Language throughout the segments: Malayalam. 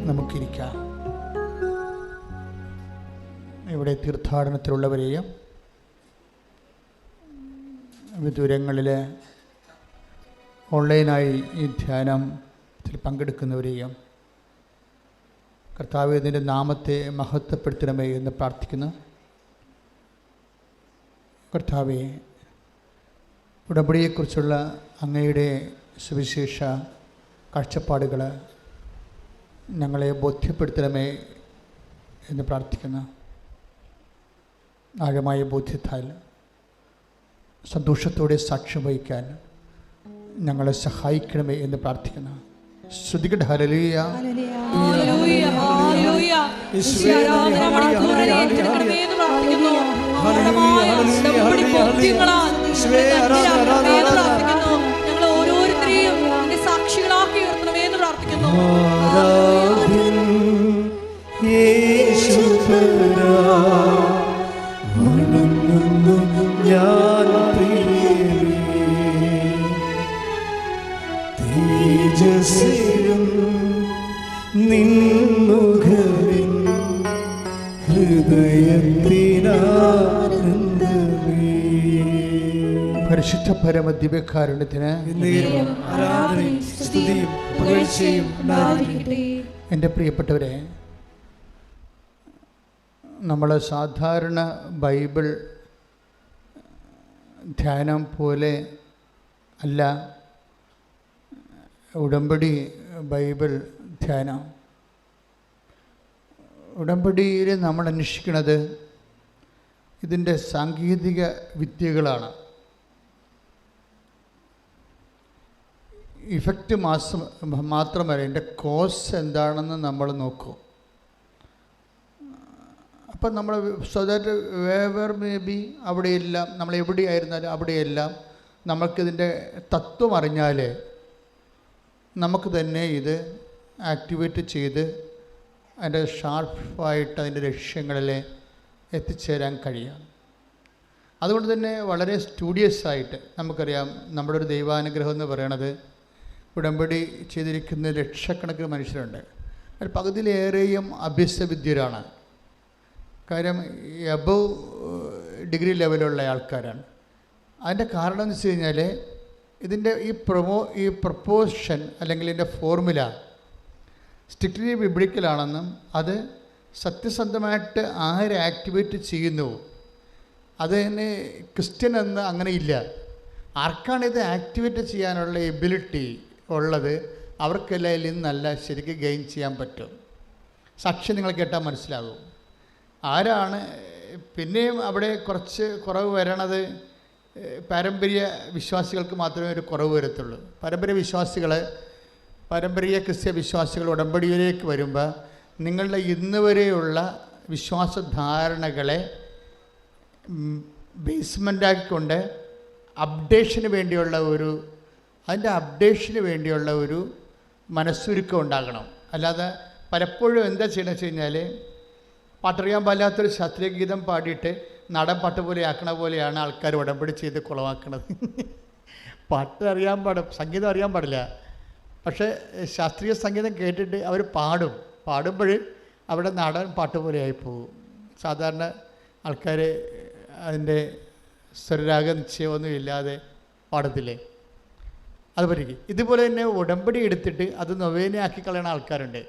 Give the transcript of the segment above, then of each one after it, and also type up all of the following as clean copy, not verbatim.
നമുക്കിരിക്കാം. ഇവിടെ തീർത്ഥാടനത്തിലുള്ളവരെയും വിദൂരങ്ങളിൽ ഓൺലൈനായി ഈ ധ്യാനത്തിൽ പങ്കെടുക്കുന്നവരെയും കർത്താവേ, ഇതിൻ്റെ നാമത്തെ മഹത്വപ്പെടുത്തണമേ എന്ന് പ്രാർത്ഥിക്കുന്നു. കർത്താവേ, ഉടമ്പടിയെക്കുറിച്ചുള്ള അങ്ങയുടെ സുവിശേഷ കാഴ്ചപ്പാടുകൾ ഞങ്ങളെ ബോധ്യപ്പെടുത്തണമേ എന്ന് പ്രാർത്ഥിക്കുന്നു. ആഴമായ ബോധ്യത്താൽ സന്തോഷത്തോടെ സാക്ഷ്യം വഹിക്കാൻ ഞങ്ങളെ സഹായിക്കണമേ എന്ന് പ്രാർത്ഥിക്കുന്നു. ശ്രുതികട ഹല്ലേലൂയ, ഹല്ലേലൂയ, ഹല്ലേലൂയ. ഞങ്ങൾ ഓരോരുത്തരെയും സാക്ഷികളാക്കി ഉയർത്തണമേ എന്ന് പ്രാർത്ഥിക്കുന്നു. പരിശുദ്ധ പരമ ദിവ്യകാരുണ്യത്തിന് എൻ്റെ പ്രിയപ്പെട്ടവരെ, നമ്മൾ സാധാരണ ബൈബിൾ ധ്യാനം പോലെ അല്ല ഉടമ്പടി ബൈബിൾ ധ്യാനം. ഉടമ്പടിയിൽ നമ്മൾ അന്വേഷിക്കുന്നത് ഇതിൻ്റെ സാങ്കേതിക വിദ്യകളാണ്. ഇഫക്റ്റ് മാത്രമല്ല, ഇതിൻ്റെ കോസ് എന്താണെന്ന് നമ്മൾ നോക്കും. അപ്പം നമ്മൾ so that waiver may be അവിടെയെല്ലാം നമ്മൾ എവിടെയായിരുന്നാലും അവിടെയെല്ലാം നമുക്കിതിൻ്റെ തത്വം അറിഞ്ഞാൽ നമുക്ക് തന്നെ ഇത് ആക്ടിവേറ്റ് ചെയ്ത് അതിൻ്റെ ഷാർപ്പായിട്ട് അതിൻ്റെ ലക്ഷ്യങ്ങളിൽ എത്തിച്ചേരാൻ കഴിയാം. അതുകൊണ്ട് തന്നെ വളരെ സ്റ്റുഡിയസായിട്ട് നമുക്കറിയാം, നമ്മുടെ ഒരു ദൈവാനുഗ്രഹം എന്ന് പറയണത് ഉടമ്പടി ചെയ്തിരിക്കുന്ന ലക്ഷക്കണക്കിന് മനുഷ്യരുണ്ട്. അതിൽ പകുതിയിലേറെയും അഭ്യസ്തവിദ്യരാണ്. കാര്യം എബവ് ഡിഗ്രി ലെവലുള്ള ആൾക്കാരാണ്. അതിൻ്റെ കാരണം എന്ന് വെച്ച് കഴിഞ്ഞാൽ ഇതിൻ്റെ ഈ പ്രൊപ്പോഷൻ അല്ലെങ്കിൽ ഇതിൻ്റെ ഫോർമുല സ്ട്രിക്റ്റ്ലി ബിബ്ലിക്കലാണെന്നും അത് സത്യസന്ധമായിട്ട് ആര് ആക്ടിവേറ്റ് ചെയ്യുന്നു അത് തന്നെ ക്രിസ്ത്യൻ എന്ന് അങ്ങനെ ഇല്ല. ആർക്കാണ് ഇത് ആക്ടിവേറ്റ് ചെയ്യാനുള്ള എബിലിറ്റി ഉള്ളത് അവർക്കെല്ലാം ഇതിൽ നിന്നല്ല ശരിക്കും ഗെയിൻ ചെയ്യാൻ പറ്റും. സാക്ഷ്യം നിങ്ങൾ കേട്ടാൽ മനസ്സിലാകും ആരാണ്. പിന്നെയും അവിടെ കുറച്ച് കുറവ് വരണത് പാരമ്പര്യ വിശ്വാസികൾക്ക് മാത്രമേ ഒരു കുറവ് വരത്തുള്ളൂ. പാരമ്പര്യ ക്രിസ്ത്യ വിശ്വാസികൾ ഉടമ്പടിയിലേക്ക് വരുമ്പോൾ നിങ്ങളുടെ ഇന്ന് വരെയുള്ള വിശ്വാസധാരണകളെ ബേസ്മെൻ്റാക്കിക്കൊണ്ട് അപ്ഡേഷന് വേണ്ടിയുള്ള ഒരു മനസ്സുരുക്കം ഉണ്ടാകണം. അല്ലാതെ പലപ്പോഴും എന്താ ചെയ്യണമെന്ന് വെച്ച് കഴിഞ്ഞാൽ പാട്ടറിയാൻ പാടില്ലാത്തൊരു ശാസ്ത്രീയ ഗീതം പാടിയിട്ട് നടൻ പാട്ട് പോലെ ആക്കണ പോലെയാണ് ആൾക്കാർ ഉടമ്പടി ചെയ്ത് കുളമാക്കണത്. സംഗീതം അറിയാൻ പാടില്ല, പക്ഷേ ശാസ്ത്രീയ സംഗീതം കേട്ടിട്ട് അവർ പാടുമ്പോൾ അവിടെ നടൻ പാട്ട് പോലെ ആയിപ്പോകും. സാധാരണ ആൾക്കാർ അതിൻ്റെ സ്വരരാഗ നിശ്ചയമൊന്നും ഇല്ലാതെ പാടത്തില്ലേ, അതുപോലെ ഇതുപോലെ തന്നെ ഉടമ്പടി എടുത്തിട്ട് അത് നൊവേനയാക്കി കളയുന്ന ആൾക്കാരുണ്ട്.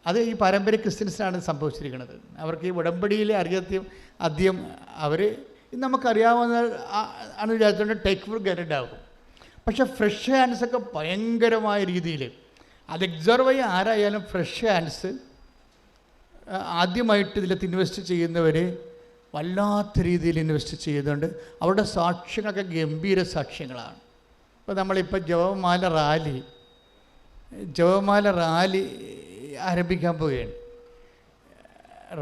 അത് ഈ പാരമ്പര്യ ക്രിസ്ത്യൻസിനാണ് സംഭവിച്ചിരിക്കുന്നത്. അവർക്ക് ഈ ഉടമ്പടിയിലെ അധികം അവർ നമുക്കറിയാവുന്ന ആണ് വിചാരിച്ചുകൊണ്ട് ടേക്ക് ഫോർ ഗ്രാൻറ്റഡ് ആകും. പക്ഷേ ഫ്രഷ് ഹാൻഡ്സൊക്കെ ഭയങ്കരമായ രീതിയിൽ അത് എക്സർവ് ചെയ്യാൻ ആരായാലും ഫ്രഷ് ഹാൻഡ്സ് ആദ്യമായിട്ട് ഇതിലത്ത് ഇൻവെസ്റ്റ് ചെയ്യുന്നവർ വല്ലാത്ത രീതിയിൽ ഇൻവെസ്റ്റ് ചെയ്യുന്നുണ്ട്. അവരുടെ സാക്ഷ്യങ്ങളൊക്കെ ഗംഭീര സാക്ഷ്യങ്ങളാണ്. ഇപ്പോൾ നമ്മളിപ്പോൾ ജപമാല റാലി ആരംഭിക്കാൻ പോവുകയാണ്.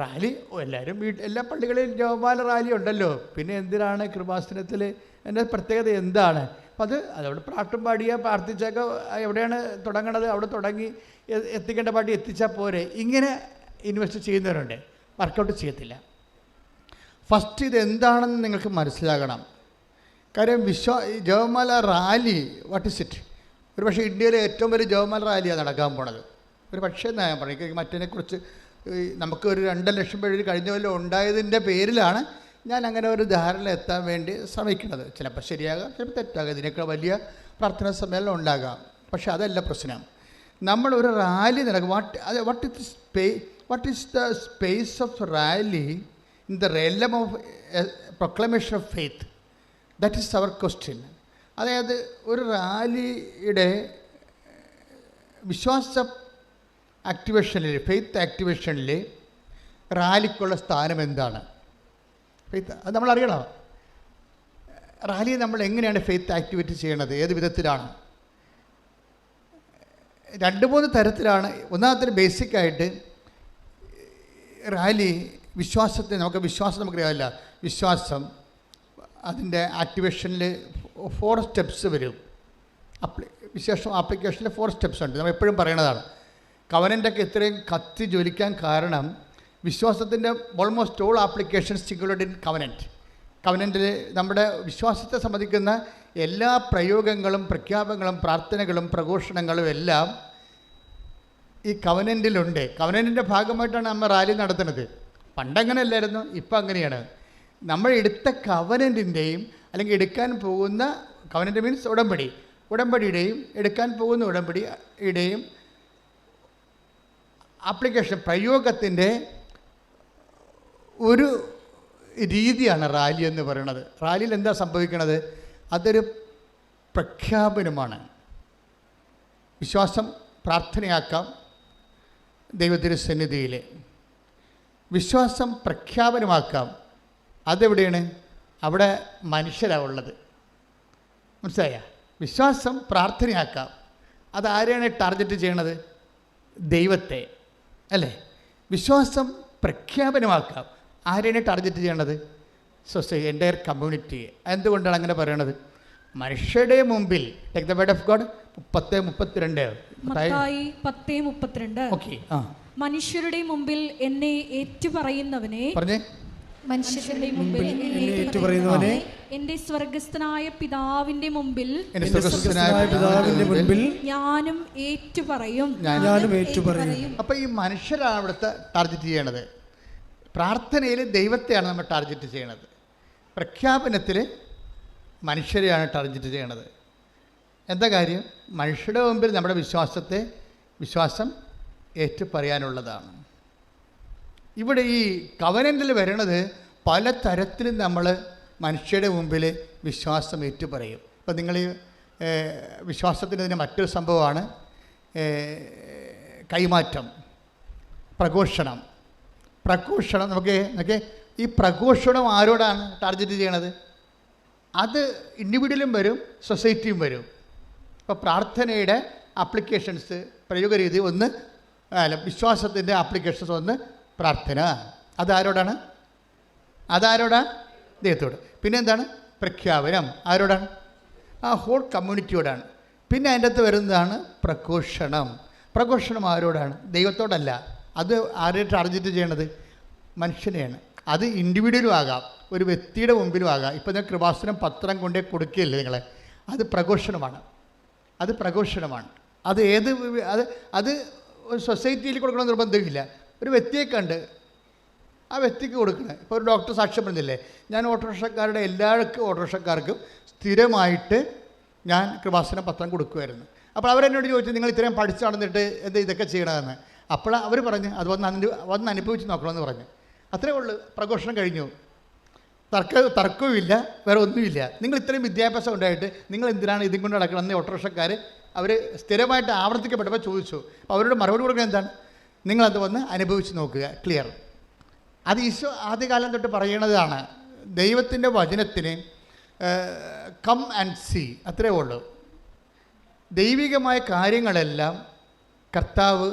റാലി എല്ലാവരും എല്ലാ പള്ളികളിലും ജപമാല റാലി ഉണ്ടല്ലോ. പിന്നെ എന്തിനാണ് കൃപാസനത്തിൽ എൻ്റെ പ്രത്യേകത എന്താണ്? അപ്പം അതവിടെ പാട്ടും പാടിയാൽ പ്രാർത്ഥിച്ചൊക്കെ എവിടെയാണ് തുടങ്ങണത് അവിടെ തുടങ്ങി എത്തിക്കേണ്ട പാട്ടി എത്തിച്ചാൽ പോരെ. ഇങ്ങനെ ഇൻവെസ്റ്റ് ചെയ്യുന്നവരുണ്ട്, വർക്കൗട്ട് ചെയ്യത്തില്ല. ഫസ്റ്റ് ഇതെന്താണെന്ന് നിങ്ങൾക്ക് മനസ്സിലാകണം. കാര്യം ജപമാല റാലി വാട്ട് ഇസ് ഇറ്റ്? ഒരു പക്ഷേ ഇന്ത്യയിലെ ഏറ്റവും വലിയ ജപമാല റാലിയാണ് നടക്കാൻ പോണത്. ഒരു പക്ഷേ എന്നാ ഞാൻ പറയും, മറ്റതിനെക്കുറിച്ച് നമുക്ക് ഒരു 2 ലക്ഷം പേര് കഴിഞ്ഞ കൊല്ലം ഉണ്ടായതിൻ്റെ പേരിലാണ് ഞാൻ അങ്ങനെ ഒരു ധാരണ എത്താൻ വേണ്ടി ശ്രമിക്കുന്നത്. ചിലപ്പോൾ ശരിയാകാം, ചിലപ്പോൾ തെറ്റാകാം, ഇതിനേക്കാൾ വലിയ പ്രാർത്ഥനാ സമ്മേളനം ഉണ്ടാകാം. പക്ഷെ അതല്ല പ്രശ്നം. നമ്മളൊരു റാലി നടക്കും. What is the space of rally in the realm of proclamation of faith? That is our question. അതായത് ഒരു റാലിയുടെ വിശ്വാസ ആക്ടിവേഷനിൽ, ഫെയ്ത്ത് ആക്ടിവേഷനിൽ റാലിക്കുള്ള സ്ഥാനം എന്താണ്? ഫെയ്ത്ത് അത് നമ്മൾ അറിയണം. റാലി നമ്മൾ എങ്ങനെയാണ് ഫെയ്ത്ത് ആക്ടിവേറ്റ് ചെയ്യണത്, ഏത് വിധത്തിലാണ്? 2-3 തരത്തിലാണ്. ഒന്നാമത്തെ ബേസിക്കായിട്ട് റാലി വിശ്വാസത്തെ നമുക്കറിയാമല്ല, വിശ്വാസം അതിൻ്റെ ആക്ടിവേഷനിൽ 4 സ്റ്റെപ്സ് വരും. വിശേഷം ആപ്ലിക്കേഷനിൽ 4 സ്റ്റെപ്സ് ഉണ്ട്. നമ്മൾ എപ്പോഴും പറയണതാണ്. കവനൻ്റൊക്കെ ഇത്രയും കത്തി ജ്വലിക്കാൻ കാരണം വിശ്വാസത്തിൻ്റെ almost all applications included in കവനൻറ്റിൽ നമ്മുടെ വിശ്വാസത്തെ സംബന്ധിക്കുന്ന എല്ലാ പ്രയോഗങ്ങളും പ്രഖ്യാപനങ്ങളും പ്രാർത്ഥനകളും പ്രഘോഷണങ്ങളും എല്ലാം ഈ കവനൻറ്റിലുണ്ട്. കവനൻറ്റിൻ്റെ ഭാഗമായിട്ടാണ് നമ്മൾ റാലി നടത്തുന്നത്. പണ്ടങ്ങനെ അല്ലായിരുന്നു, ഇപ്പം അങ്ങനെയാണ്. നമ്മൾ എടുത്ത കവനൻറ്റിൻ്റെയും അല്ലെങ്കിൽ എടുക്കാൻ പോകുന്ന കവനൻറ്റ് മീൻസ് ഉടമ്പടിയുടെയും എടുക്കാൻ പോകുന്ന ഉടമ്പടിയുടെയും ആപ്ലിക്കേഷൻ പ്രയോഗത്തിൻ്റെ ഒരു രീതിയാണ് റാലി എന്ന് പറയുന്നത്. റാലിയിൽ എന്താ സംഭവിക്കുന്നത്? അതൊരു പ്രഖ്യാപനമാണ്. വിശ്വാസം പ്രാർത്ഥനയാക്കാം ദൈവത്തിരുസന്നിധിയിൽ, വിശ്വാസം പ്രഖ്യാപനമാക്കാം. അതെവിടെയാണ്? അവിടെ മനുഷ്യരാണ് ഉള്ളത്. മനസ്സിലായ? വിശ്വാസം പ്രാർത്ഥനയാക്കാം. അതാരെയാണ് ടാർഗറ്റ് ചെയ്യണത്? ദൈവത്തെ അല്ലേ? വിശ്വാസം പ്രഖ്യാപനമാക്കാം. ആരെയാണ് ടാർഗറ്റ് ചെയ്യേണ്ടത്? Society, entire community. എന്തുകൊണ്ടാണ് അങ്ങനെ പറയണത്? മനുഷ്യരുടെ മുമ്പിൽ take the word of God 10:32. Okay. മനുഷ്യരുടെ മുമ്പിൽ എന്നെ ഏറ്റുപറയുന്നവനെ, പറഞ്ഞേ, മനുഷ്യരുടെ മുമ്പിൽ ഏറ്റുപറയുന്നവനെ എന്റെ സ്വർഗസ്ഥനായ പിതാവിന്റെ മുമ്പിൽ ഞാനും ഏറ്റുപറയും. അപ്പൊ ഈ മനുഷ്യരാണ് ഇവിടുത്തെ ടാർഗറ്റ് ചെയ്യണത്. പ്രാർത്ഥനയിൽ ദൈവത്തെയാണ് നമ്മൾ ടാർഗറ്റ് ചെയ്യണത്. പ്രഖ്യാപനത്തിൽ മനുഷ്യരെയാണ് ടാർഗറ്റ് ചെയ്യണത്. എന്താ കാര്യം? മനുഷ്യരുടെ മുമ്പിൽ നമ്മുടെ വിശ്വാസം ഏറ്റുപറയാനുള്ളതാണ്. ഇവിടെ ഈ കവനൻ്റിൽ വരണത് പല തരത്തിലും നമ്മൾ മനുഷ്യരുടെ മുമ്പിൽ വിശ്വാസം ഏറ്റുപറയും. ഇപ്പം നിങ്ങൾ വിശ്വാസത്തിൻ്റെ മറ്റൊരു സംഭവമാണ് കൈമാറ്റം, പ്രഘോഷണം. നമുക്ക് ഈ പ്രഘോഷണം ആരോടാണ് ടാർഗറ്റ് ചെയ്യണത്? അത് ഇൻഡിവിജ്വലും വരും, സൊസൈറ്റിയും വരും. ഇപ്പോൾ പ്രാർത്ഥനയുടെ ആപ്ലിക്കേഷൻസ് പ്രയോഗരീതി ഒന്ന്, വിശ്വാസത്തിൻ്റെ ആപ്ലിക്കേഷൻസ് ഒന്ന് പ്രാർത്ഥന. അതാരോടാണ്? ദൈവത്തോട്. പിന്നെ എന്താണ്? പ്രഖ്യാപനം ആരോടാണ്? ആ ഹോൾ കമ്മ്യൂണിറ്റിയോടാണ്. പിന്നെ അതിൻ്റെ അകത്ത് വരുന്നതാണ് പ്രഘോഷണം ആരോടാണ്? ദൈവത്തോടല്ല. അത് ആരെയും ടാർഗറ്റ് ചെയ്യണത്? മനുഷ്യനെയാണ്. അത് ഇൻഡിവിജ്വലും ആകാം, ഒരു വ്യക്തിയുടെ മുമ്പിലും ആകാം. ഇപ്പം നിങ്ങൾ കൃപാസനം പത്രം കൊണ്ടേ കൊടുക്കുകയല്ലേ നിങ്ങളെ? അത് പ്രഘോഷണമാണ്. അത് അത് ഒരു സൊസൈറ്റിയിൽ കൊടുക്കണം നിർബന്ധമില്ല. ഒരു വ്യക്തിയെ കണ്ട് ആ വ്യക്തിക്ക് കൊടുക്കണം. ഇപ്പോൾ ഒരു ഡോക്ടർ സാക്ഷ്യം പറഞ്ഞില്ലേ, ഞാൻ ഓട്ടോറിക്ഷക്കാർക്കും സ്ഥിരമായിട്ട് ഞാൻ കൃപാസന പത്രം കൊടുക്കുമായിരുന്നു. അപ്പോൾ അവരെന്നോട് ചോദിച്ചു, നിങ്ങൾ ഇത്രയും പഠിച്ചു നടന്നിട്ട് എന്താ ഇതൊക്കെ ചെയ്യണമെന്ന്. അപ്പോൾ അവർ പറഞ്ഞ് അത് വന്ന് അനുഭവിച്ച് നോക്കണമെന്ന് പറഞ്ഞു. അത്രേ ഉള്ളൂ. പ്രഘോഷണം കഴിഞ്ഞു. തർക്കവുമില്ല, വേറെ ഒന്നുമില്ല. നിങ്ങൾ ഇത്രയും വിദ്യാഭ്യാസം ഉണ്ടായിട്ട് നിങ്ങൾ എന്തിനാണ് ഇതും കൊണ്ട് നടക്കണമെന്ന് ഓട്ടോറിക്ഷക്കാർ അവർ സ്ഥിരമായിട്ട് ആവർത്തിക്കപ്പെട്ടപ്പോൾ ചോദിച്ചു. അപ്പോൾ അവരോട് മറുപടി കൊടുക്കുന്നത് എന്താണ്? നിങ്ങളത് വന്ന് അനുഭവിച്ച് നോക്കുക. ക്ലിയർ. അത് ഈശോ ആദ്യകാലം തൊട്ട് പറയണതാണ്. ദൈവത്തിൻ്റെ വചനത്തിന് കം ആൻഡ് സീ, അത്രേ ഉള്ളൂ. ദൈവികമായ കാര്യങ്ങളെല്ലാം കർത്താവ്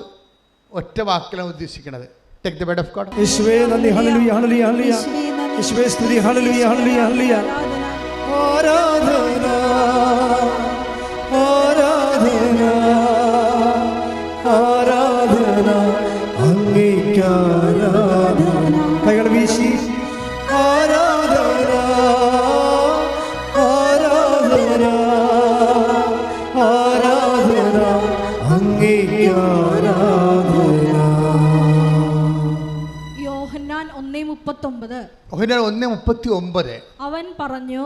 ഒറ്റ വാക്കിലാണ് ഉദ്ദേശിക്കുന്നത്. Take the word of God. യേശുവേ നന്ദി, ഹല്ലേലൂയ ഹല്ലേലൂയ ഹല്ലേലൂയ. യേശുവേ സ്തുതി, ഹല്ലേലൂയ ഹല്ലേലൂയ ഹല്ലേലൂയ. ആരാധന ആരാധന ആരാധന അങ്ങേയ്ക്ക് ആരാധന. കൈകൾ വീശി ആരാധന ആരാധന ആരാധന അങ്ങേയ്ക്ക് ആരാധന. 1:39. യോഹന്നാൻ 1:39. അവൻ പറഞ്ഞു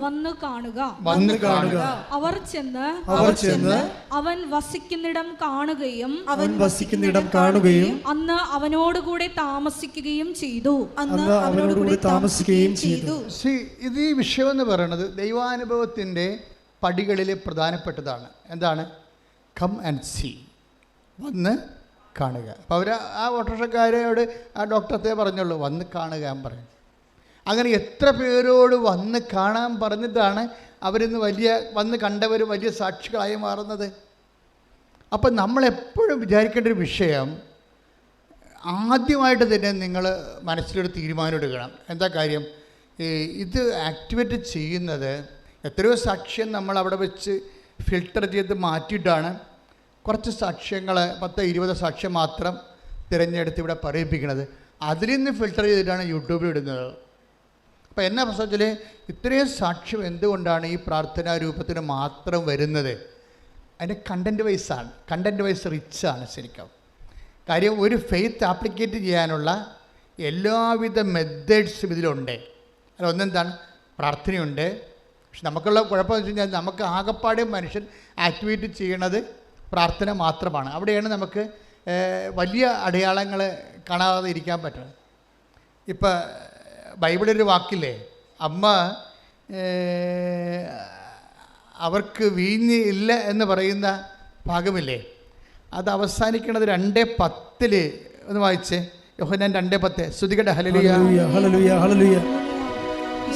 വന്നു കാണുക. വന്ന് കാണുക. അവർ ചെന്ന് അവൻ വസിക്കുന്നിടം കാണുകയും അന്ന് അവനോടുകൂടെ താമസിക്കുകയും ചെയ്തു. ഇത് ഈ വിഷയം എന്ന് പറയുന്നത് ദൈവാനുഭവത്തിൻ്റെ പടികളിൽ പ്രധാനപ്പെട്ടതാണ്. എന്താണ്? കം ആൻഡ് സീ, വന്ന് കാണുക. അപ്പോൾ അവർ ആ ഓട്ടോറിക്ഷക്കാരോട് ആ ഡോക്ടറത്തെ പറഞ്ഞുള്ളൂ വന്ന് കാണുക ഞാൻ പറയും. അങ്ങനെ എത്ര പേരോട് വന്ന് കാണാൻ പറഞ്ഞിട്ടാണ് അവരിന്ന് വന്ന് കണ്ടവർ വലിയ സാക്ഷികളായി മാറുന്നത്. അപ്പം നമ്മളെപ്പോഴും വിചാരിക്കേണ്ട ഒരു വിഷയം, ആദ്യമായിട്ട് തന്നെ നിങ്ങൾ മനസ്സിലൊരു തീരുമാനം എടുക്കണം. എന്താ കാര്യം? ഇത് ആക്ടിവേറ്റ് ചെയ്യുന്നത് എത്രയോ സാക്ഷ്യം നമ്മൾ അവിടെ വെച്ച് ഫിൽട്ടർ ചെയ്ത് മാറ്റിയിട്ടാണ് കുറച്ച് സാക്ഷ്യങ്ങൾ 10-20 സാക്ഷ്യം മാത്രം തിരഞ്ഞെടുത്ത് ഇവിടെ പറയിപ്പിക്കുന്നത്. അതിൽ നിന്ന് ഫിൽട്ടർ ചെയ്തിട്ടാണ് യൂട്യൂബിൽ ഇടുന്നത്. അപ്പോൾ എന്നാ പ്രശ്നത്തിൽ ഇത്രയും സാക്ഷ്യം എന്തുകൊണ്ടാണ് ഈ പ്രാർത്ഥനാ രൂപത്തിന് മാത്രം വരുന്നത്? അതിൻ്റെ കണ്ടൻറ്റ് വൈസാണ്, കണ്ടൻറ്റ് വൈസ് റിച്ചാണ് ശരിക്കും. കാര്യം ഒരു ഫെയ്ത്ത് ആപ്ലിക്കേറ്റ് ചെയ്യാനുള്ള എല്ലാവിധ മെത്തേഡ്സും ഇതിലുണ്ട്. അല്ല, ഒന്നെന്താണ്? പ്രാർത്ഥനയുണ്ട്. പക്ഷെ നമുക്കുള്ള കുഴപ്പമെന്ന് വെച്ച് കഴിഞ്ഞാൽ നമുക്ക് ആകപ്പാടെ മനുഷ്യൻ ആക്ടിവേറ്റ് ചെയ്യണത് പ്രാർത്ഥന മാത്രമാണ്. അവിടെയാണ് നമുക്ക് വലിയ അടയാളങ്ങൾ കാണാതെ ഇരിക്കാൻ പറ്റുന്നത്. ഇപ്പം ബൈബിളൊരു വാക്കില്ലേ, അമ്മ അവർക്ക് വീഞ്ഞ് ഇല്ല എന്ന് പറയുന്ന ഭാഗമില്ലേ, അത് അവസാനിക്കുന്നത് 2:10. ഒന്ന് വായിച്ചേ, യോഹന്നാൻ 2:10. സ്തുതിക്കട്ടെ, ഹല്ലേലൂയ ഹല്ലേലൂയ ഹല്ലേലൂയ.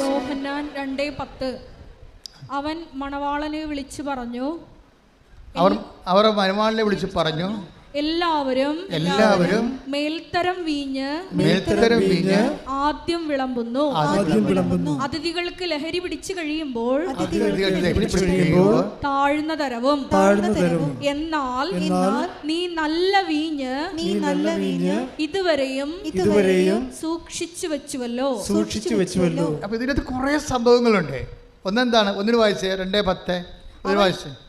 യോഹന്നാൻ 2:10. അവൻ മണവാളനെ വിളിച്ചു പറഞ്ഞു, അവർ മണവാളനെ വിളിച്ച് പറഞ്ഞു, എല്ലാവരും മേൽത്തരം വീഞ്ഞ് ആദ്യം വിളമ്പുന്നു. അതിഥികൾക്ക് ലഹരി പിടിച്ചു കഴിയുമ്പോൾ താഴ്ന്ന തരവും. എന്നാൽ നീ നല്ല വീഞ്ഞ് ഇതുവരെയും സൂക്ഷിച്ചു വെച്ചുവല്ലോ. അപ്പൊ ഇതിനകത്ത് കുറെ സംഭവങ്ങളുണ്ട്. ഒന്നെന്താണ്? ഒന്നിന് വായിച്ചേ, 2:10.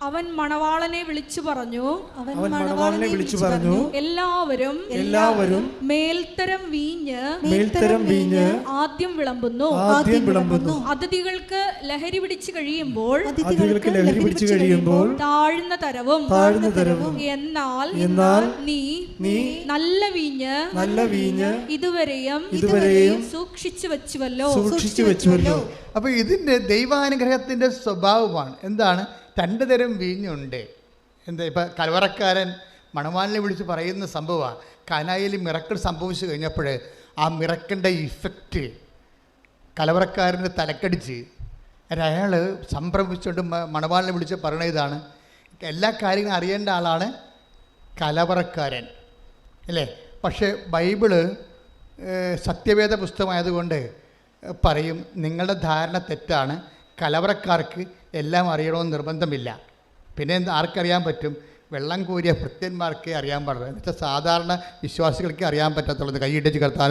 അവൻ മണവാളനെ വിളിച്ചു പറഞ്ഞു, എല്ലാവരും മേൽത്തരം വീഞ്ഞ് ആദ്യം വിളമ്പുന്നു. അതിഥികൾക്ക് ലഹരി പിടിച്ചു കഴിയുമ്പോൾ താഴ്ന്ന തരവും. എന്നാൽ നീ നല്ല വീഞ്ഞ് ഇതുവരെയും സൂക്ഷിച്ചു വെച്ചുവല്ലോ. അപ്പൊ ഇതിന്റെ ദൈവാനുഗ്രഹത്തിന്റെ സ്വഭാവമാണ്. എന്താണ്? 2 തരം വീഞ്ഞുണ്ട്. എന്താ? ഇപ്പം കലവറക്കാരൻ മണവാളിനെ വിളിച്ച് പറയുന്ന സംഭവമാണ്. കാനായിൽ മിറക്കിൾ സംഭവിച്ചു കഴിഞ്ഞപ്പോൾ ആ മിറക്കിൻ്റെ ഇഫക്റ്റ് കലവറക്കാരൻ്റെ തലക്കടിച്ച് അയാൾ സംഭ്രമിച്ചുകൊണ്ട് മണവാളിനെ വിളിച്ച് പറയണ ഇതാണ്. എല്ലാ കാര്യങ്ങളും അറിയേണ്ട ആളാണ് കലവറക്കാരൻ, അല്ലേ? പക്ഷേ ബൈബിള് സത്യവേദ പുസ്തകമായതുകൊണ്ട് പറയും, നിങ്ങളുടെ ധാരണ തെറ്റാണ്. കലവറക്കാർക്ക് എല്ലാം അറിയണമെന്ന് നിർബന്ധമില്ല. പിന്നെ ആർക്കറിയാൻ പറ്റും? വെള്ളം കോരിയ ഭൃത്യന്മാർക്കേ അറിയാൻ പാടില്ല. എന്നുവെച്ചാൽ സാധാരണ വിശ്വാസികൾക്ക് അറിയാൻ പറ്റത്തുള്ളത്. കൈയിടിച്ച് കർത്താൻ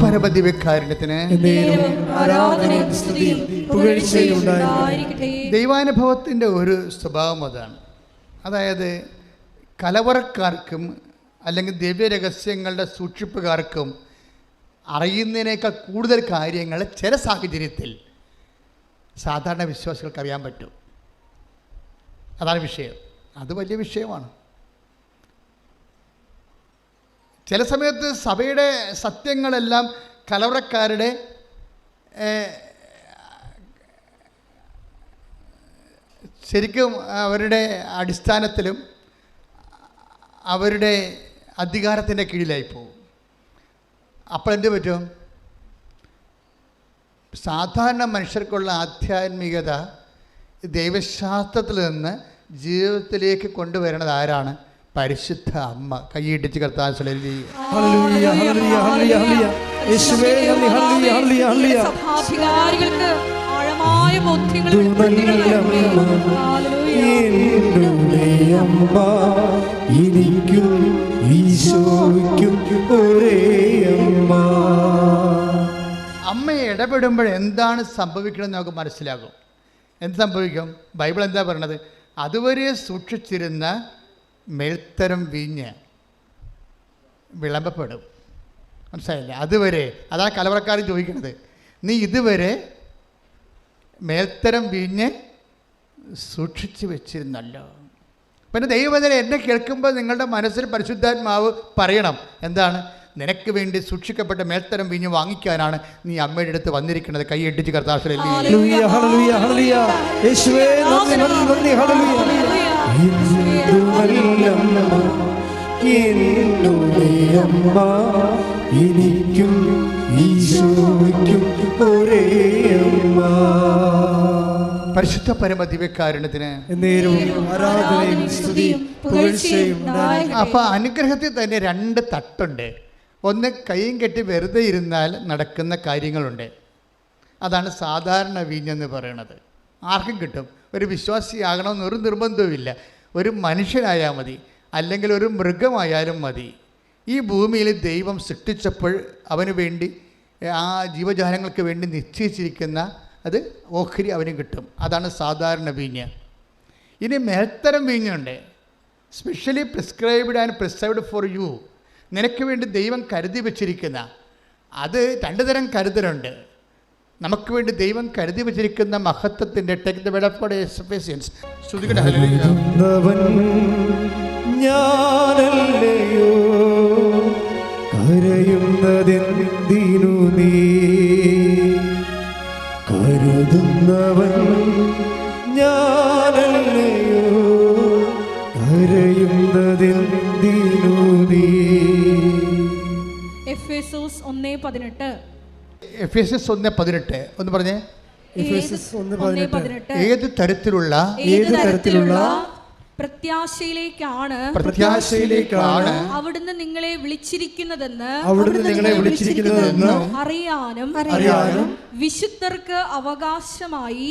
പരമദിവ്യകാരുണ്യത്തിന് ദൈവാനുഭവത്തിൻ്റെ ഒരു സ്വഭാവം അതാണ്. അതായത് കലവറക്കാർക്കും അല്ലെങ്കിൽ ദിവ്യരഹസ്യങ്ങളുടെ സൂക്ഷിപ്പുകാർക്കും അറിയുന്നതിനേക്കാൾ കൂടുതൽ കാര്യങ്ങൾ ചില സാഹചര്യത്തിൽ സാധാരണ വിശ്വാസികൾക്ക് അറിയാൻ പറ്റും. അതാണ് വിഷയം. അത് വലിയ വിഷയമാണ്. ചില സമയത്ത് സഭയുടെ സത്യങ്ങളെല്ലാം കലവറക്കാരുടെ ശരിക്കും അവരുടെ അടിസ്ഥാനത്തിലും അവരുടെ അധികാരത്തിൻ്റെ കീഴിലായി പോകും. അപ്പോൾ എന്ത് പറ്റും? സാധാരണ മനുഷ്യർക്കുള്ള ആധ്യാത്മികത ദൈവശാസ്ത്രത്തിൽ നിന്ന് ജീവിതത്തിലേക്ക് കൊണ്ടുവരണത് ആരാണ്? പരിശുദ്ധ അമ്മ. കൈയിടിച്ച് കർത്താൻ യേശുവേ നന്ദി. ഹല്ലേലൂയ, ഹല്ലേലൂയ, ഹല്ലേലൂയ. സഭാധികാരികൾക്ക് ആഴമായ ബോധ്യങ്ങൾ എന്നുടെ അമ്മ എനിക്കും ഈശോയ്ക്കും ഒരേ അമ്മ. അമ്മയെ ഇടപെടുമ്പോൾ എന്താണ് സംഭവിക്കണമെന്ന് നമുക്ക് മനസ്സിലാകും. എന്ത് സംഭവിക്കും? ബൈബിൾ എന്താ പറയണത്? അതുവരെ സൂക്ഷിച്ചിരുന്ന മേൽത്തരം വീഞ്ഞ് വിളമ്പപ്പെടും. മനസ്സിലായില്ലേ? അതുവരെ, അതാണ് കലവറക്കാർ ചോദിക്കുന്നത്. നീ ഇതുവരെ മേൽത്തരം വീഞ്ഞ് സൂക്ഷിച്ചു വെച്ചിരുന്നല്ലോ. പിന്നെ ദൈവവചനം എന്നെ കേൾക്കുമ്പോൾ നിങ്ങളുടെ മനസ്സിൽ പരിശുദ്ധാത്മാവ് പറയണം, എന്താണ്? നിനക്ക് വേണ്ടി സൂക്ഷിക്കപ്പെട്ട മേൽത്തരം വീഞ്ഞ് വാങ്ങിക്കാനാണ് നീ അമ്മയുടെ അടുത്ത് വന്നിരിക്കുന്നത്. കൈയടിച്ച് കർത്താവിൽ ഹല്ലേലൂയ, ഹല്ലേലൂയ, ഹല്ലേലൂയ. യേശുവേ നന്ദി, നന്ദി, നന്ദി. ഹല്ലേലൂയ. എന്നുടെ അമ്മ എനിക്കും ഈശോയ്ക്കും ഒരേ അമ്മ. പരിശുദ്ധ പരമ ദിവ്യകാരുണ്യത്തിന് നേരവും ആരാധനയും സ്തുതിയും പുകഴ്ചയും ഉണ്ടാകട്ടെ. അപ്പോൾ അനുഗ്രഹത്തിൽ തന്നെ 2 തട്ടുണ്ട്. ഒന്ന്, കൈയും കെട്ടി വെറുതെ ഇരുന്നാൽ നടക്കുന്ന കാര്യങ്ങളുണ്ട്. അതാണ് സാധാരണ വീഞ്ഞെന്ന് പറയുന്നത്. ആർക്കും കിട്ടും. ഒരു വിശ്വാസിയാകണമെന്ന് ഒരു നിർബന്ധവുമില്ല. ഒരു മനുഷ്യനായാൽ മതി, അല്ലെങ്കിൽ ഒരു മൃഗമായാലും മതി. ഈ ഭൂമിയിൽ ദൈവം സൃഷ്ടിച്ചപ്പോൾ അവന് വേണ്ടി, ആ ജീവജാലങ്ങൾക്ക് വേണ്ടി നിശ്ചയിച്ചിരിക്കുന്ന അത് ഓഹരി അവന് കിട്ടും. അതാണ് സാധാരണ വീഞ്ഞ്. ഇനി മേൽത്തരം വീഞ്ഞുണ്ട്. Specially prescribed and preserved for you. നിനക്ക് വേണ്ടി ദൈവം കരുതി വച്ചിരിക്കുന്ന, അത് 2 തരം കരുതലുണ്ട്. നമുക്ക് വേണ്ടി ദൈവം കരുതി വച്ചിരിക്കുന്ന മഹത്വത്തിൻ്റെ take the word of God Ephesians. ശ്രുതികട ഹല്ലേലൂയ. ഞാനല്ലയോ കരയുന്നതെന്തിനു നീ, കരുതുന്നവൻ ഞാനല്ലയോ കരയുന്നതെന്തിനു നീ. എഫേസോസ് 1:18. എഫേസ്യസ് 1:18 ഒന്ന് പറഞ്ഞേ. എഫേസ്യസ് 1:18. ഏത് തരത്തിലുള്ള പ്രത്യാശയിലേക്കാണ് അവിടുന്ന് നിങ്ങളെ വിളിച്ചിരിക്കുന്നതെന്ന് അറിയാനും വിശുദ്ധർക്ക് അവകാശമായി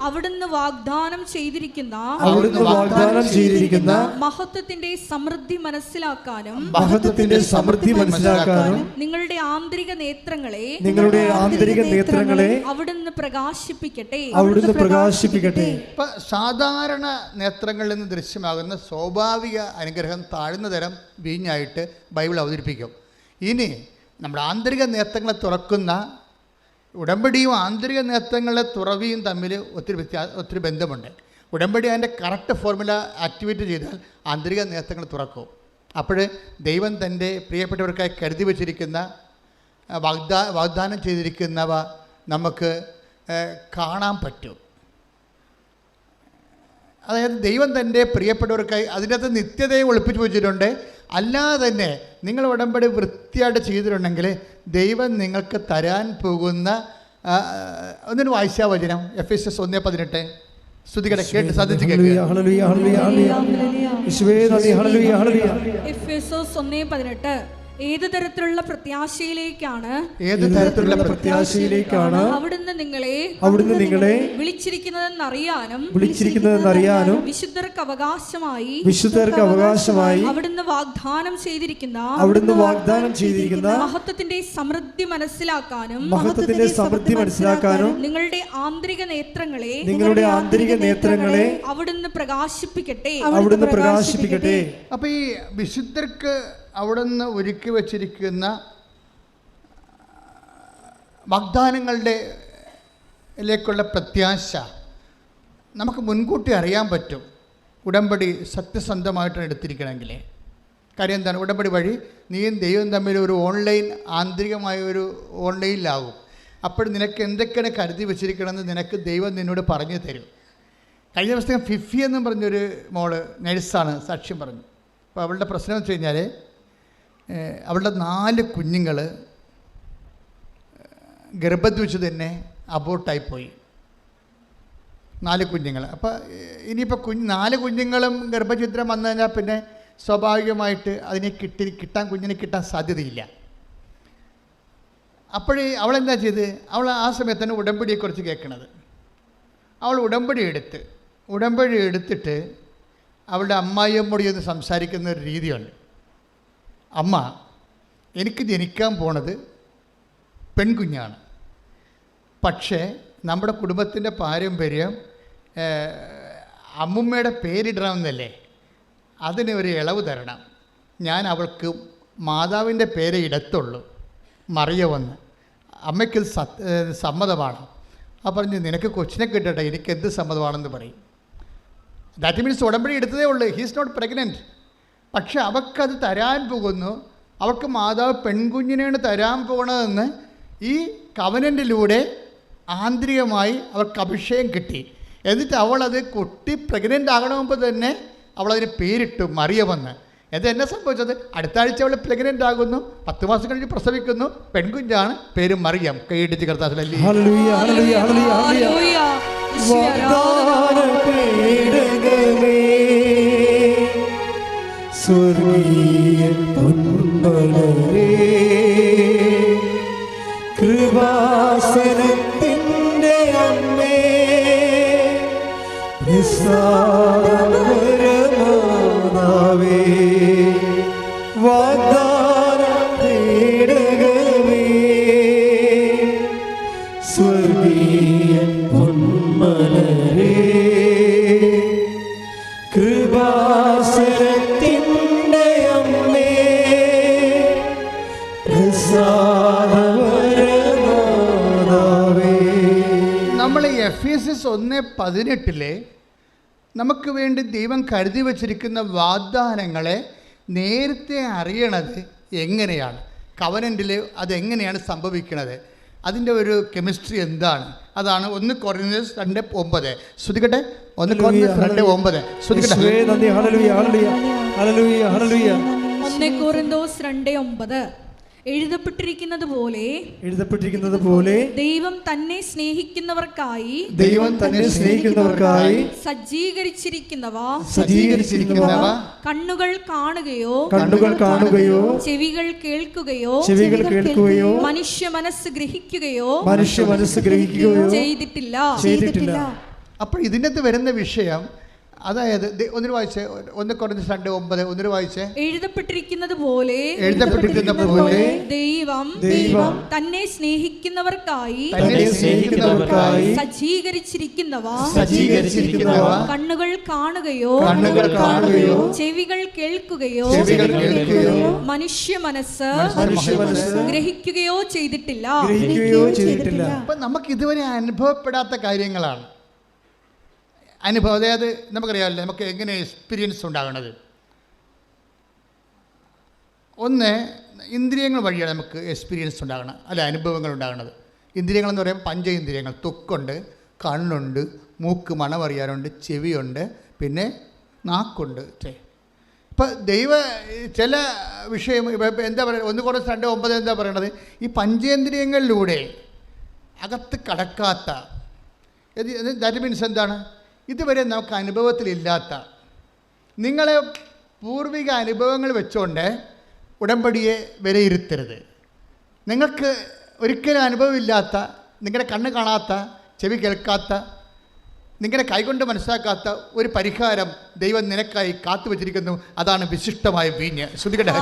അവിടുന്ന് വാഗ്ദാനം ചെയ്തിരിക്കുന്ന മഹത്വത്തിന്റെ സമൃദ്ധി മനസ്സിലാക്കാനും നിങ്ങളുടെ ആന്തരിക നേത്രങ്ങളെ അവിടുന്ന് പ്രകാശിപ്പിക്കട്ടെ. സാധാരണ നേത്രങ്ങളിൽ നിന്ന് ദൃശ്യമാകുന്ന സ്വാഭാവിക അനുഗ്രഹം താഴ്ന്ന തരം വീഞ്ഞായിട്ട് ബൈബിൾ അവതരിപ്പിക്കും. ഇനി നമ്മുടെ ആന്തരിക നേത്രങ്ങളെ തുറക്കുന്ന ഉടമ്പടിയും ആന്തരിക നേത്രങ്ങളെ തുറവിയും തമ്മിൽ ഒത്തിരി ബന്ധമുണ്ട്. ഉടമ്പടി അതിൻ്റെ കറക്റ്റ് ഫോർമുല ആക്ടിവേറ്റ് ചെയ്താൽ ആന്തരിക നേത്രങ്ങൾ തുറക്കും. അപ്പോൾ ദൈവം തൻ്റെ പ്രിയപ്പെട്ടവർക്കായി കരുതി വച്ചിരിക്കുന്ന വാഗ്ദാനം ചെയ്തിരിക്കുന്നവ നമുക്ക് കാണാൻ പറ്റും. അതായത് ദൈവം തൻ്റെ പ്രിയപ്പെട്ടവർക്കായി അതിനകത്ത് നിത്യതയെ ഒളിപ്പിച്ചു വെച്ചിട്ടുണ്ട്. അല്ലാതെ തന്നെ നിങ്ങൾ ഉടമ്പടി വൃത്തിയായിട്ട് ചെയ്തിട്ടുണ്ടെങ്കിൽ ദൈവം നിങ്ങൾക്ക് തരാൻ പോകുന്ന ഒന്നിന് വായിച്ചാ വചനം. എഫേസ്യസ് 1:18. സ്തുതികട കേട്ട് സാധിച്ചു കേൾക്കുക. എഫേസോസ് 1:18. ഏത് തരത്തിലുള്ള പ്രത്യാശയിലേക്കാണ് അവിടുന്ന് നിങ്ങളെ വിളിച്ചിരിക്കുന്നതെന്നറിയാനും വിശുദ്ധർക്ക് അവകാശമായി അവിടുന്ന് വാഗ്ദാനം ചെയ്തിരിക്കുന്ന മഹത്വത്തിന്റെ സമൃദ്ധി മനസ്സിലാക്കാനും നിങ്ങളുടെ ആന്തരിക നേത്രങ്ങളെ അവിടുന്ന് പ്രകാശിപ്പിക്കട്ടെ. അപ്പൊ ഈ വിശുദ്ധർക്ക് അവിടുന്ന് ഒരുക്കി വച്ചിരിക്കുന്ന വാഗ്ദാനങ്ങളിലേക്കുള്ള പ്രത്യാശ നമുക്ക് മുൻകൂട്ടി അറിയാൻ പറ്റും. ഉടമ്പടി സത്യസന്ധമായിട്ടാണ് എടുത്തിരിക്കണമെങ്കിൽ. കാര്യം എന്താണ്? ഉടമ്പടി വഴി നീയും ദൈവം തമ്മിൽ ഒരു ആന്തരികമായ ഒരു ഓൺലൈനിലാകും. അപ്പോൾ നിനക്ക് എന്തൊക്കെയാണ് കരുതി വച്ചിരിക്കണമെന്ന് നിനക്ക് ദൈവം നിന്നോട് പറഞ്ഞു തരും. കഴിഞ്ഞ ദിവസം ഫിഫി എന്നും പറഞ്ഞൊരു മോള് നഴ്സാണ്, സാക്ഷ്യം പറഞ്ഞു. അപ്പോൾ അവളുടെ പ്രശ്നം വെച്ച് കഴിഞ്ഞാൽ അവളുടെ 4 കുഞ്ഞുങ്ങൾ ഗർഭത്തിൽ വെച്ച് തന്നെ അബോർട്ടായിപ്പോയി. 4 കുഞ്ഞുങ്ങൾ. അപ്പോൾ ഇനിയിപ്പോൾ 4 കുഞ്ഞുങ്ങളും ഗർഭഛിദ്രം വന്നു കഴിഞ്ഞാൽ പിന്നെ സ്വാഭാവികമായിട്ട് കുഞ്ഞിനെ കിട്ടാൻ സാധ്യതയില്ല. അപ്പോഴേ അവളെന്താ ചെയ്ത്, അവൾ ആ സമയത്താണ് ഉടമ്പടിയെക്കുറിച്ച് കേൾക്കണത്. അവൾ ഉടമ്പടി എടുത്തിട്ട് അവളുടെ അമ്മായിയമ്മോട് ഒന്ന് സംസാരിക്കുന്ന ഒരു രീതിയുണ്ട്. അമ്മ, എനിക്ക് ജനിക്കാൻ പോണത് പെൺകുഞ്ഞാണ്, പക്ഷേ നമ്മുടെ കുടുംബത്തിൻ്റെ പാരമ്പര്യം അമ്മുമ്മയുടെ പേരിടണമെന്നല്ലേ, അതിന് ഒരു ഇളവ് തരണം. ഞാൻ അവൾക്ക് മാതാവിൻ്റെ പേരെ ഇടത്തുള്ളൂ, മറിയമെന്ന്. അമ്മയ്ക്ക് സമ്മതമാണ്. ആ പറഞ്ഞ് നിനക്ക് കൊച്ചിനെ കിട്ടട്ടെ, എനിക്ക് എന്ത് സമ്മതമാണെന്ന് പറയും. ദാറ്റ് മീൻസ് ഉടമ്പടി എടുത്തതേ ഉള്ളൂ, ഹീസ് നോട്ട് പ്രഗ്നൻറ്റ്. പക്ഷെ അവൾക്കത് തരാൻ പോകുന്നു, അവൾക്ക് മാതാവ് പെൺകുഞ്ഞിനെയാണ് തരാൻ പോകണതെന്ന് ഈ കവനൻറ്റിലൂടെ ആന്തരികമായി അവൾക്ക് അഭിഷേകം കിട്ടി. എന്നിട്ട് അവളത് കുട്ടി പ്രഗ്നൻ്റ് ആകണമെമ്പോൾ തന്നെ അവളതിന് പേരിട്ടു മറിയമെന്ന്. എന്നെ സംഭവിച്ചത്, അടുത്ത ആഴ്ച അവൾ പ്രഗ്നൻ്റ് ആകുന്നു, 10 മാസം കഴിഞ്ഞ് പ്രസവിക്കുന്നു, പെൺകുഞ്ഞാണ്, പേര് മറിയം. കൈയിടിച്ച് കർത്താവിലല്ലേ. കൃപാസനത്തിൻ്റെ അമ്മേ, നിസ്സാരമാതാവേ, വാഗ്ദാനം തേടുകവേ, സ്വർഗീയ പൊന്മലരേ, കൃപാസനത്തിൻ്റെ അമ്മേ, നിസ്സാരമാതാവേ. നമ്മൾ എഫേസ്യസ് 1:18 നമുക്ക് വേണ്ടി ദൈവം കരുതി വച്ചിരിക്കുന്ന വാഗ്ദാനങ്ങളെ നേരത്തെ അറിയണത് എങ്ങനെയാണ്, കവനൻറ്റിൽ അതെങ്ങനെയാണ് സംഭവിക്കുന്നത്, അതിൻ്റെ ഒരു കെമിസ്ട്രി എന്താണ്, അതാണ് 1 കൊറിന്തോസ് 2:9. ശ്രദ്ധിക്കട്ടെ, 1 കൊറിന്തോസ് 2:9 ശ്രദ്ധിക്കട്ടെ. 1 കൊറിന്തോസ് 2:9 എഴുതപ്പെട്ടിരിക്കുന്നത് പോലെ ദൈവം തന്നെ സ്നേഹിക്കുന്നവർക്കായി സജ്ജീകരിച്ചിരിക്കുന്നവ കണ്ണുകൾ കാണുകയോ ചെവികൾ കേൾക്കുകയോ മനുഷ്യ മനസ്സ് ഗ്രഹിക്കുകയോ ചെയ്തിട്ടില്ല. അപ്പോൾ ഇതിനകത്ത് വരുന്ന വിഷയം, അതായത് ഒന്നിന് വായിച്ചേ, 1 കൊറിന്തോസ് 2:9 ഒന്നിന് വായിച്ചേ. എഴുതപ്പെട്ടിരിക്കുന്നത് പോലെ ദൈവം തന്നെ സ്നേഹിക്കുന്നവർക്കായി സജ്ജീകരിച്ചിരിക്കുന്നവ കണ്ണുകൾ കാണുകയോ ചെവികൾ കേൾക്കുകയോ മനുഷ്യ മനസ്സ് ഗ്രഹിക്കുകയോ ചെയ്തിട്ടില്ല. അപ്പം നമുക്ക് ഇതുവരെ അനുഭവപ്പെടാത്ത കാര്യങ്ങളാണ്. അതായത് നമുക്കറിയാമല്ലോ, നമുക്ക് എങ്ങനെ എക്സ്പീരിയൻസ് ഉണ്ടാകണത്. ഒന്ന്, ഇന്ദ്രിയങ്ങൾ വഴിയാണ് നമുക്ക് എക്സ്പീരിയൻസ് ഉണ്ടാകണം, അല്ല അനുഭവങ്ങൾ ഉണ്ടാകണത്. ഇന്ദ്രിയങ്ങളെന്ന് പറയുമ്പോൾ 5 ഇന്ദ്രിയങ്ങൾ. ത്വക്കുണ്ട്, കണ്ണുണ്ട്, മൂക്ക് മണമറിയാനുണ്ട്, ചെവിയുണ്ട്, പിന്നെ നാക്കുണ്ട്. ഇപ്പം ചില വിഷയം എന്താ പറയുക, 1 കൊറിന്തോസ് 2:9 എന്താ പറയണത്, ഈ പഞ്ചേന്ദ്രിയങ്ങളിലൂടെ അകത്ത് കടക്കാത്ത, ദാറ്റ് മീൻസ് എന്താണ്, ഇതുവരെ നമുക്ക് അനുഭവത്തിലില്ലാത്ത, നിങ്ങളെ പൂർവിക അനുഭവങ്ങൾ വെച്ചുകൊണ്ട് ഉടമ്പടിയെ വിലയിരുത്തരുത്. നിങ്ങൾക്ക് ഒരിക്കലും അനുഭവമില്ലാത്ത, നിങ്ങളുടെ കണ്ണ് കാണാത്ത, ചെവി കേൾക്കാത്ത, നിങ്ങളുടെ കൈകൊണ്ട് മനസ്സിലാക്കാത്ത ഒരു പരിഹാരം ദൈവം നിനക്കായി കാത്തു വച്ചിരിക്കുന്നു. അതാണ് വിശിഷ്ടമായ വീഞ്ഞ്. ശ്രുതികട്ടെ.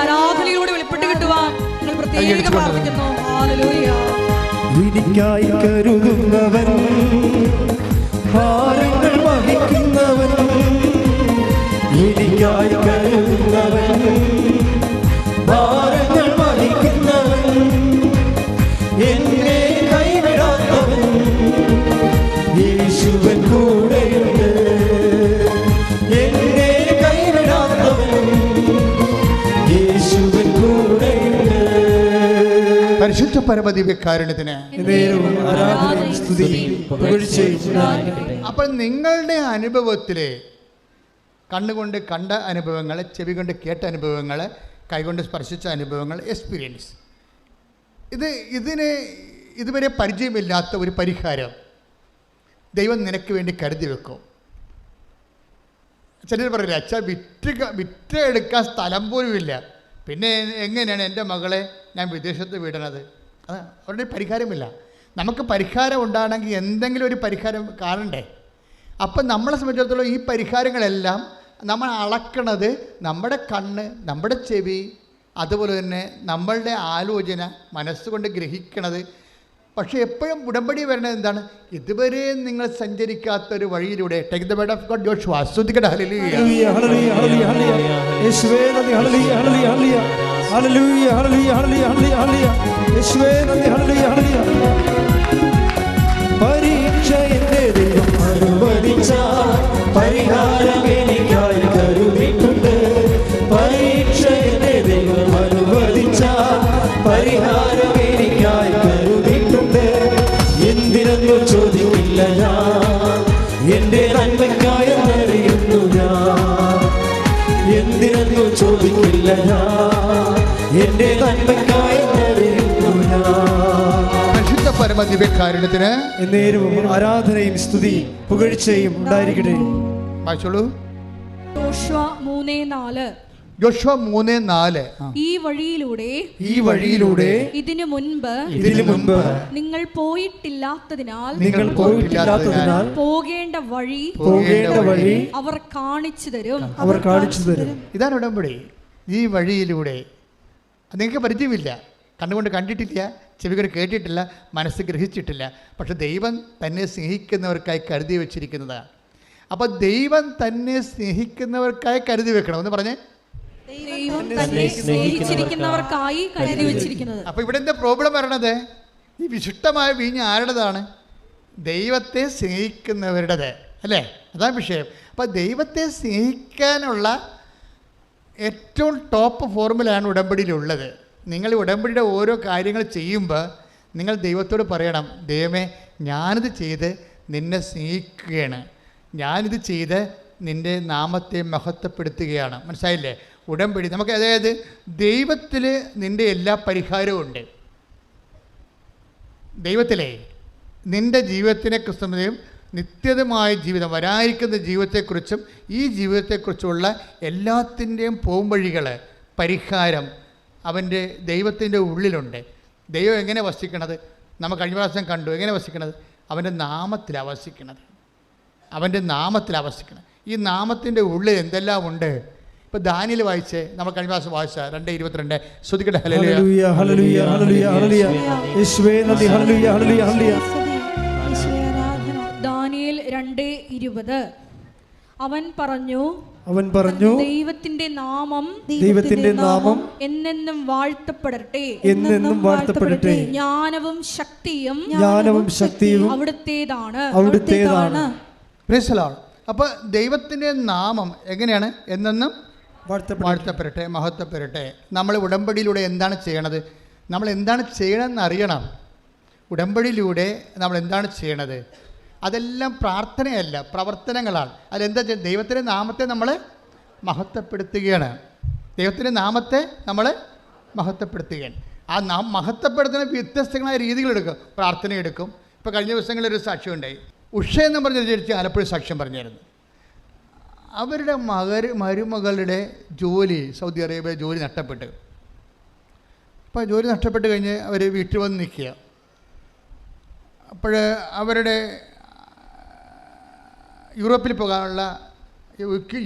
ആരാധനയിലൂടെ വെളിപ്പെട്ട് കിട്ടുവാൻ പ്രത്യേകം പ്രാർത്ഥിക്കുന്നു. എനിക്കായി കരുതുന്നവൻ, ഭാരങ്ങൾ വഹിക്കുന്നവൻ, എനിക്കായി കരുതുന്നവൻ, ഭാരങ്ങൾ വഹിക്കുന്നവൻ, എന്നെ കൈവിടാത്തവൻ, യേശുവൻ കൂടെയുണ്ട്. എന്നെ കൈവിടാത്തവൻ, യേശുവൻ കൂടെയുണ്ട്. പരിശുദ്ധ പരമദിവ്യകാരുണ്യത്തിന് അപ്പോൾ നിങ്ങളുടെ അനുഭവത്തിൽ കണ്ണുകൊണ്ട് കണ്ട അനുഭവങ്ങൾ, ചെവി കൊണ്ട് കേട്ട അനുഭവങ്ങൾ, കൈകൊണ്ട് സ്പർശിച്ച അനുഭവങ്ങൾ, എക്സ്പീരിയൻസ്, ഇതിന് ഇതുവരെ പരിചയമില്ലാത്ത ഒരു പരിഹാരം ദൈവം നിനക്ക് വേണ്ടി കരുതി വെക്കും. ചിലർ പറയില്ല, അച്ഛാ വിറ്റ് എടുക്കാൻ സ്ഥലം പോലും ഇല്ല, പിന്നെ എങ്ങനെയാണ് എൻ്റെ മകളെ ഞാൻ വിദേശത്ത് വിടണത്? അത് അവരുടെ പരിഹാരമില്ല. നമുക്ക് പരിഹാരം ഉണ്ടാകണമെങ്കിൽ എന്തെങ്കിലും ഒരു പരിഹാരം കാണണ്ടേ? അപ്പം നമ്മളെ സംബന്ധിച്ചിടത്തോളം ഈ പരിഹാരങ്ങളെല്ലാം നമ്മൾ അളക്കണത് നമ്മുടെ കണ്ണ്, നമ്മുടെ ചെവി, അതുപോലെ തന്നെ നമ്മളുടെ ആലോചന, മനസ്സുകൊണ്ട് ഗ്രഹിക്കണത്. പക്ഷേ എപ്പോഴും ഉടമ്പടി വരുന്നത് എന്താണ്? ഇതുവരെ നിങ്ങൾ സഞ്ചരിക്കാത്തൊരു വഴിയിലൂടെ. Take the word of God. Joshua ആസ്വദിക്കട്ടെ. ഹല്ലേലൂയ ഹല്ലേലൂയ ഹല്ലേലൂയ ഹല്ലേലൂയ യേശുവേ നന്ദി. ഹല്ലേലൂയ ഹല്ലേലൂയ ഹല്ലേലൂയ ഹല്ലേലൂയ ഹല്ലേലൂയ ഹല്ലേലൂയ യേശുവേ നന്ദി. ഹല്ലേലൂയ ഹല്ലേലൂയ. പരീക്ഷ എന്റെ ദൈവം അനുവദിച്ച പരിഹാരം എനിക്കായി കരുതിയിട്ടുണ്ട്. പരീക്ഷ എന്റെ ദൈവം അനുവദിച്ച പരിഹാരം എനിക്കായി കരുതിയിട്ടുണ്ട്. എന്തിനെന്നു ചോദിക്കില്ല ഞാൻ, എന്റെ നന്മയ്ക്കായി അറിയുന്നു ഞാൻ. എന്തിനെന്നു ചോദിക്കില്ല ഞാൻ, എന്റെ നന്മയ്ക്കായി അറിയുന്നു ഞാൻ. പരിശുദ്ധ പരമദിവ്യകാരുണ്യത്തിന് എന്നേരവും ആരാധനയും സ്തുതിയും പുകഴ്ചയും ഉണ്ടായിരിക്കട്ടെ. വായിച്ചോളൂ. യോശുവ 3:4. യോശുവ 3:4. ഈ വഴിയിലൂടെ ഇതിനു മുൻപ് നിങ്ങൾ പോയിട്ടില്ലാത്തതിനാൽ പോകേണ്ട വഴി അവർ കാണിച്ചു തരും. ഇതാണ് ഉടമ്പടി. ഈ വഴിയിലൂടെ നിങ്ങൾക്ക് പരിചയമില്ല, കണ്ണുകൊണ്ട് കണ്ടിട്ടില്ല, ചെവികൊണ്ട് കേട്ടിട്ടില്ല, മനസ്സ് ഗ്രഹിച്ചിട്ടില്ല. പക്ഷെ ദൈവം തന്നെ സ്നേഹിക്കുന്നവർക്കായി കരുതി വെച്ചിരിക്കുന്നതാണ്. അപ്പോൾ ദൈവം തന്നെ സ്നേഹിക്കുന്നവർക്കായി കരുതി വെക്കണം എന്ന് പറഞ്ഞേ. ദൈവം തന്നെ സ്നേഹിച്ചിരിക്കുന്നവർക്കായി കരുതി വെച്ചിരിക്കുന്നത്. അപ്പോൾ ഇവിടെ എന്താ പ്രോബ്ലം വരണത്? ഈ വിശിഷ്ടമായ വീഞ്ഞ് ആരുടേതാണ്? ദൈവത്തെ സ്നേഹിക്കുന്നവരുടേത് അല്ലേ? അതാണ് വിഷയം. അപ്പോൾ ദൈവത്തെ സ്നേഹിക്കാനുള്ള ഏറ്റവും ടോപ്പ് ഫോർമുലയാണ് ഉടമ്പടിയിലുള്ളത്. നിങ്ങൾ ഉടമ്പടിയുടെ ഓരോ കാര്യങ്ങൾ ചെയ്യുമ്പോൾ നിങ്ങൾ ദൈവത്തോട് പറയണം, ദൈവമേ ഞാനിത് ചെയ്ത് നിന്നെ സ്നേഹിക്കുകയാണ്, ഞാനിത് ചെയ്ത് നിൻ്റെ നാമത്തെ മഹത്വപ്പെടുത്തുകയാണ്. മനസ്സിലായില്ലേ? ഉടമ്പടി നമുക്ക്, അതായത് ദൈവത്തിൽ നിൻ്റെ എല്ലാ പരിഹാരവും ഉണ്ട്. ദൈവത്തിലെ നിൻ്റെ ജീവിതത്തിനെ കുറിച്ചും നിത്യതമായ ജീവിതം, വരായിരിക്കുന്ന ജീവിതത്തെക്കുറിച്ചും ഈ ജീവിതത്തെക്കുറിച്ചുള്ള എല്ലാത്തിൻ്റെയും പോംവഴികൾ, പരിഹാരം അവൻ്റെ ദൈവത്തിൻ്റെ ഉള്ളിലുണ്ട്. ദൈവം എങ്ങനെ വസിക്കണത്? നമ്മൾ കഴിഞ്ഞ പ്രാവശ്യം കണ്ടു. എങ്ങനെ വസിക്കണത്? അവൻ്റെ നാമത്തിലാണ് വസിക്കണത്. അവൻ്റെ നാമത്തിലാണ് വസിക്കണം. ഈ നാമത്തിൻ്റെ ഉള്ളിൽ എന്തെല്ലാം ഉണ്ട്? ഇപ്പോൾ ദാനിയേൽ വായിച്ച് നമ്മൾ കഴിഞ്ഞ പ്രാവശ്യം വായിച്ച 2:22 ശ്രുതിക്കട്ടെ. ഹല്ലേലൂയ ഹല്ലേലൂയ ഹല്ലേലൂയ ഹല്ലേലൂയ യേശുവേ നന്ദി. ഹല്ലേലൂയ ഹല്ലേലൂയ ഹല്ലേലൂയ. ദാനിയേൽ 2:20. അവൻ പറഞ്ഞു ദൈവത്തിന്റെ നാമം എന്നെന്നും വാഴ്ത്തപ്പെടട്ടെ. ജ്ഞാനവും ശക്തിയും അവിടുത്തേതാണ്. Praise the Lord. അപ്പോൾ ദൈവത്തിൻ്റെ നാമം എങ്ങനെയാണ്? എന്നെന്നും വാഴ്ത്തപ്പെടട്ടെ, മഹത്വപ്പെടട്ടെ. നമ്മൾ ഉടമ്പടിയിലൂടെ എന്താണ് ചെയ്യണത്? നമ്മൾ എന്താണ് ചെയ്യണമെന്ന് അറിയണം. ഉടമ്പടിയിലൂടെ നമ്മൾ എന്താണ് ചെയ്യണത്? അതെല്ലാം പ്രാർത്ഥനയല്ല, പ്രവർത്തനങ്ങളാണ്. അതെന്താ? ദൈവത്തിൻ്റെ നാമത്തെ നമ്മൾ മഹത്വപ്പെടുത്തുകയാണ്. ദൈവത്തിൻ്റെ നാമത്തെ നമ്മൾ മഹത്വപ്പെടുത്തുകയാണ്. ആ മഹത്വപ്പെടുത്തുന്ന വ്യത്യസ്തങ്ങളായ രീതികളെടുക്കും. പ്രാർത്ഥനയെടുക്കും. ഇപ്പോൾ കഴിഞ്ഞ ദിവസങ്ങളിലൊരു സാക്ഷ്യം ഉണ്ടായി. ഉഷ എന്ന് പറഞ്ഞൊരു ചേച്ചി ആലപ്പുഴ സാക്ഷ്യം പറഞ്ഞായിരുന്നു. അവരുടെ മരുമകളുടെ ജോലി, സൗദി അറേബ്യ ജോലി നഷ്ടപ്പെട്ടു. അപ്പോൾ ജോലി നഷ്ടപ്പെട്ട് കഴിഞ്ഞ് അവർ വീട്ടിൽ വന്ന് നിൽക്കുക. അപ്പോൾ അവരുടെ യൂറോപ്പിൽ പോകാനുള്ള,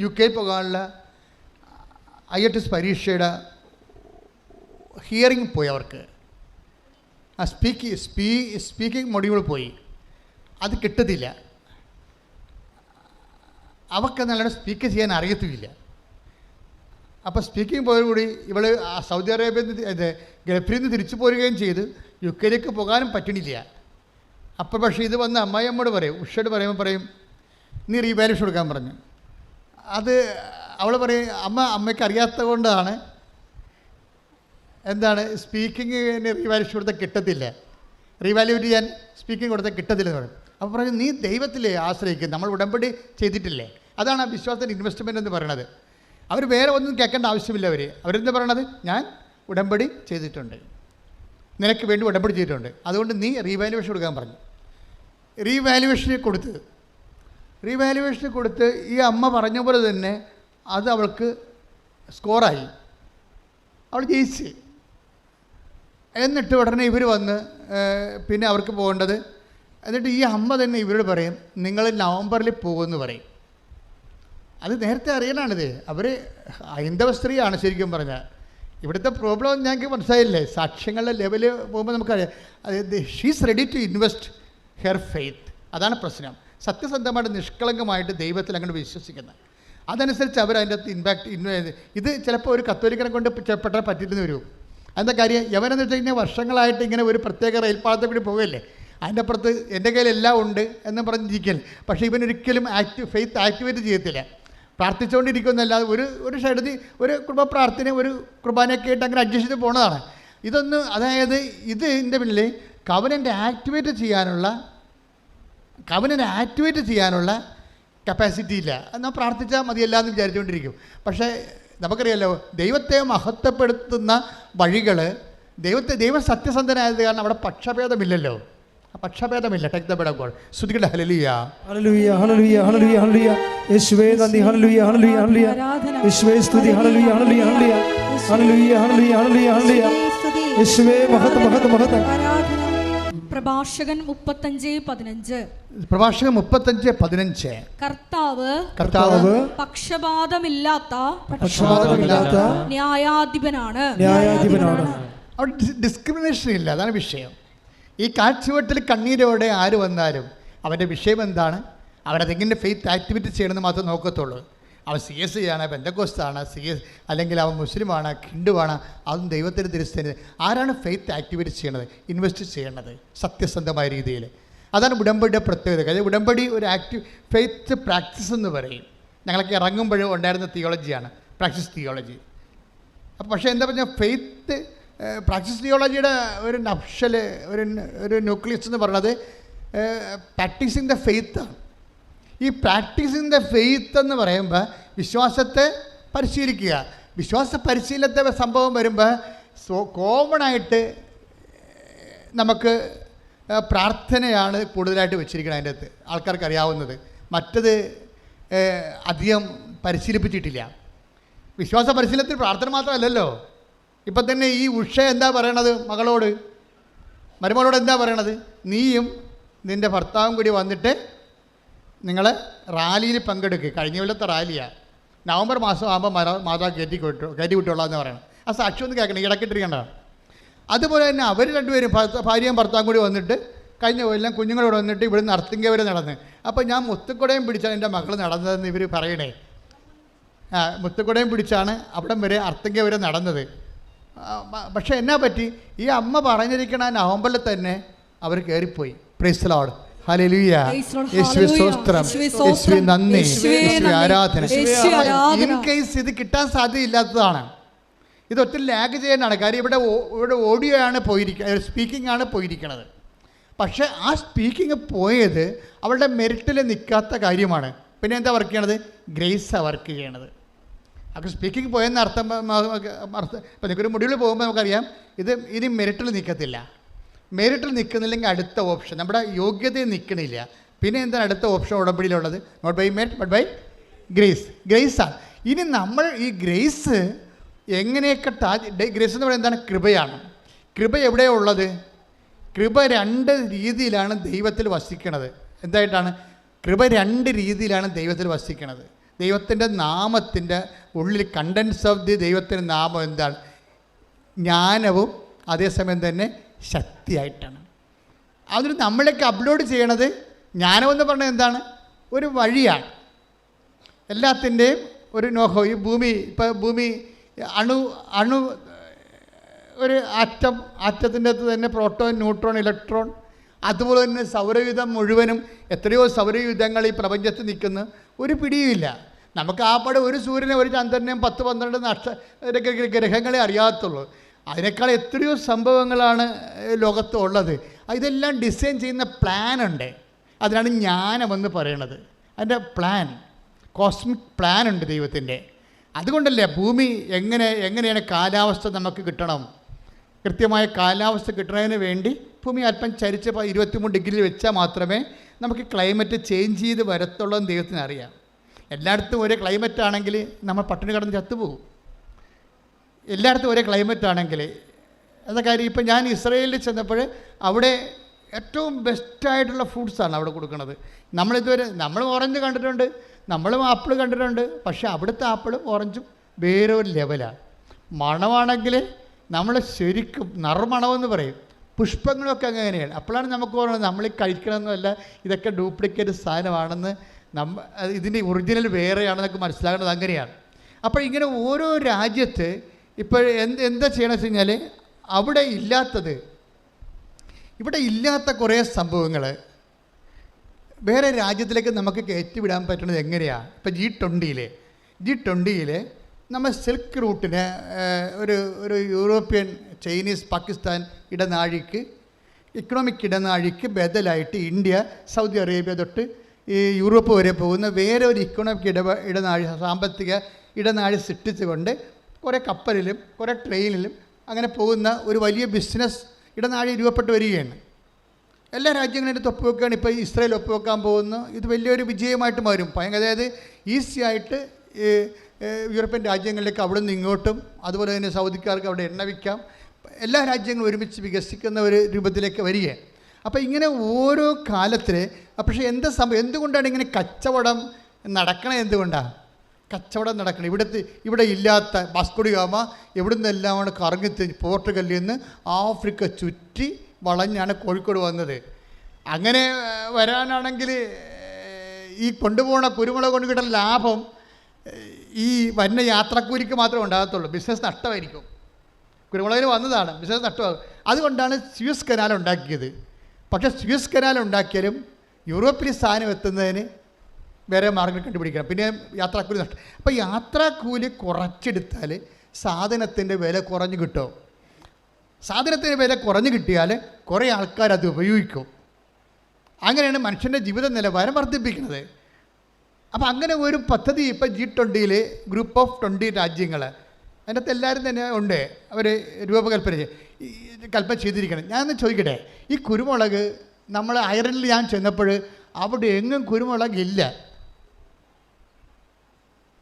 UK പോകാനുള്ള IELTS പരീക്ഷയുടെ ഹിയറിംഗ് പോയി. അവർക്ക് ആ സ്പീക്കിംഗ് മൊഡ്യൂൾ പോയി. അത് കിട്ടത്തില്ല. അവർക്ക് നല്ലോണം സ്പീക്ക് ചെയ്യാൻ അറിയത്തുമില്ല. അപ്പോൾ സ്പീക്കിംഗ് പോയതോടുകൂടി ഇവൾ സൗദി അറേബ്യയിൽ നിന്ന് ഗൾഫിൽ നിന്ന് തിരിച്ചു പോരുകയും ചെയ്ത് UK പോകാനും പറ്റണില്ല. അപ്പോൾ പക്ഷേ ഇത് വന്ന് അമ്മായിയമ്മോട് പറയും, ഉഷയോട് പറയും നീ റീവാലുവേഷൻ കൊടുക്കാൻ പറഞ്ഞു. അത് അവൾ പറയും, അമ്മയ്ക്ക് അറിയാത്തത് കൊണ്ടാണ്, എന്താണ് സ്പീക്കിങ്ങിന് റീവാലുവേഷൻ കൊടുത്താൽ കിട്ടത്തില്ല, റീവാലുവേറ്റ് ചെയ്യാൻ സ്പീക്കിംഗ് കൊടുത്താൽ കിട്ടത്തില്ലെന്ന് പറയും. അപ്പോൾ പറയും നീ ദൈവത്തിലെ ആശ്രയിക്കും, നമ്മൾ ഉടമ്പടി ചെയ്തിട്ടില്ലേ. അതാണ് ആ വിശ്വാസത്തിൻ്റെ ഇൻവെസ്റ്റ്മെൻ്റ് എന്ന് പറയണത്. അവർ വേറെ ഒന്നും കേൾക്കേണ്ട ആവശ്യമില്ല. അവരെന്താ പറയണത്? ഞാൻ ഉടമ്പടി ചെയ്തിട്ടുണ്ട്, നിനക്ക് വേണ്ടി ഉടമ്പടി ചെയ്തിട്ടുണ്ട്, അതുകൊണ്ട് നീ റീവാലുവേഷൻ കൊടുക്കാൻ പറഞ്ഞു. റീവാലുവേഷൻ കൊടുത്ത് റീവാലുവേഷൻ കൊടുത്ത് ഈ അമ്മ പറഞ്ഞ പോലെ തന്നെ അത് അവൾക്ക് സ്കോറായി, അവൾ ജയിച്ച്. എന്നിട്ട് ഉടനെ ഇവർ വന്ന് പിന്നെ അവർക്ക് പോകേണ്ടത്, എന്നിട്ട് ഈ അമ്മ തന്നെ ഇവരോട് പറയും, നിങ്ങൾ നവംബറിൽ പോകുമെന്ന് പറയും. അത് നേരത്തെ അറിയാനാണിത്. അവർ ഹൈന്ദവ സ്ത്രീയാണ് ശരിക്കും പറഞ്ഞാൽ. ഇവിടുത്തെ പ്രോബ്ലം ഞങ്ങൾക്ക് മനസ്സിലായില്ലേ, സാക്ഷ്യങ്ങളുടെ ലെവല് പോകുമ്പോൾ നമുക്കറിയാം. അതായത് she's ready to invest her faith. അതാണ് പ്രശ്നം. സത്യസന്ധമായിട്ട് നിഷ്കളങ്കമായിട്ട് ദൈവത്തിൽ അങ്ങോട്ട് വിശ്വസിക്കുന്നത്. അതനുസരിച്ച് അവർ അതിൻ്റെ അകത്ത് ഇത് ചിലപ്പോൾ ഒരു കത്തോലിക്കനെ കൊണ്ട് പെട്ടെന്ന് പറ്റില്ലെന്ന് വരും. എന്താ കാര്യം, യവനെന്ന് വെച്ച് കഴിഞ്ഞാൽ വർഷങ്ങളായിട്ട് ഇങ്ങനെ ഒരു പ്രത്യേക റെയിൽപ്പാളത്തെ കൂടി പോവുകയല്ലേ, അതിൻ്റെ അപ്പുറത്ത് എൻ്റെ കയ്യിൽ എല്ലാം ഉണ്ട് എന്ന് പറഞ്ഞിരിക്കൽ. പക്ഷേ ഇവനൊരിക്കലും ഫെയ്ത്ത് ആക്ടിവേറ്റ് ചെയ്യത്തില്ല. പ്രാർത്ഥിച്ചുകൊണ്ടിരിക്കുന്നല്ലാതെ ഒരു സൈഡിൽ ഒരു കുടുംബ പ്രാർത്ഥന, ഒരു കുർബാനയൊക്കെ ആയിട്ട് അങ്ങനെ അഡ്ജസ്റ്റ് ചെയ്ത് പോണതാണ്. ഇതൊന്നും, അതായത് ഇതിൻ്റെ പിന്നിൽ കവനൻ്റ് ആക്ടിവേറ്റ് ചെയ്യാനുള്ള കപ്പാസിറ്റി ഇല്ല. എന്നാൽ പ്രാർത്ഥിച്ചാൽ മതിയല്ല എന്ന് വിചാരിച്ചുകൊണ്ടിരിക്കും. പക്ഷേ നമുക്കറിയാമല്ലോ, ദൈവത്തെ മഹത്വപ്പെടുത്തുന്ന വഴികൾ, ദൈവം സത്യസന്ധനായത് കാരണം അവിടെ പക്ഷഭേദമില്ലല്ലോ. പക്ഷഭേദമില്ല. Take the word of God. സ്തുതിക്കട്ടെ. ഹല്ലേലൂയ, ഹല്ലേലൂയ, ഹല്ലേലൂയ, ഹല്ലേലൂയ, ഹല്ലേലൂയ. യേശുവേ നന്ദി. ഹല്ലേലൂയ, ഹല്ലേലൂയ, ഹല്ലേലൂയ. യേശുവേ സ്തുതി. ഹല്ലേലൂയ, ഹല്ലേലൂയ, ഹല്ലേലൂയ. ഹല്ലേലൂയ, ഹല്ലേലൂയ, ഹല്ലേലൂയ, ഹല്ലേലൂയ. യേശുവേ മഹത്വം, മഹത്വം, മഹത്വം. പ്രഭാഷകൻ 35:15. പ്രഭാഷകൻ 35:15. കർത്താവ് പക്ഷപാതമില്ലാത്ത ന്യായാധിപനാണ്. അവിടെ ഡിസ്ക്രിമിനേഷൻ ഇല്ല. അതാണ് വിഷയം. ഈ കാഴ്ചവെട്ടിൽ കണ്ണീരോടെ ആര് വന്നാലും അവൻ്റെ വിഷയം എന്താണ്, അവനതെങ്ങനെ ഫെയ്ത്ത് ആക്ടിവിറ്റി ചെയ്യണമെന്ന് മാത്രമേ നോക്കത്തുള്ളൂ. അവൻ CS ആണ്, പെന്തക്കോസ്താണ്, അല്ലെങ്കിൽ അവൻ മുസ്ലിമാണ്, ഹിന്ദുവാണ്, അതും ദൈവത്തിന് തിരിച്ചറിഞ്ഞത്. ആരാണ് ഫെയ്ത്ത് ആക്ടിവിറ്റി ചെയ്യണത്, ഇൻവെസ്റ്റ് ചെയ്യണത് സത്യസന്ധമായ രീതിയിൽ? അതാണ് ഉടമ്പടിയുടെ പ്രത്യേകത. കാര്യം ഉടമ്പടി ഒരു ഫെയ്ത്ത് പ്രാക്ടീസ് എന്ന് പറയും. ഞങ്ങളൊക്കെ ഇറങ്ങുമ്പോഴും ഉണ്ടായിരുന്ന തിയോളജിയാണ് പ്രാക്ടീസ് തിയോളജി. പക്ഷേ എന്താ പറഞ്ഞാൽ, ഫെയ്ത്ത് പ്രാക്ടീസ് തിയോളജിയുടെ ഒരു നഫ്ഷൽ, ഒരു ന്യൂക്ലിയസ് എന്ന് പറയുന്നത് പ്രാക്ടീസിങ് ദ ഫെയ്ത്താണ്. ഈ പ്രാക്ടീസിങ് ദ ഫെയ്ത്ത് എന്ന് പറയുമ്പോൾ വിശ്വാസത്തെ പരിശീലിക്കുക. വിശ്വാസ പരിശീലനത്തെ സംഭവം വരുമ്പോൾ കോമണായിട്ട് നമുക്ക് പ്രാർത്ഥനയാണ് കൂടുതലായിട്ട് വെച്ചിരിക്കുന്നത്. അതിൻ്റെ അകത്ത് ആൾക്കാർക്ക് അറിയാവുന്നത്. മറ്റത് അധികം പരിശീലിപ്പിച്ചിട്ടില്ല. വിശ്വാസ പരിശീലനത്തിൽ പ്രാർത്ഥന മാത്രമല്ലല്ലോ. ഇപ്പം തന്നെ ഈ ഉഷ എന്താ പറയണത് മരുമകളോട് എന്താ പറയണത്? നീയും നിൻ്റെ ഭർത്താവും കൂടി വന്നിട്ട് നിങ്ങൾ റാലിയിൽ പങ്കെടുക്കുക. കഴിഞ്ഞ കൊല്ലത്തെ റാലിയാണ്. നവംബർ മാസം ആകുമ്പോൾ മാതാവ് കയറ്റി വിട്ടോളാം എന്ന് പറയണം. ആ സാക്ഷി ഒന്ന് കേൾക്കണം, ഇടയ്ക്കിട്ടിരിക്കേണ്ടതാണ്. അതുപോലെ തന്നെ അവർ രണ്ടുപേരും ഭാര്യയും ഭർത്താവും കൂടി വന്നിട്ട് കഴിഞ്ഞ കൊല്ലം കുഞ്ഞുങ്ങളോട് വന്നിട്ട് ഇവിടുന്ന് അർത്തിങ്ക വരെ നടന്ന്. അപ്പോൾ ഞാൻ മുത്തുക്കുടയും പിടിച്ചാണ് എൻ്റെ മകൾ നടന്നതെന്ന് ഇവർ പറയണേ. മുത്തുക്കുടയും പിടിച്ചാണ് അവിടം വരെ അർത്തിങ്ക വരെ നടന്നത്. പക്ഷേ എന്നാ പറ്റി, ഈ അമ്മ പറഞ്ഞിരിക്കണ നവംബറിൽ തന്നെ അവർ കയറിപ്പോയി. പ്രൈസ് ദി ലോർഡ്, ഹല്ലേലൂയ, യേശുവേ സ്തോത്രം, യേശുവേ നന്ദി, യേശുവേ ആരാധന. ഇൻ കേസ് ഇത് കിട്ടാൻ സാധ്യതയില്ലാത്തതാണ്. ഇത് ഒത്തിരി ലാഗ് ചെയ്യാനാണ്. കാര്യം ഇവിടെ ഓഡിയോ ആണ് പോയിരിക്കുന്നത്, സ്പീക്കിംഗ് ആണ് പോയിരിക്കുന്നത്. പക്ഷേ ആ സ്പീക്കിംഗ് പോയത് അവളുടെ മെറിറ്റിൽ നിൽക്കാത്ത കാര്യമാണ്. പിന്നെ എന്താ വർക്ക് ചെയ്യണത്? ഗ്രേസാണ് വർക്ക് ചെയ്യണത്. അപ്പോൾ സ്പീക്കിംഗ് പോയെന്ന് അർത്ഥം. ഇപ്പം നിങ്ങൾക്കൊരു മുടിയിൽ പോകുമ്പോൾ നമുക്കറിയാം ഇനി മെറിറ്റിൽ നിൽക്കത്തില്ല. മെറിറ്റിൽ നിൽക്കുന്നില്ലെങ്കിൽ അടുത്ത ഓപ്ഷൻ, നമ്മുടെ യോഗ്യതയിൽ നിൽക്കണില്ല. പിന്നെ എന്താണ് അടുത്ത ഓപ്ഷൻ ഉടമ്പടിയിലുള്ളത്? Not by merit but by ഗ്രേസാണ്. ഇനി നമ്മൾ ഈ ഗ്രേസ് എങ്ങനെയൊക്കെ ഗ്രേസ് എന്ന് പറയുന്നത് എന്താണ്? കൃപയാണ്. കൃപ എവിടെയാണ് ഉള്ളത്? കൃപ 2 രീതിയിലാണ് ദൈവത്തിൽ വസിക്കണത്. എന്തായിട്ടാണ്? കൃപ 2 രീതിയിലാണ് ദൈവത്തിൽ വസിക്കണത്. ദൈവത്തിൻ്റെ നാമത്തിൻ്റെ ഉള്ളിൽ കണ്ടൻസ് ഓഫ് ദൈവത്തിൻ്റെ നാമം എന്താണ്? ജ്ഞാനവും അതേസമയം തന്നെ ശക്തിയായിട്ടാണ്. അതിന് നമ്മളൊക്കെ അപ്ലോഡ് ചെയ്യണത് ജ്ഞാനമെന്ന് പറഞ്ഞത് എന്താണ്? ഒരു വഴിയാണ്. എല്ലാത്തിൻ്റെയും ഒരു നോഹോ. ഈ ഭൂമി അണു ഒരു ആറ്റത്തിൻ്റെ അകത്ത് തന്നെ പ്രോട്ടോൺ, ന്യൂട്രോൺ, ഇലക്ട്രോൺ. അതുപോലെ തന്നെ സൗരയുധം മുഴുവനും എത്രയോ സൗരയുധങ്ങൾ ഈ പ്രപഞ്ചത്തിൽ നിൽക്കുന്ന ഒരു പിടിയുമില്ല. നമുക്ക് ആപ്പാട് ഒരു സൂര്യനെ, ഒരു ചന്ദ്രനെയും 10-12 ഗ്രഹങ്ങളെ അറിയാത്തുള്ളൂ. അതിനേക്കാൾ എത്രയോ സംഭവങ്ങളാണ് ലോകത്ത് ഉള്ളത്. ഇതെല്ലാം ഡിസൈൻ ചെയ്യുന്ന പ്ലാനുണ്ട്. അതിനാണ് ജ്ഞാനമെന്ന് പറയണത്. അതിൻ്റെ പ്ലാൻ, കോസ്മിക് പ്ലാൻ ഉണ്ട് ദൈവത്തിൻ്റെ. അതുകൊണ്ടല്ലേ ഭൂമി എങ്ങനെയാണ് കാലാവസ്ഥ നമുക്ക് കിട്ടണം. കൃത്യമായ കാലാവസ്ഥ കിട്ടുന്നതിന് വേണ്ടി ഭൂമി അല്പം ചരിച്ച് 23 ഡിഗ്രിയിൽ വെച്ചാൽ മാത്രമേ നമുക്ക് ക്ലൈമറ്റ് ചേഞ്ച് ചെയ്ത് വരത്തുള്ളതെന്ന് ദൈവത്തിന് അറിയാം. എല്ലായിടത്തും ഒരേ ക്ലൈമറ്റ് ആണെങ്കിൽ നമ്മൾ പട്ടിണി കിടന്ന് ചത്തുപോകും. എല്ലായിടത്തും ഒരേ ക്ലൈമറ്റ് ആണെങ്കിൽ എന്താ കാര്യം? ഇപ്പം ഞാൻ ഇസ്രയേലിൽ ചെന്നപ്പോൾ അവിടെ ഏറ്റവും ബെസ്റ്റായിട്ടുള്ള ഫ്രൂട്ട്സാണ് അവിടെ കൊടുക്കുന്നത്. നമ്മളിതുവരെ നമ്മൾ ഓറഞ്ച് കണ്ടിട്ടുണ്ട്, നമ്മളും ആപ്പിൾ കണ്ടിട്ടുണ്ട്. പക്ഷേ അവിടുത്തെ ആപ്പിളും ഓറഞ്ചും വേറെ ഒരു ലെവലാണ്. മണമാണെങ്കിൽ നമ്മൾ ശരിക്കും നറുമണമെന്ന് പറയും. പുഷ്പങ്ങളൊക്കെ അങ്ങനെയാണ്. അപ്പോഴാണ് നമുക്ക് പറയുന്നത് നമ്മൾ കഴിക്കണമെന്നല്ല, ഇതൊക്കെ ഡ്യൂപ്ലിക്കേറ്റ് സാധനമാണെന്ന്, ഇതിൻ്റെ ഒറിജിനൽ വേറെയാണെന്നൊക്കെ മനസ്സിലാക്കുന്നത് അങ്ങനെയാണ്. അപ്പോൾ ഇങ്ങനെ ഓരോ രാജ്യത്ത് ഇപ്പോൾ എന്താ ചെയ്യണമെന്ന് വെച്ച് കഴിഞ്ഞാൽ അവിടെ ഇല്ലാത്തത്, ഇവിടെ ഇല്ലാത്ത കുറേ സംഭവങ്ങൾ വേറെ രാജ്യത്തിലേക്ക് നമുക്ക് കയറ്റിവിടാൻ പറ്റുന്നത് എങ്ങനെയാണ്? ഇപ്പോൾ G20 നമ്മൾ സിൽക്ക് റൂട്ടിന് ഒരു യൂറോപ്യൻ, ചൈനീസ്, പാകിസ്ഥാൻ ഇക്കണോമിക് ഇടനാഴിക്ക് ബദലായിട്ട് ഇന്ത്യ, സൗദി അറേബ്യ തൊട്ട് ഈ യൂറോപ്പ് വരെ പോകുന്ന വേറെ ഒരു ഇക്കണോമിക് ഇടനാഴി, സാമ്പത്തിക ഇടനാഴി സൃഷ്ടിച്ചുകൊണ്ട് കുറേ കപ്പലിലും കുറേ ട്രെയിനിലും അങ്ങനെ പോകുന്ന ഒരു വലിയ ബിസിനസ് ഇടനാഴി രൂപപ്പെട്ട് വരികയാണ്. എല്ലാ രാജ്യങ്ങളും ഇതിന് ഒപ്പുവെക്കുകയാണ്. ഇപ്പോൾ ഇസ്രായേൽ ഒപ്പുവെക്കാൻ പോകുന്നു. ഇത് വലിയൊരു വിജയമായിട്ട് മാറും. അതായത് ഈസി ആയിട്ട് യൂറോപ്യൻ രാജ്യങ്ങളിലേക്ക് അവിടെ നിന്ന് ഇങ്ങോട്ടും, അതുപോലെ തന്നെ സൗദിക്കാർക്ക് അവിടെ എണ്ണ വിൽക്കാം. എല്ലാ രാജ്യങ്ങളും ഒരുമിച്ച് വികസിക്കുന്ന ഒരു രൂപത്തിലേക്ക് വരികയാണ്. അപ്പോൾ ഇങ്ങനെ ഓരോ കാലത്തിൽ പക്ഷേ എന്തുകൊണ്ടാണ് ഇങ്ങനെ കച്ചവടം നടക്കണത്? കച്ചവടം നടക്കണം. ഇവിടെ ഇല്ലാത്ത വാസ്കോ ഡി ഗാമ എവിടെ നിന്നെല്ലാമാണ് കറങ്ങിത്തിരിഞ്ഞ് പോർട്ടുഗലിൽ നിന്ന് ആഫ്രിക്ക ചുറ്റി വളഞ്ഞാണ് കോഴിക്കോട് വന്നത്. അങ്ങനെ വരാനാണെങ്കിൽ ഈ കൊണ്ടുപോകുന്ന കുരുമുളക് കൊണ്ട് കിട്ടുന്ന ലാഭം ഈ വരുന്ന യാത്രക്കൂലിക്ക് മാത്രമേ ഉണ്ടാകത്തുള്ളൂ. ബിസിനസ് നഷ്ടമായിരിക്കും. കുരുമുളകിന് വന്നതാണ്, ബിസിനസ് നഷ്ടമാകും. അതുകൊണ്ടാണ് സ്യൂസ് കനാൽ ഉണ്ടാക്കിയത്. പക്ഷേ സ്യൂസ് കനാൽ ഉണ്ടാക്കിയാലും യൂറോപ്പിൽ സാധനം എത്തുന്നതിന് വേറെ മാർഗ്ഗം കണ്ടുപിടിക്കണം. പിന്നെ യാത്രാക്കൂലി നഷ്ടം. അപ്പോൾ യാത്രാക്കൂലി കുറച്ചെടുത്താൽ സാധനത്തിൻ്റെ വില കുറഞ്ഞ് കിട്ടും. സാധനത്തിൻ്റെ വില കുറഞ്ഞ് കിട്ടിയാൽ കുറേ ആൾക്കാർ അത് ഉപയോഗിക്കും. അങ്ങനെയാണ് മനുഷ്യൻ്റെ ജീവിത നിലവാരം വർദ്ധിപ്പിക്കുന്നത്. അപ്പോൾ അങ്ങനെ ഒരു പദ്ധതി ഇപ്പോൾ G20 ഗ്രൂപ്പ് ഓഫ് 20 രാജ്യങ്ങൾ, അതിനകത്ത് എല്ലാവരും തന്നെ ഉണ്ട്. അവർ രൂപകൽപ്പന ചെയ്തിരിക്കണം. ഞാനൊന്ന് ചോദിക്കട്ടെ, ഈ കുരുമുളക് നമ്മൾ അയർലൻഡിൽ ഞാൻ ചെന്നപ്പോൾ അവിടെ എങ്ങും കുരുമുളകില്ല.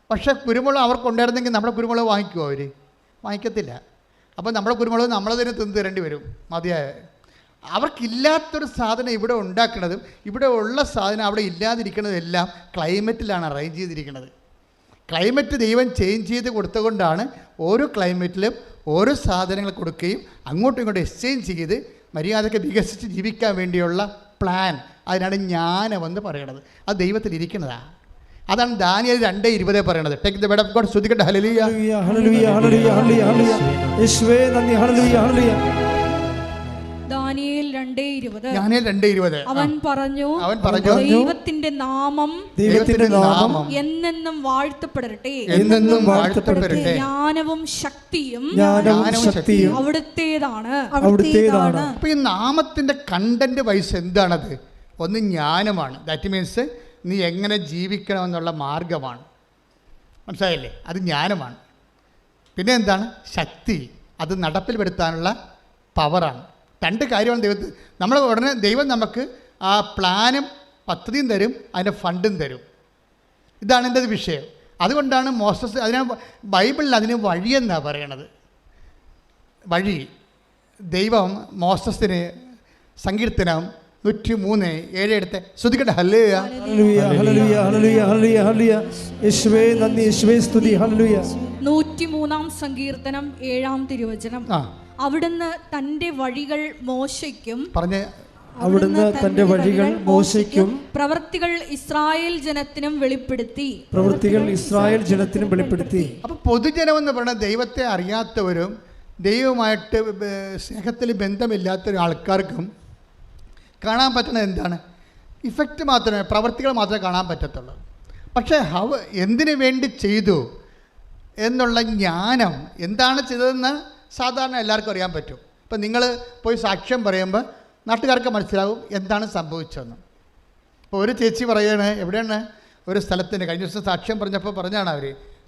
പക്ഷേ കുരുമുളക് അവർക്കുണ്ടായിരുന്നെങ്കിൽ നമ്മുടെ കുരുമുളക് വാങ്ങിക്കുമോ? അവർ വാങ്ങിക്കത്തില്ല. അപ്പോൾ നമ്മുടെ കുരുമുളക് നമ്മൾ തന്നെ തിന്ന് തരേണ്ടി വരും. മതിയായ അവർക്കില്ലാത്തൊരു സാധനം ഇവിടെ ഉണ്ടാക്കുന്നതും ഇവിടെ ഉള്ള സാധനം അവിടെ ഇല്ലാതിരിക്കുന്നതെല്ലാം ക്ലൈമറ്റിലാണ് അറേഞ്ച് ചെയ്തിരിക്കുന്നത്. ക്ലൈമറ്റ് ദൈവം ചേഞ്ച് ചെയ്ത് കൊടുത്തുകൊണ്ടാണ് ഓരോ ക്ലൈമറ്റിലും ഓരോ സാധനങ്ങൾ കൊടുക്കുകയും അങ്ങോട്ടും ഇങ്ങോട്ടും എക്സ്ചേഞ്ച് ചെയ്ത് മര്യാദയ്ക്ക് വികസിച്ച് ജീവിക്കാൻ വേണ്ടിയുള്ള പ്ലാൻ, അതിനാണ് ജ്ഞാനമെന്ന് പറയണത്. അത് ദൈവത്തിലിരിക്കുന്നതാണ്. അതാണ് ദാനിയേൽ 2:20 പറയണത്. Take the word of God. സ്തുതിക്കട്ടെ. ഹല്ലേലൂയ, ഹല്ലേലൂയ, ഹല്ലേലൂയ, ഹല്ലേലൂയ. യേശുവേ നന്ദി. ഹല്ലേലൂയ, ഹല്ലേലൂയ. ദാനിയേൽ 2:20 അവൻ പറഞ്ഞു ദൈവത്തിന്റെ നാമം എന്നെന്നും വാഴ്ത്തപ്പെടട്ടെ, ജ്ഞാനവും ശക്തിയും അവിടുത്തേതാണ്. അപ്പൊ ഈ നാമത്തിന്റെ കണ്ടന്റ് വൈസ് എന്താണത്? ഒന്ന് ജ്ഞാനമാണ്. ദാറ്റ് മീൻസ് നീ എങ്ങനെ ജീവിക്കണമെന്നുള്ള മാർഗമാണ്. മനസ്സിലായില്ലേ? അത് ജ്ഞാനമാണ്. പിന്നെ എന്താണ്? ശക്തി. അത് നടപ്പിൽ വരുത്താനുള്ള പവറാണ്. രണ്ട് കാര്യമാണ് ദൈവത്തിൽ. നമ്മൾ ഉടനെ ദൈവം നമുക്ക് ആ പ്ലാനും പദ്ധതിയും തരും, അതിൻ്റെ ഫണ്ടും തരും. ഇതാണ് എൻ്റെ വിഷയം. അതുകൊണ്ടാണ് മോസസ് ബൈബിളിൽ അതിന് വഴിയെന്നാണ് പറയണത്. വഴി. ദൈവം മോസസിന് സങ്കീർത്തനം 103:7 എടുത്ത് ശ്രദ്ധിക്കട്ടെ. ഹല്ലേലൂയ, ഹല്ലേലൂയ, ഹല്ലേലൂയ, ഹല്ലേലൂയ, ഹല്ലേലൂയ. യേശുവേ നന്ദി, യേശുവേ സ്തുതി. ഹല്ലേലൂയ. 103 സങ്കീർത്തനം 7 തിരുവചനം. അവിടുന്ന് തന്റെ വഴികൾ മോശയ്ക്കും അവിടുന്ന് തന്റെ വഴികൾ മോശയ്ക്കും പ്രവൃത്തികൾ ഇസ്രായേൽ ജനത്തിനും വെളിപ്പെടുത്തി. അപ്പൊ പൊതുജനം എന്ന് പറയുന്നത് ദൈവത്തെ അറിയാത്തവരും ദൈവവുമായിട്ട് സ്നേഹത്തിൽ ബന്ധമില്ലാത്ത ആൾക്കാർക്കും കാണാൻ പറ്റുന്നത് എന്താണ്? ഇഫക്റ്റ് മാത്രമേ, പ്രവൃത്തികൾ മാത്രമേ കാണാൻ പറ്റത്തുള്ളൂ. പക്ഷേ എന്തിനു വേണ്ടി ചെയ്തു എന്നുള്ള ജ്ഞാനം, എന്താണ് ചെയ്തതെന്ന് സാധാരണ എല്ലാവർക്കും അറിയാൻ പറ്റും. ഇപ്പം നിങ്ങൾ പോയി സാക്ഷ്യം പറയുമ്പോൾ നാട്ടുകാർക്ക് മനസ്സിലാവും എന്താണ് സംഭവിച്ചതെന്ന്. ഇപ്പോൾ ഒരു ചേച്ചി പറയുകയാണ്, എവിടെയാണ് ഒരു സ്ഥലത്തിന് കഴിഞ്ഞ ദിവസം സാക്ഷ്യം പറഞ്ഞപ്പോൾ പറഞ്ഞാണ്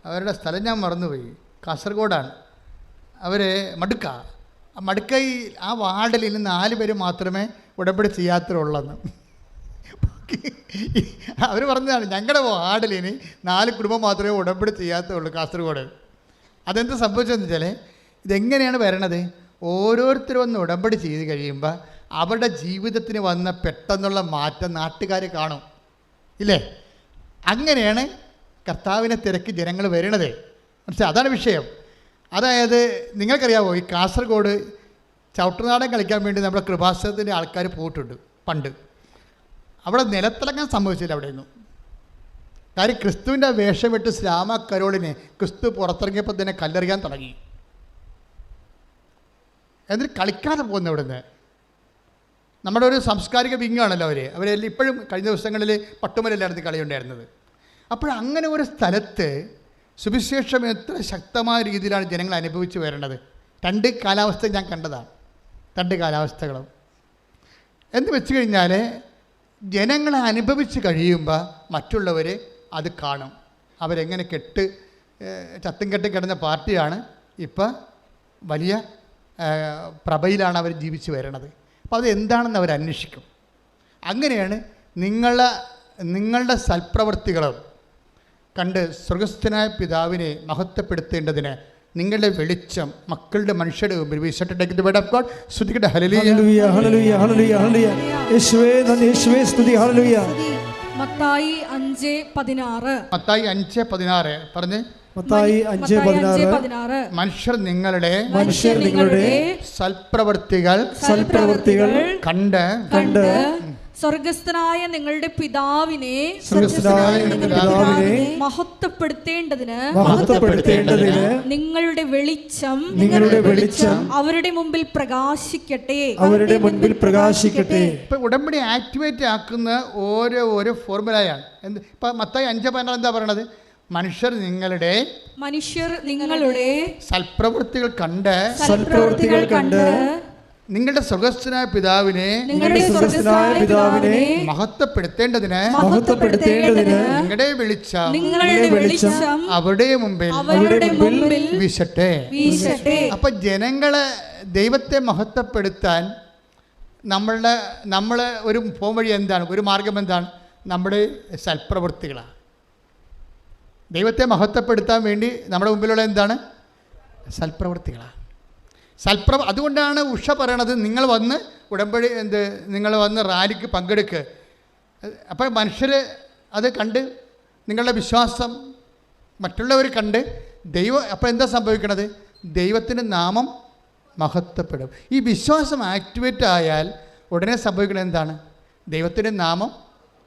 അവരുടെ സ്ഥലം ഞാൻ മറന്നുപോയി, കാസർഗോഡാണ്. അവർ മടുക്കൈ ആ വാർഡിൽ ഇന്ന് 4 പേര് മാത്രമേ ഉടമ്പടി ചെയ്യാത്തവരുള്ളെന്ന്. അവർ പറഞ്ഞതാണ് ഞങ്ങളുടെ വാർഡിലിനി 4 കുടുംബം മാത്രമേ ഉടമ്പടി ചെയ്യാത്തുള്ളൂ കാസർഗോഡ്. അതെന്ത് സംഭവിച്ചതെന്ന് വെച്ചാൽ ഇതെങ്ങനെയാണ് വരണത്? ഓരോരുത്തരും ഒന്ന് ഉടമ്പടി ചെയ്ത് കഴിയുമ്പോൾ അവരുടെ ജീവിതത്തിന് വന്ന പെട്ടെന്നുള്ള മാറ്റം നാട്ടുകാർ കാണും, ഇല്ലേ? അങ്ങനെയാണ് കർത്താവിനെ തിരക്ക് ജനങ്ങൾ വരണത്. മനസ്സിലായി? അതാണ് വിഷയം. അതായത് നിങ്ങൾക്കറിയാമോ, ഈ കാസർഗോഡ് ചവിട്ടുനാടൻ കളിക്കാൻ വേണ്ടി നമ്മുടെ കൃപാസനത്തിൻ്റെ ആൾക്കാർ പോയിട്ടുണ്ട് പണ്ട്. അവിടെ നിലത്തിളങ്ങാൻ സംഭവിച്ചില്ല അവിടെ നിന്നും. കാര്യം ക്രിസ്തുവിൻ്റെ വേഷം വിട്ട് ശ്യാമ കരോളിനെ ക്രിസ്തു പുറത്തിറങ്ങിയപ്പോൾ തന്നെ കല്ലെറിയാൻ തുടങ്ങി. എന്നിട്ട് കളിക്കാതെ പോകുന്നു അവിടെ നിന്ന്. നമ്മുടെ ഒരു സാംസ്കാരിക വിങ്ങാണല്ലോ അവരെല്ലാം ഇപ്പോഴും കഴിഞ്ഞ ദിവസങ്ങളിൽ പട്ടുമലയിലായിരുന്നു കളിയുണ്ടായിരുന്നത്. അപ്പോൾ അങ്ങനെ ഒരു സ്ഥലത്ത് സുവിശേഷം എത്ര ശക്തമായ രീതിയിലാണ് ജനങ്ങൾ അനുഭവിച്ച് വരേണ്ടത്. 2 കാലാവസ്ഥ ഞാൻ കണ്ടതാണ്, 2 കാലാവസ്ഥകളും. എന്ന് വെച്ച് കഴിഞ്ഞാൽ ജനങ്ങളെ അനുഭവിച്ച് കഴിയുമ്പോൾ മറ്റുള്ളവർ അത് കാണും. അവരെങ്ങനെ ചത്തും കെട്ടും കിടന്ന പാർട്ടിയാണ് ഇപ്പം വലിയ പ്രഭയിലാണ് അവർ ജീവിച്ച് വരണത്. അപ്പോൾ അത് എന്താണെന്ന് അവർ അന്വേഷിക്കും. അങ്ങനെയാണ് നിങ്ങളുടെ സൽപ്രവൃത്തികളും കണ്ട് സ്വർഗസ്ഥനായ പിതാവിനെ മഹത്വപ്പെടുത്തേണ്ടതിന് നിങ്ങളുടെ വെളിച്ചം മക്കളുടെ മനുഷ്യരുടെ മുമ്പിൽ ശ്രുതിക്കട്ടെ. ഹല്ലേലൂയ ഹല്ലേലൂയ ഹല്ലേലൂയ ഹല്ലേലൂയ. യേശുവേ നന്ദി, യേശുവേ സ്തുതി. ഹല്ലേലൂയ. മത്തായി 5:16. മത്തായി 5:16 പറഞ്ഞ്. മത്തായി 5:16. മനുഷ്യർ നിങ്ങളുടെ സൽപ്രവൃത്തികൾ കണ്ട് സ്വർഗസ്ഥനായ നിങ്ങളുടെ പിതാവിനെ മഹത്വപ്പെടുത്തേണ്ടതിന് നിങ്ങളുടെ വെളിച്ചം അവരുടെ മുമ്പിൽ പ്രകാശിക്കട്ടെ. ഇപ്പൊ ഉടമ്പടി ആക്ടിവേറ്റ് ആക്കുന്ന ഓരോ ഫോർമുലയാണ്. ഇപ്പൊ മത്തായി 5:16 എന്താ പറയണത്? മനുഷ്യർ നിങ്ങളുടെ സൽപ്രവൃത്തികൾ കണ്ട് നിങ്ങളുടെ സ്വർഗസ്ഥനായ പിതാവിനെ മഹത്വപ്പെടുത്തേണ്ടതിന് നിങ്ങളുടെ വെളിച്ചം അവരുടെ മുമ്പിൽ വീശട്ടെ. അപ്പൊ ജനങ്ങളെ ദൈവത്തെ മഹത്വപ്പെടുത്താൻ നമ്മളെ ഒരു പോംവഴി എന്താണ്? ഒരു മാർഗം എന്താണ്? നമ്മുടെ സൽപ്രവൃത്തികളാണ്. ദൈവത്തെ മഹത്വപ്പെടുത്താൻ വേണ്ടി നമ്മുടെ മുമ്പിലുള്ള എന്താണ്? സൽപ്രവൃത്തികളാണ്. അതുകൊണ്ടാണ് ഉഷ പറയണത്, നിങ്ങൾ വന്ന് റാലിക്ക് പങ്കെടുക്കുക. അപ്പോൾ മനുഷ്യർ അത് കണ്ട് നിങ്ങളുടെ വിശ്വാസം മറ്റുള്ളവർ കണ്ട് അപ്പോൾ എന്താ സംഭവിക്കണത്? ദൈവത്തിൻ്റെ നാമം മഹത്വപ്പെടും. ഈ വിശ്വാസം ആക്ടിവേറ്റ് ആയാൽ ഉടനെ സംഭവിക്കുന്നത് എന്താണ്? ദൈവത്തിൻ്റെ നാമം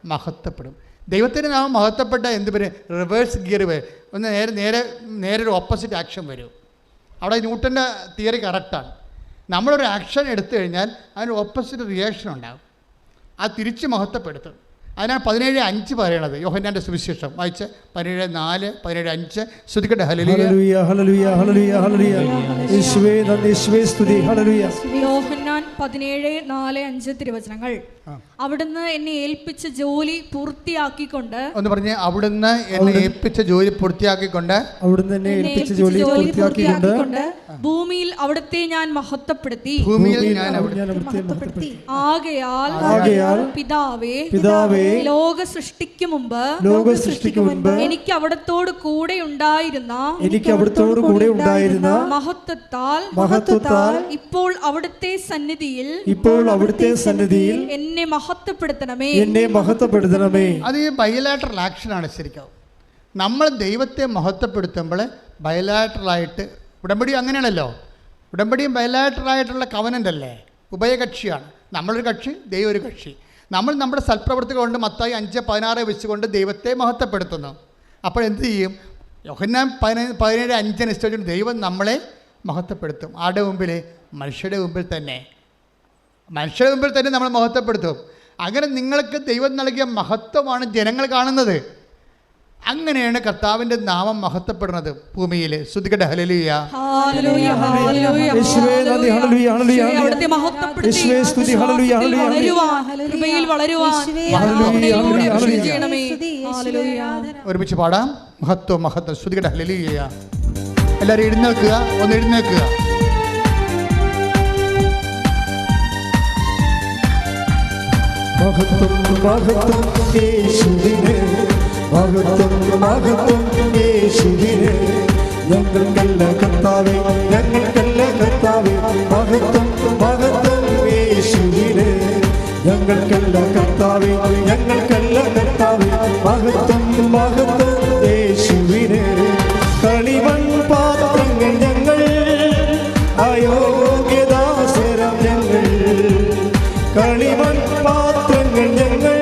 മഹത്വപ്പെടും. ദൈവത്തിൻ്റെ നാമം മഹത്വപ്പെട്ട എന്ത് വരും? റിവേഴ്സ് ഗിയർ വരും. ഒന്ന് നേരെ ഒരു ഓപ്പോസിറ്റ് ആക്ഷൻ വരും. അവിടെ ന്യൂട്ടൻ്റെ തിയറി കറക്റ്റാണ്. നമ്മളൊരു ആക്ഷൻ എടുത്തു കഴിഞ്ഞാൽ അതിന് ഓപ്പോസിറ്റ് റിയാക്ഷൻ ഉണ്ടാകും. അത് തിരിച്ച് മഹത്വപ്പെടുത്തും. അതിനാണ് 17:5 പറയണത്. യോഹന്നാൻ്റെ സുവിശേഷം വായിച്ച് 17:4, 17:5 ശ്രുതിക്കട്ടെ. ഹല്ലേലൂയ ഹല്ലേലൂയ ഹല്ലേലൂയ ഹല്ലേലൂയ. യേശുവേ നന്ദി, യേശുവേ സ്തുതി. ഹല്ലേലൂയ. യോഹന്നാൻ 17:4-5 തിരുവചനങ്ങൾ. അവിടുന്ന് എന്നെ ഏൽപ്പിച്ച ജോലി പൂർത്തിയാക്കിക്കൊണ്ട് ഒന്ന് പറഞ്ഞ്. അവിടുന്ന് എന്നെ ഏൽപ്പിച്ച ജോലി പൂർത്തിയാക്കിക്കൊണ്ട് ഭൂമിയിൽ അവിടുത്തെ ഞാൻ മഹത്വപ്പെടുത്തി. ആകയാൽ പിതാവേ ലോക സൃഷ്ടിക്കു മുമ്പ് എനിക്ക് അവിടത്തോട് കൂടെ ഉണ്ടായിരുന്ന മഹത്വത്താൽ ഇപ്പോൾ അവിടുത്തെ സന്നിധിയിൽ എന്നെ മഹത്വപ്പെടുത്തണമേ. അത് ഈ ബയലാറ്ററൽ ആക്ഷനാണ്. ശരിക്കും നമ്മൾ ദൈവത്തെ മഹത്വപ്പെടുത്തുമ്പോൾ ബയലാറ്ററലായിട്ട്, ഉടമ്പടി അങ്ങനെയാണല്ലോ. ഉടമ്പടിയും ബയലാറ്ററലായിട്ടുള്ള കവനൻ്റ് അല്ലേ, ഉഭയകക്ഷിയാണ്. നമ്മളൊരു കക്ഷി, ദൈവം ഒരു കക്ഷി. നമ്മൾ നമ്മുടെ സൽപ്രവൃത്തികൾ കൊണ്ട് മത്തായി 5:16 വെച്ചുകൊണ്ട് ദൈവത്തെ മഹത്വപ്പെടുത്തുന്നു. അപ്പോൾ എന്ത് ചെയ്യും? യോഹന്നാൻ 17:5 അനുസരിച്ച് ദൈവം നമ്മളെ മഹത്വപ്പെടുത്തും. ആരുടെ മുമ്പിൽ? മനുഷ്യരുടെ മുമ്പിൽ തന്നെ നമ്മൾ മഹത്വപ്പെടുത്തും. അങ്ങനെ നിങ്ങൾക്ക് ദൈവം നൽകിയ മഹത്വമാണ് ജനങ്ങൾ കാണുന്നത്. അങ്ങനെയാണ് കർത്താവിൻ്റെ നാമം മഹത്വപ്പെടുന്നത് ഭൂമിയിൽ. ശ്രുതിക്കട്ടെ. ഹല്ലേലൂയ ഹല്ലേലൂയ ഹല്ലേലൂയ. യേശുവേ നന്ദി. ഹല്ലേലൂയ ഹല്ലേലൂയ. അവിടുത്തെ മഹത്വപ്പെടുത്തി യേശുവേ സ്തുതി. ഹല്ലേലൂയ ഹല്ലേലൂയ. കൃപയിൽ വളരുവാൻ ഒരുമിച്ച് പാടാം. മഹത്വം മഹത്വം. ശ്രുതിക്കട്ടെ. ഹല്ലേലൂയ. എല്ലാവരും എഴുന്നേൽക്കുക, ഒന്ന് എഴുന്നേൽക്കുക. മഹത്വം മഹത്വം യേശുവിനെ, മഹത്വം മഹത്വം യേശുവിനെ. ഞങ്ങൾക്കല്ല കർത്താവേ, ഞങ്ങൾക്കല്ല കർത്താവേ, മഹത്വം മഹത്വം യേശുവിനെ. ഞങ്ങൾക്കല്ല കർത്താവേ, ഞങ്ങൾക്കല്ല കർത്താവേ, മഹത്വം മഹത്വം യേശുവിനെ. കളിമൺ പാത്രങ്ങൾ ഞങ്ങൾ, അയോഗ്യദാസരം ഞങ്ങൾ. കളിമൺ പാത്രങ്ങൾ ഞങ്ങൾ,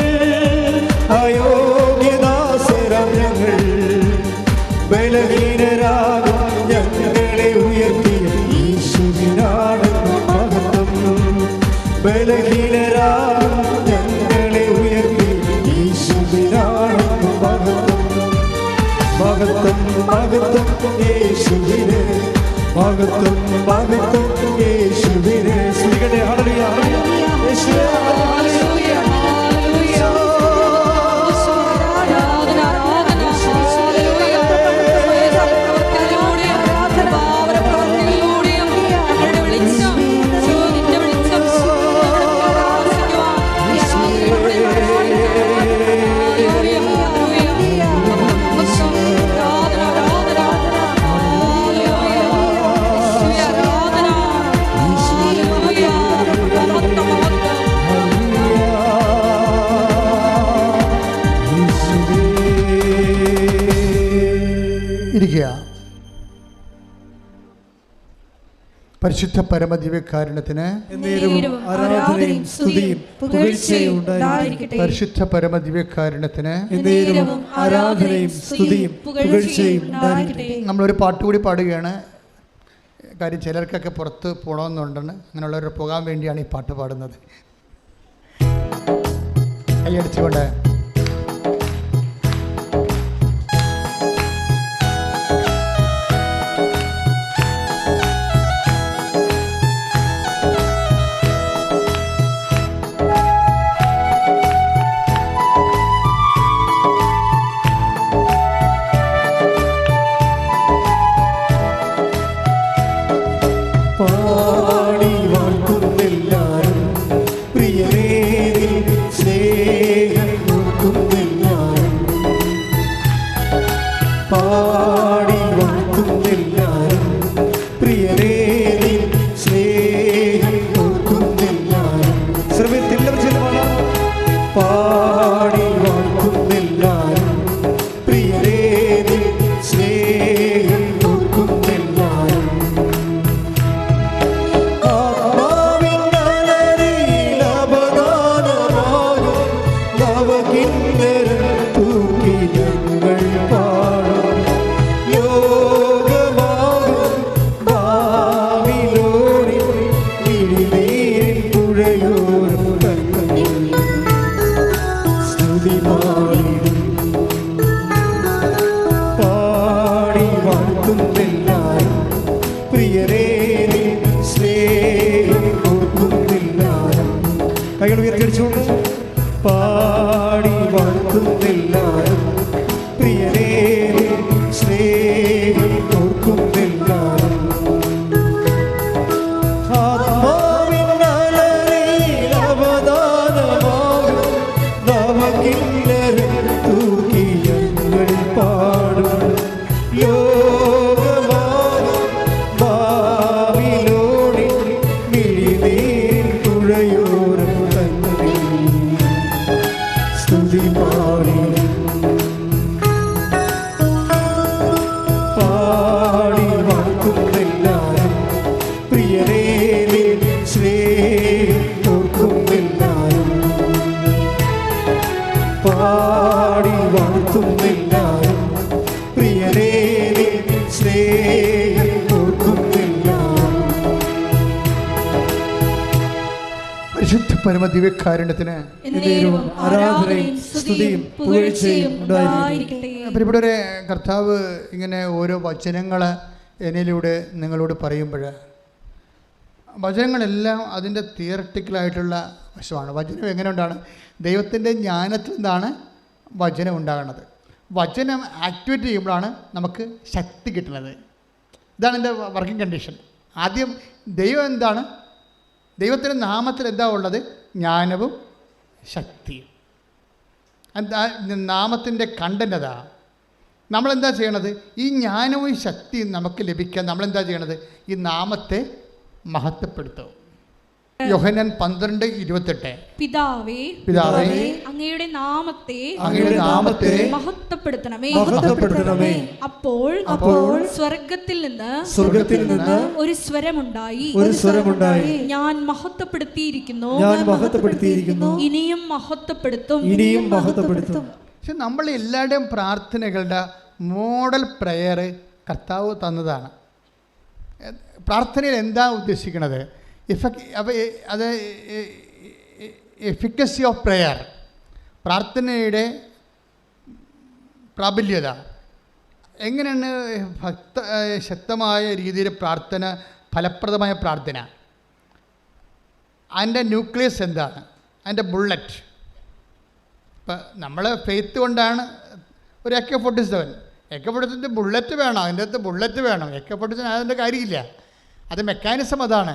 അയോഗ്യദാസരം ഞങ്ങൾ. ബലഹീനരാകും ഞങ്ങളെ ഉയർത്തിയ യേശുവിനാണ് മഹത്വം. ബലഹീനരാകും ഞങ്ങളെ ഉയർത്തിയ യേശുവിനാണ് മഹത്വം. മഹത്വം മഹത്വം യേശുവിനെ, മഹത്വം മഹത്വം യേശുവിനെ. സ്തുതിക്കട്ടെ. ഹല്ലേലൂയ യേശുവേ, ഹല്ലേലൂയ ഹല്ലേലൂയ. ആരാധന ആരാധന ഹല്ലേലൂയ. പ്രവർത്തനത്തിലൂടെ ആരാധന പ്രവർത്തനത്തിലൂടെ ഞങ്ങളുടെ വെളിച്ചം, നിന്റെ വെളിച്ചം ആരാധിക്കുവാൻ ഇരിക്കുക. പരിശുദ്ധ പരമദിവ്യകാരുണ്യത്തിന് ആരാധനയും സ്തുതിയും പുകഴ്ചയും ഉണ്ടായിരിക്കട്ടെ. പരിശുദ്ധ പരമദിവ്യകാരുണ്യത്തിന് ആരാധനയും സ്തുതിയും പുകഴ്ചയും ഉണ്ടായിരിക്കട്ടെ. നമ്മളൊരു പാട്ടുകൂടി പാടുകയാണ്. കാര്യം ചിലർക്കൊക്കെ പുറത്ത് പോകണമെന്നുണ്ടെന്ന്, അങ്ങനെയുള്ളവർ പോകാൻ വേണ്ടിയാണ് ഈ പാട്ട് പാടുന്നത്. കൈയടിച്ചുകൊണ്ട് പാടി വാഴ്ത്തുന്നെല്ലാരും പ്രിയരേ സ്നേഹം ഓർക്കുന്നെല്ലാരും. ആത്മാവിൻ അലറിൽ അവദാനമാകും നവകിന്നരം തൂക്കി ഞങ്ങൾ പാടും. ലോകമാകും ബാബിലോണിൽ മിഴിനീർ തുഴയോരം തന്നെ സ്തുതി പാടി പാടി വാഴ്ത്തുന്നെല്ലാരും പ്രിയരേ സ്നേഹം ഓർക്കുന്നെല്ലാരും. പാടി വാഴ്ത്തുന്നെല്ലാരും പ്രിയരേ സ്നേഹം ഓർക്കുന്നെല്ലാരും. പരിശുദ്ധ പരമദിവ്യകാരുണ്യത്തിന് ആരാധനയും സ്തുതിയും പുകഴ്ചയും ഉണ്ടായിരിക്കട്ടെ. പ്രിയപ്പെട്ടവരെ, കർത്താവ് ഇങ്ങനെ ഓരോ വചനങ്ങൾ എന്നിലൂടെ നിങ്ങളോട് പറയുമ്പോൾ വചനങ്ങളെല്ലാം അതിൻ്റെ തിയറട്ടിക്കലായിട്ടുള്ള വശമാണ്. വചനം എങ്ങനെ ഉണ്ടാണ്? ദൈവത്തിൻ്റെ ജ്ഞാനത്തിൽ നിന്നാണ് വചനം ഉണ്ടാകുന്നത്. വചനം ആക്ടിവേറ്റ് ചെയ്യുമ്പോഴാണ് നമുക്ക് ശക്തി കിട്ടുന്നത്. ഇതാണ് എൻ്റെ വർക്കിംഗ് കണ്ടീഷൻ. ആദ്യം ദൈവം എന്താണ്? ദൈവത്തിൻ്റെ നാമത്തിൽ എന്താ ഉള്ളത്? ജ്ഞാനവും ശക്തി. എന്താ നാമത്തിൻ്റെ കണ്ടന്റ് അതാ. നമ്മളെന്താ ചെയ്യണത്? ഈ ജ്ഞാനവും ശക്തിയും നമുക്ക് ലഭിക്കാൻ നമ്മളെന്താ ചെയ്യണത്? ഈ നാമത്തെ മഹത്വപ്പെടുത്തും. യോഹന്നാൻ 12:28 പിതാവേ പിതാവേ അങ്ങയുടെ നാമത്തെ മഹത്വപ്പെടുത്തണമേ. അപ്പോൾ സ്വർഗത്തിൽ നിന്ന് ഒരു സ്വരമുണ്ടായി. ഞാൻ മഹത്വപ്പെടുത്തിയിരിക്കുന്നു, ഇനിയും മഹത്വപ്പെടുത്തും. പക്ഷെ നമ്മൾ എല്ലാവരുടെയും പ്രാർത്ഥനകളുടെ മോഡൽ പ്രെയർ കർത്താവ് തന്നതാണ്. പ്രാർത്ഥനയിൽ എന്താ ഉദ്ദേശിക്കുന്നത്? അത് എഫിക്കസി ഓഫ് പ്രെയർ, പ്രാർത്ഥനയുടെ പ്രാബല്യത. എങ്ങനെയാണ് ശക്തമായ രീതിയിൽ പ്രാർത്ഥന, ഫലപ്രദമായ പ്രാർത്ഥന? അതിൻ്റെ ന്യൂക്ലിയസ് എന്താണ്? അതിൻ്റെ ബുള്ളറ്റ്. ഇപ്പം നമ്മൾ ഫെയ്ത്ത് കൊണ്ടാണ് ഒരു AK-47 ബുള്ളറ്റ് വേണം, അതിൻ്റെ അകത്ത് ബുള്ളറ്റ് വേണം. AK-47 അതിൻ്റെ കാര്യമില്ല, അത് മെക്കാനിസം അതാണ്.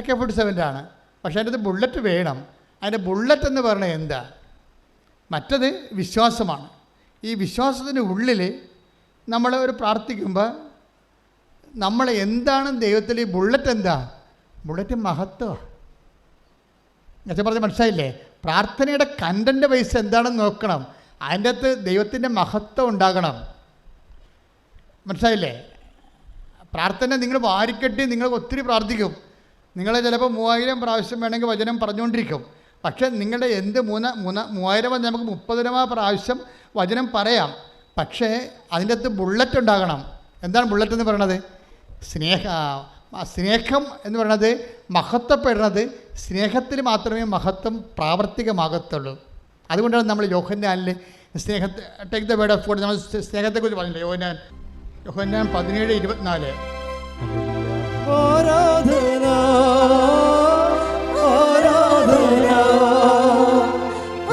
AK-47 ആണ്, പക്ഷേ അതിൻ്റെ അകത്ത് ബുള്ളറ്റ് വേണം. അതിൻ്റെ ബുള്ളറ്റ് എന്ന് പറഞ്ഞാൽ എന്താ? മറ്റത് വിശ്വാസമാണ്. ഈ വിശ്വാസത്തിൻ്റെ ഉള്ളിൽ നമ്മൾ ഒരു പ്രാർത്ഥിക്കുമ്പോൾ നമ്മൾ എന്താണ് ദൈവത്തിൽ ഈ ബുള്ളറ്റ് എന്താ? ബുള്ളറ്റ് മഹത്വമാണ്. ഞാൻ പറഞ്ഞ് മനസ്സിലായില്ലേ? പ്രാർത്ഥനയുടെ കണ്ടൻ്റ് ബേസ് എന്താണെന്ന് നോക്കണം. അതിൻ്റെ അകത്ത് ദൈവത്തിൻ്റെ മഹത്വം ഉണ്ടാകണം. മനസ്സിലായില്ലേ? പ്രാർത്ഥന നിങ്ങൾ വാരിക്കെട്ടി നിങ്ങൾ ഒത്തിരി പ്രാർത്ഥിക്കും. നിങ്ങൾ ചിലപ്പോൾ 3000 പ്രാവശ്യം വേണമെങ്കിൽ വചനം പറഞ്ഞുകൊണ്ടിരിക്കും. പക്ഷേ നിങ്ങളുടെ എന്ത് 3000 നമുക്ക് 30,000 പ്രാവശ്യം വചനം പറയാം. പക്ഷേ അതിൻ്റെ അകത്ത് ബുള്ളറ്റ് ഉണ്ടാകണം. എന്താണ് ബുള്ളറ്റ് എന്ന് പറയണത്? സ്നേഹം എന്ന് പറയുന്നത് മഹത്വപ്പെടുന്നത് സ്നേഹത്തിൽ മാത്രമേ മഹത്വം പ്രാവർത്തികമാകത്തുള്ളൂ. അതുകൊണ്ടാണ് നമ്മൾ യോഹന്നാനിൽ സ്നേഹത്തെ take the word of God നമ്മൾ സ്നേഹത്തെക്കുറിച്ച് പറഞ്ഞില്ലേ? യോഹന്നാൻ 17:24 ആരാധന ആരാധന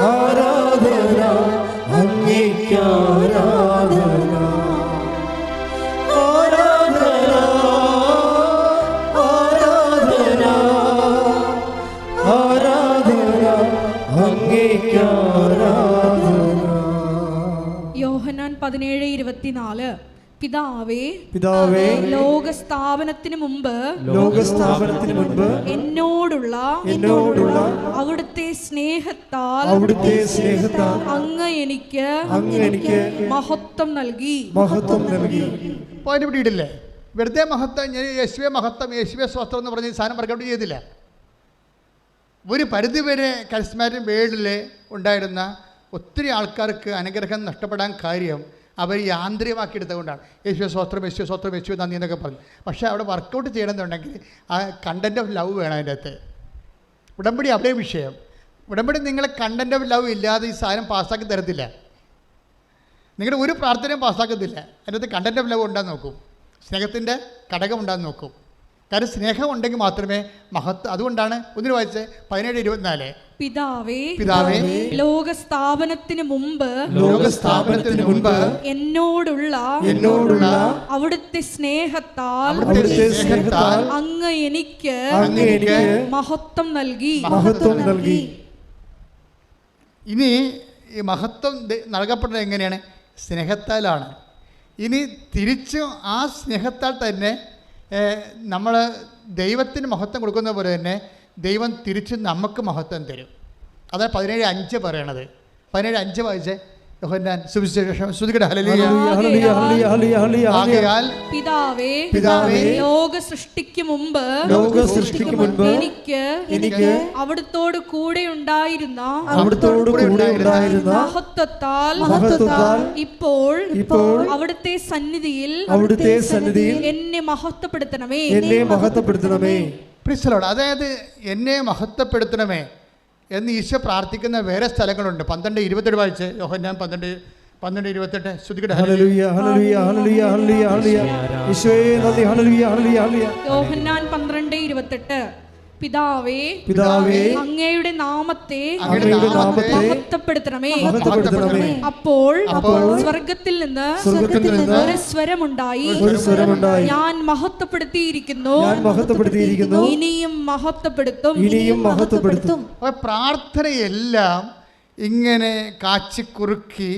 ആരാധന അങ്ങേയ്ക്ക് ആരാധന ആരാധന ആരാധന ആരാധന അങ്ങേയ്ക്ക് ആരാധന. യോഹന്നാൻ 17:24 പിതാവേ ലോകസ്ഥാപനത്തിന് മുമ്പ് എന്നോടുള്ള അവിടുത്തെ സ്നേഹത്താൽ അങ്ങ് എനിക്ക് മഹത്വം നൽകി. പോയിന്റ് പിടിയിട്ടില്ലേ? വെറുതെ മഹത്വം, യേശുവെ മഹത്വം, യേശുവെ സ്വസ്ഥം എന്ന് പറഞ്ഞ് സാധനം വർക്കൗട്ട് ചെയ്തില്ല. ഒരു പരിധിവരെ കരിസ്മാറ്റിക് വേൾഡിൽ ഉണ്ടായിരുന്ന ഒത്തിരി ആൾക്കാർക്ക് അനുഗ്രഹം നഷ്ടപ്പെടാൻ കാര്യം അവർ യാന്ത്രികമാക്കി എടുത്തുകൊണ്ടാണ്. യേശുവെ സ്വസ്ത്രം, യേശുവെ സ്വസ്ത്രം, യേശുവെ നന്ദി എന്നൊക്കെ പറഞ്ഞു. പക്ഷേ അവിടെ വർക്കൗട്ട് ചെയ്യണമെന്നുണ്ടെങ്കിൽ ആ കണ്ടൻറ്റ് ഓഫ് ലവ് വേണം. അതിൻ്റെ അകത്ത് ഉടമ്പടി അവിടെ വിഷയം. ഉടമ്പടി നിങ്ങളെ കണ്ടൻറ്റ് ഓഫ് ലവ് ഇല്ലാതെ ഈ സാധനം പാസ്സാക്കി തരത്തില്ല. നിങ്ങളുടെ ഒരു പ്രാർത്ഥനയും പാസ്സാക്കത്തില്ല. അതിൻ്റെ അകത്ത് കണ്ടൻറ്റ് ഓഫ് ലവ് ഉണ്ടാകുന്ന നോക്കും, സ്നേഹത്തിൻ്റെ ഘടകം ഉണ്ടാകുന്ന നോക്കും. കാരണം സ്നേഹം ഉണ്ടെങ്കിൽ മാത്രമേ മഹത്വം. അതുകൊണ്ടാണ് ഒന്നിനു വായിച്ച് 17:24 പിതാവേ ലോകസ്ഥാപനത്തിന് മുമ്പ് എന്നോടുള്ള അവിടുത്തെ സ്നേഹത്താൽ അങ്ങ് എനിക്ക് മഹത്വം നൽകി. ഇനി ഈ മഹത്വം നൽകപ്പെടുന്നത് എങ്ങനെയാണ്? സ്നേഹത്താലാണ്. ഇനി തിരിച്ചും ആ സ്നേഹത്താൽ തന്നെ നമ്മൾ ദൈവത്തിന് മഹത്വം കൊടുക്കുന്ന പോലെ തന്നെ ദൈവം തിരിച്ച് നമുക്ക് മഹത്വം തരും. അതാണ് 17:5 പറയണത്. 17:5 വായിച്ചേ. യോഹന്നാൻ സുവിശേഷം. ആകയാൽ പിതാവേ ലോക സൃഷ്ടിക്ക് മുമ്പ് എനിക്ക് അവിടുത്തോട് കൂടെ ഉണ്ടായിരുന്ന മഹത്വത്താൽ ഇപ്പോൾ അവിടുത്തെ സന്നിധിയിൽ എന്നെ മഹത്വപ്പെടുത്തണമേ. അതായത് എന്നെ മഹത്വപ്പെടുത്തണമേ എന്ന് ഈശോ പ്രാർത്ഥിക്കുന്ന വേറെ സ്ഥലങ്ങളുണ്ട്. 12:28 വായിച്ച്. യോഹന്നാൻ 12:28 ശ്രുതിക്കട്ടെ. യോഹന്നാൻ 12:28 പിതാവേ പിതാവേ അങ്ങയുടെ നാമത്തെ അങ്ങയുടെ നാമത്തെ മഹത്വപ്പെടുത്തണമേ. മഹത്വപ്പെടുത്തണമേ. അപ്പോൾ സ്വർഗത്തിൽ നിന്ന് ഒരു സ്വരമുണ്ടായി, ഞാൻ മഹത്വപ്പെടുത്തിയിരിക്കുന്നു, ഇനിയും മഹത്വപ്പെടുത്തും. പ്രാർത്ഥനയെല്ലാം ഇങ്ങനെ കാച്ചിക്കുറുക്കി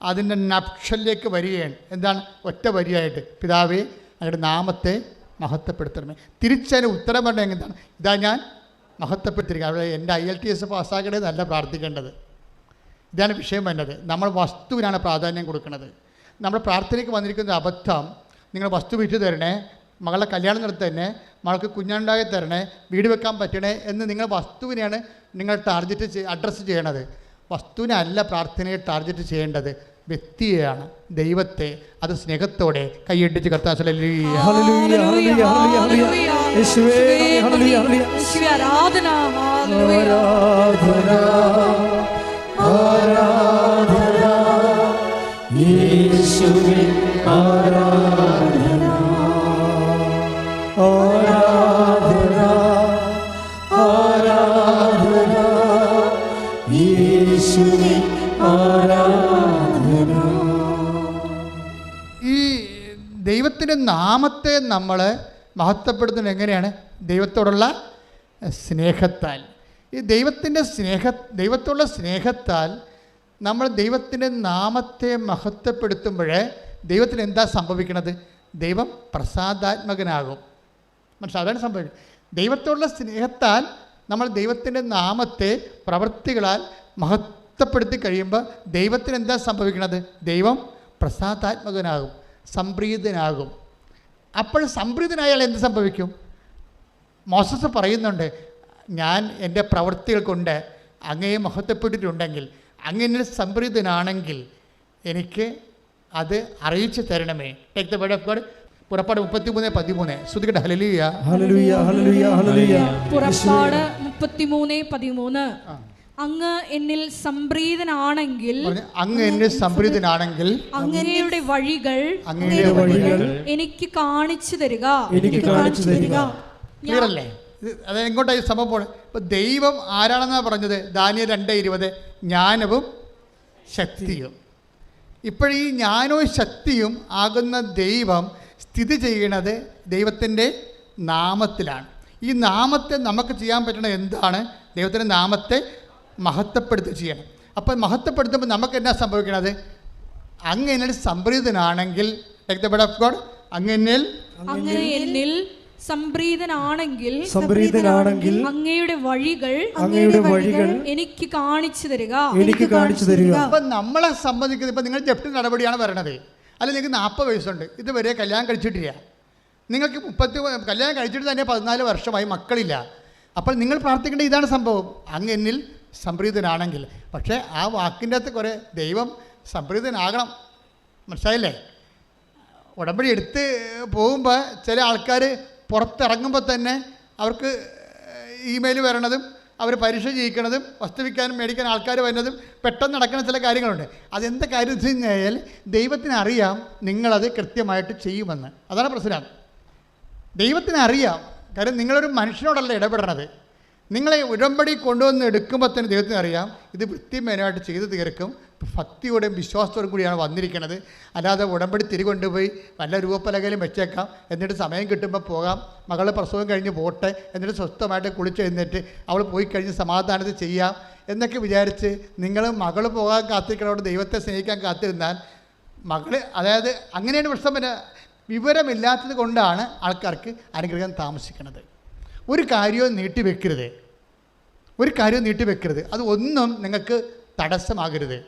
അതിൻ്റെ നക്ഷലിലേക്ക് വരികയാണ്. എന്താണ്? ഒറ്റ വരിയായിട്ട് പിതാവേ അങ്ങയുടെ നാമത്തെ മഹത്വപ്പെടുത്തണമേ. തിരിച്ചതിന് ഉത്തരം പറഞ്ഞ എന്താണ്? ഇതാ ഞാൻ മഹത്വപ്പെടുത്തിയിരിക്കുക. അവിടെ എൻ്റെ IELTS പാസ്സാക്കണേ നല്ല പ്രാർത്ഥിക്കേണ്ടത്. ഇതാണ് വിഷയം വരുന്നത്. നമ്മൾ വസ്തുവിനാണ് പ്രാധാന്യം കൊടുക്കുന്നത്. നമ്മൾ പ്രാർത്ഥനയ്ക്ക് വന്നിരിക്കുന്ന അബദ്ധം, നിങ്ങൾ വസ്തു വിറ്റ് തരണേ, മകളുടെ കല്യാണം നടത്തി തന്നെ, മകൾക്ക് കുഞ്ഞുണ്ടായി തരണേ, വീട് വെക്കാൻ പറ്റണേ എന്ന് നിങ്ങൾ വസ്തുവിനെയാണ് നിങ്ങൾ അഡ്രസ്സ് ചെയ്യണത്. വസ്തുവിനല്ല പ്രാർത്ഥനയെ ടാർഗറ്റ് ചെയ്യേണ്ടത്, വ്യക്തിയെയാണ്, ദൈവത്തെ. അത് സ്നേഹത്തോടെ കൈയടിച്ച് കർത്താവ് ഈ ദൈവത്തിൻ്റെ നാമത്തെ നമ്മൾ മഹത്വപ്പെടുത്തുന്നത് എങ്ങനെയാണ്? ദൈവത്തോടുള്ള സ്നേഹത്താൽ. ഈ ദൈവത്തോടുള്ള സ്നേഹത്താൽ നമ്മൾ ദൈവത്തിൻ്റെ നാമത്തെ മഹത്വപ്പെടുത്തുമ്പോൾ ദൈവത്തിന് എന്താ സംഭവിക്കുന്നത്? ദൈവം പ്രസാദാത്മകനാകും. അതാണ് സംഭവിക്കുന്നത്. ദൈവത്തോടുള്ള സ്നേഹത്താൽ നമ്മൾ ദൈവത്തിൻ്റെ നാമത്തെ പ്രവൃത്തികളാൽ മഹത്വപ്പെടുത്തി കഴിയുമ്പോൾ ദൈവത്തിന് എന്താ സംഭവിക്കുന്നത്? ദൈവം പ്രസാദാത്മകനാകും, സംപ്രീതനാകും. അപ്പോൾ സംപ്രീതനായാൽ എന്ത് സംഭവിക്കും? മോസസ് പറയുന്നുണ്ട്, ഞാൻ എൻ്റെ പ്രവൃത്തികൾ കൊണ്ട് അങ്ങയെ മഹത്വപ്പെട്ടിട്ടുണ്ടെങ്കിൽ, അങ്ങനെ സംപ്രീതനാണെങ്കിൽ എനിക്ക് അത് അറിയിച്ചു തരണമേ. Take the word of God. പുറപ്പാട് 33:13. ശ്രുതികട്ടെ. ഹല്ലേലൂയ ഹല്ലേലൂയ ഹല്ലേലൂയ ഹല്ലേലൂയ. പുറപ്പാട് 33:13. അങ്ങ് എന്നിൽ സംപ്രീതനാണെങ്കിൽ, അങ്ങയുടെ വഴികൾ എനിക്ക് കാണിച്ചു തരിക. ക്ലിയർ അല്ലേ? അത് എങ്ങോട്ടായി സംഭവം പോണേ? ഇപ്പൊ ദൈവം ആരാണെന്നാ പറഞ്ഞത്? ദാനിയേൽ 2:20. ജ്ഞാനവും ശക്തിയും. ഇപ്പോഴീ ജ്ഞാനവും ശക്തിയും ആകുന്ന ദൈവം സ്ഥിതി ചെയ്യണത് ദൈവത്തിൻ്റെ നാമത്തിലാണ്. ഈ നാമത്തെ നമുക്ക് ചെയ്യാൻ പറ്റണത് എന്താണ്? ദൈവത്തിൻ്റെ നാമത്തെ മഹത്വപ്പെടുത്തി ചെയ്യണം. അപ്പോൾ മഹത്വപ്പെടുത്തുമ്പോൾ നമുക്ക് എന്നാ സംഭവിക്കണത്? അങ്ങ് എന്നിൽ സംപ്രീതനാണെങ്കിൽ, take the word of God, അങ്ങ് എന്നിൽ സംപ്രീതനാണെങ്കിൽ അങ്ങയുടെ വഴികൾ എനിക്ക് കാണിച്ചു തരിക. അപ്പം നമ്മളെ സംബന്ധിക്കുന്നത്, ഇപ്പം നിങ്ങൾ ജപ്തി നടപടിയാണ് വരണത്. അല്ലെങ്കിൽ നിങ്ങൾക്ക് 40 വയസ്സുണ്ട്, ഇതുവരെ കല്യാണം കഴിച്ചിട്ടില്ല. നിങ്ങൾക്ക് കല്യാണം കഴിച്ചിട്ട് തന്നെ 14 വർഷമായി, മക്കളില്ല. അപ്പോൾ നിങ്ങൾ പ്രാർത്ഥിക്കേണ്ട ഇതാണ് സംഭവം, അങ്ങ് എന്നിൽ സംപ്രീതനാണെങ്കിൽ. പക്ഷേ ആ വാക്കിൻ്റെ അകത്ത് കുറേ ദൈവം സംപ്രീതനാകണം. മനസ്സിലായില്ലേ? ഉടമ്പടി എടുത്ത് പോകുമ്പോൾ ചില ആൾക്കാർ പുറത്തിറങ്ങുമ്പോൾ തന്നെ അവർക്ക് ഇമെയിൽ വരണതും അവർ പരീക്ഷ ചെയ്യിക്കണതും വസ്തുവിക്കാനും മേടിക്കാൻ ആൾക്കാർ വരുന്നതും പെട്ടെന്ന് നടക്കുന്ന ചില കാര്യങ്ങളുണ്ട്. അതെന്താ കാര്യം വെച്ച് കഴിഞ്ഞാൽ ദൈവത്തിനറിയാം നിങ്ങളത് കൃത്യമായിട്ട് ചെയ്യുമെന്ന്. അതാണ് പ്രശ്നം. ദൈവത്തിനറിയാം. കാര്യം നിങ്ങളൊരു മനുഷ്യനോടല്ല ഇടപെടണത്. നിങ്ങളെ ഉടമ്പടി കൊണ്ടുവന്ന് എടുക്കുമ്പോൾ തന്നെ ദൈവത്തിന് അറിയാം ഇത് വൃത്തിമേനമായിട്ട് ചെയ്ത് തീർക്കും. ഭക്തിയോടെയും വിശ്വാസത്തോടും കൂടിയാണ് വന്നിരിക്കുന്നത്. അല്ലാതെ ഉടമ്പടി തിരികൊണ്ടുപോയി വല്ല രൂപപ്പലകയിലും വെച്ചേക്കാം, എന്നിട്ട് സമയം കിട്ടുമ്പോൾ പോകാം, മകളെ പ്രസവം കഴിഞ്ഞ് പോട്ടെ, എന്നിട്ട് സ്വസ്ഥമായിട്ട് കുളിച്ചെഴുന്നേറ്റ് അവൾ പോയി കഴിഞ്ഞ് സമാധാനത്തിൽ ചെയ്യാം എന്നൊക്കെ വിചാരിച്ച് നിങ്ങൾ മകൾ പോകാൻ കാത്തിരിക്കണോട് ദൈവത്തെ സ്നേഹിക്കാൻ കാത്തിരുന്നാൽ അതായത് അങ്ങനെയാണ് പ്രശ്നം. പിന്നെ വിവരമില്ലാത്തത് കൊണ്ടാണ് ആൾക്കാർക്ക് അനുഗ്രഹം താമസിക്കുന്നത്. ഒരു കാര്യവും നീട്ടിവെക്കരുത്. അത് ഒന്നും നിങ്ങൾക്ക് തടസ്സമാകരുത്.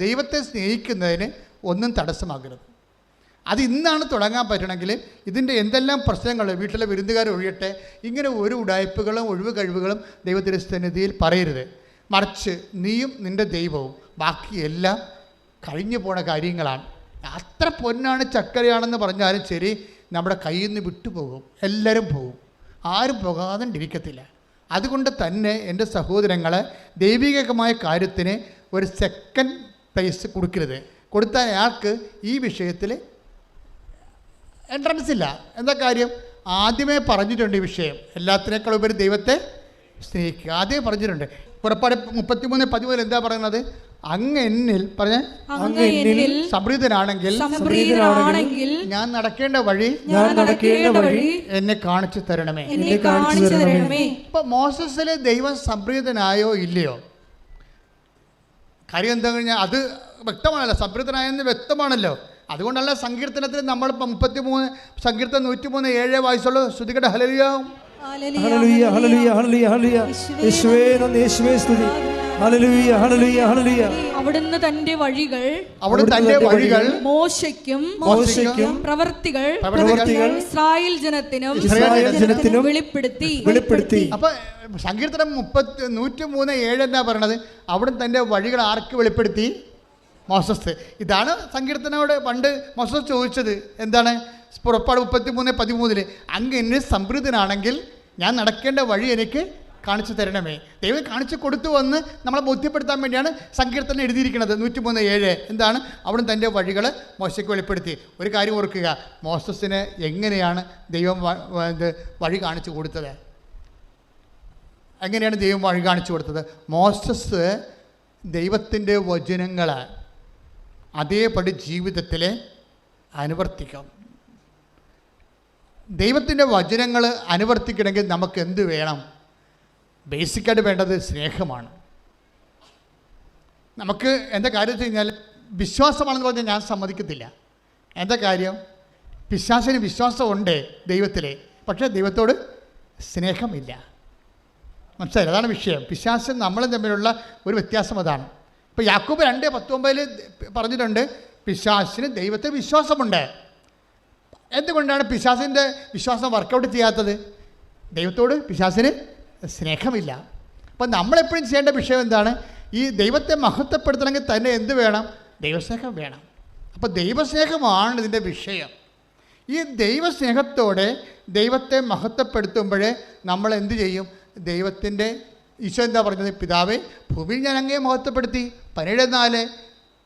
ദൈവത്തെ സ്നേഹിക്കുന്നതിന് ഒന്നും തടസ്സമാകരുത്. അത് ഇന്നാണ് തുടങ്ങാൻ പറ്റണമെങ്കിൽ ഇതിൻ്റെ എന്തെല്ലാം പ്രശ്നങ്ങൾ, വീട്ടിലെ വിരുന്നുകാർ ഒഴിയട്ടെ, ഇങ്ങനെ ഒരു ഉടായ്പകളും ഒഴിവ് കഴിവുകളും ദൈവത്തിൻ്റെ സന്നിധിയിൽ പറയരുത്. മറിച്ച് നീയും നിൻ്റെ ദൈവവും ബാക്കിയെല്ലാം കഴിഞ്ഞു പോണ കാര്യങ്ങളാണ്. അത്ര പൊന്നാണ് ചക്കരയാണെന്ന് പറഞ്ഞാലും ശരി, നമ്മുടെ കയ്യിൽ നിന്ന് വിട്ടുപോകും. എല്ലാവരും പോകും, ആരും പോകാതിരിക്കത്തില്ല. അതുകൊണ്ട് തന്നെ എൻ്റെ സഹോദരങ്ങളെ, ദൈവികമായ കാര്യത്തിന് ഒരു സെക്കൻഡ് പ്ലേസ് കൊടുക്കരുത്. കൊടുത്താൽ അയാൾക്ക് ഈ വിഷയത്തിൽ എൻട്രൻസ് ഇല്ല. എന്താ കാര്യം? ആദ്യമേ പറഞ്ഞിട്ടുണ്ട് ഈ വിഷയം. എല്ലാത്തിനേക്കാൾ ഉപരി ദൈവത്തെ സ്നേഹിക്കുക ആദ്യമേ പറഞ്ഞിട്ടുണ്ട്. പുറപ്പാട് 33:13 എന്താ പറയുന്നത്? അങ്ങ് എന്നിൽ പറഞ്ഞ സംപ്രീതനാണെങ്കിൽ ഞാൻ നടക്കേണ്ട വഴി എന്നെ കാണിച്ചു തരണമേ. ഇപ്പൊ മോസസിൽ ദൈവം സംപ്രീതനായോ ഇല്ലയോ? കാര്യം എന്താ കഴിഞ്ഞാൽ അത് വ്യക്തമാണല്ലോ, സംപ്രീതനായെന്ന് വ്യക്തമാണല്ലോ. അതുകൊണ്ടല്ല സങ്കീർത്തനത്തിൽ നമ്മൾ 33 സങ്കീർത്തനം 103:7 വായിച്ചുള്ളൂ. ശ്രുതികട ഹല്ലേലൂയ ഹല്ലേലൂയ ഹല്ലേലൂയ ഹല്ലേലൂയ ഹല്ലേലൂയ. യേശുവേ നന്ദി, യേശുവേ സ്തുതി. ഹല്ലേലൂയ ഹല്ലേലൂയ ഹല്ലേലൂയ. അവിടുന്ന് തന്റെ വഴികൾ മോശയ്ക്കും പ്രവർത്തികൾ ഇസ്രായേൽ ജനത്തിനും വെളിപ്പെടുത്തി. അപ്പൊ സങ്കീർത്തനം 103:7 എന്നാ പറയണത്? അവിടുന്ന് തന്റെ വഴികൾ ആർക്ക് വെളിപ്പെടുത്തി? മോസസ്. ഇതാണ് സങ്കീർത്തനോട് പണ്ട് മോസസ് ചോദിച്ചത്. എന്താണ്? പുറപ്പാട് 33:13 അങ്ങ് എന്നെ സംപ്രീതനാണെങ്കിൽ ഞാൻ നടക്കേണ്ട വഴി എനിക്ക് കാണിച്ചു തരണമേ. ദൈവം കാണിച്ചു കൊടുത്തു വന്ന് നമ്മളെ ബോധ്യപ്പെടുത്താൻ വേണ്ടിയാണ് സങ്കീർത്തനം എഴുതിയിരിക്കുന്നത്. 103:7 എന്താണ്? അവിടുന്ന് തൻ്റെ വഴികൾ മോശയ്ക്ക് വെളിപ്പെടുത്തി. ഒരു കാര്യം ഓർക്കുക, മോസസിന് എങ്ങനെയാണ് ദൈവം വഴി കാണിച്ചു കൊടുത്തത്? എങ്ങനെയാണ് ദൈവം വഴി കാണിച്ചു കൊടുത്തത്? മോസസ് ദൈവത്തിൻ്റെ വചനങ്ങൾ അതേപടി ജീവിതത്തിൽ അനുവർത്തിക്കും. ദൈവത്തിൻ്റെ വചനങ്ങൾ അനുവർത്തിക്കണമെങ്കിൽ നമുക്ക് എന്ത് വേണം? ബേസിക്കായിട്ട് വേണ്ടത് സ്നേഹമാണ്. നമുക്ക് എന്താ കാര്യം വെച്ച് കഴിഞ്ഞാൽ വിശ്വാസമാണെന്ന് പറഞ്ഞാൽ ഞാൻ സമ്മതിക്കത്തില്ല. എന്താ കാര്യം? പിശാചിന് വിശ്വാസമുണ്ട് ദൈവത്തിൽ, പക്ഷേ ദൈവത്തോട് സ്നേഹമില്ല. മനസ്സിലായി? അതാണ് വിഷയം. പിശാചും നമ്മളും തമ്മിലുള്ള ഒരു വ്യത്യാസം അതാണ്. ഇപ്പോൾ യാക്കോബ് 2:19 പറഞ്ഞിട്ടുണ്ട്, പിശാചിന് ദൈവത്തെ വിശ്വാസമുണ്ട്. എന്തുകൊണ്ടാണ് പിശാചിൻ്റെ വിശ്വാസം വർക്കൗട്ട് ചെയ്യാത്തത്? ദൈവത്തോട് പിശാചിന് സ്നേഹമില്ല. അപ്പം നമ്മളെപ്പോഴും ചെയ്യേണ്ട വിഷയം എന്താണ്? ഈ ദൈവത്തെ മഹത്വപ്പെടുത്തണമെങ്കിൽ തന്നെ എന്ത് വേണം? ദൈവസ്നേഹം വേണം. അപ്പോൾ ദൈവസ്നേഹമാണ് ഇതിൻ്റെ വിഷയം. ഈ ദൈവസ്നേഹത്തോടെ ദൈവത്തെ മഹത്വപ്പെടുത്തുമ്പോഴേ നമ്മൾ എന്ത് ചെയ്യും? ദൈവത്തിൻ്റെ ഈശോ എന്താ പറഞ്ഞത്? പിതാവേ, ഭൂമിയിൽ ഞാൻ അങ്ങയെ മഹത്വപ്പെടുത്തി. 17:4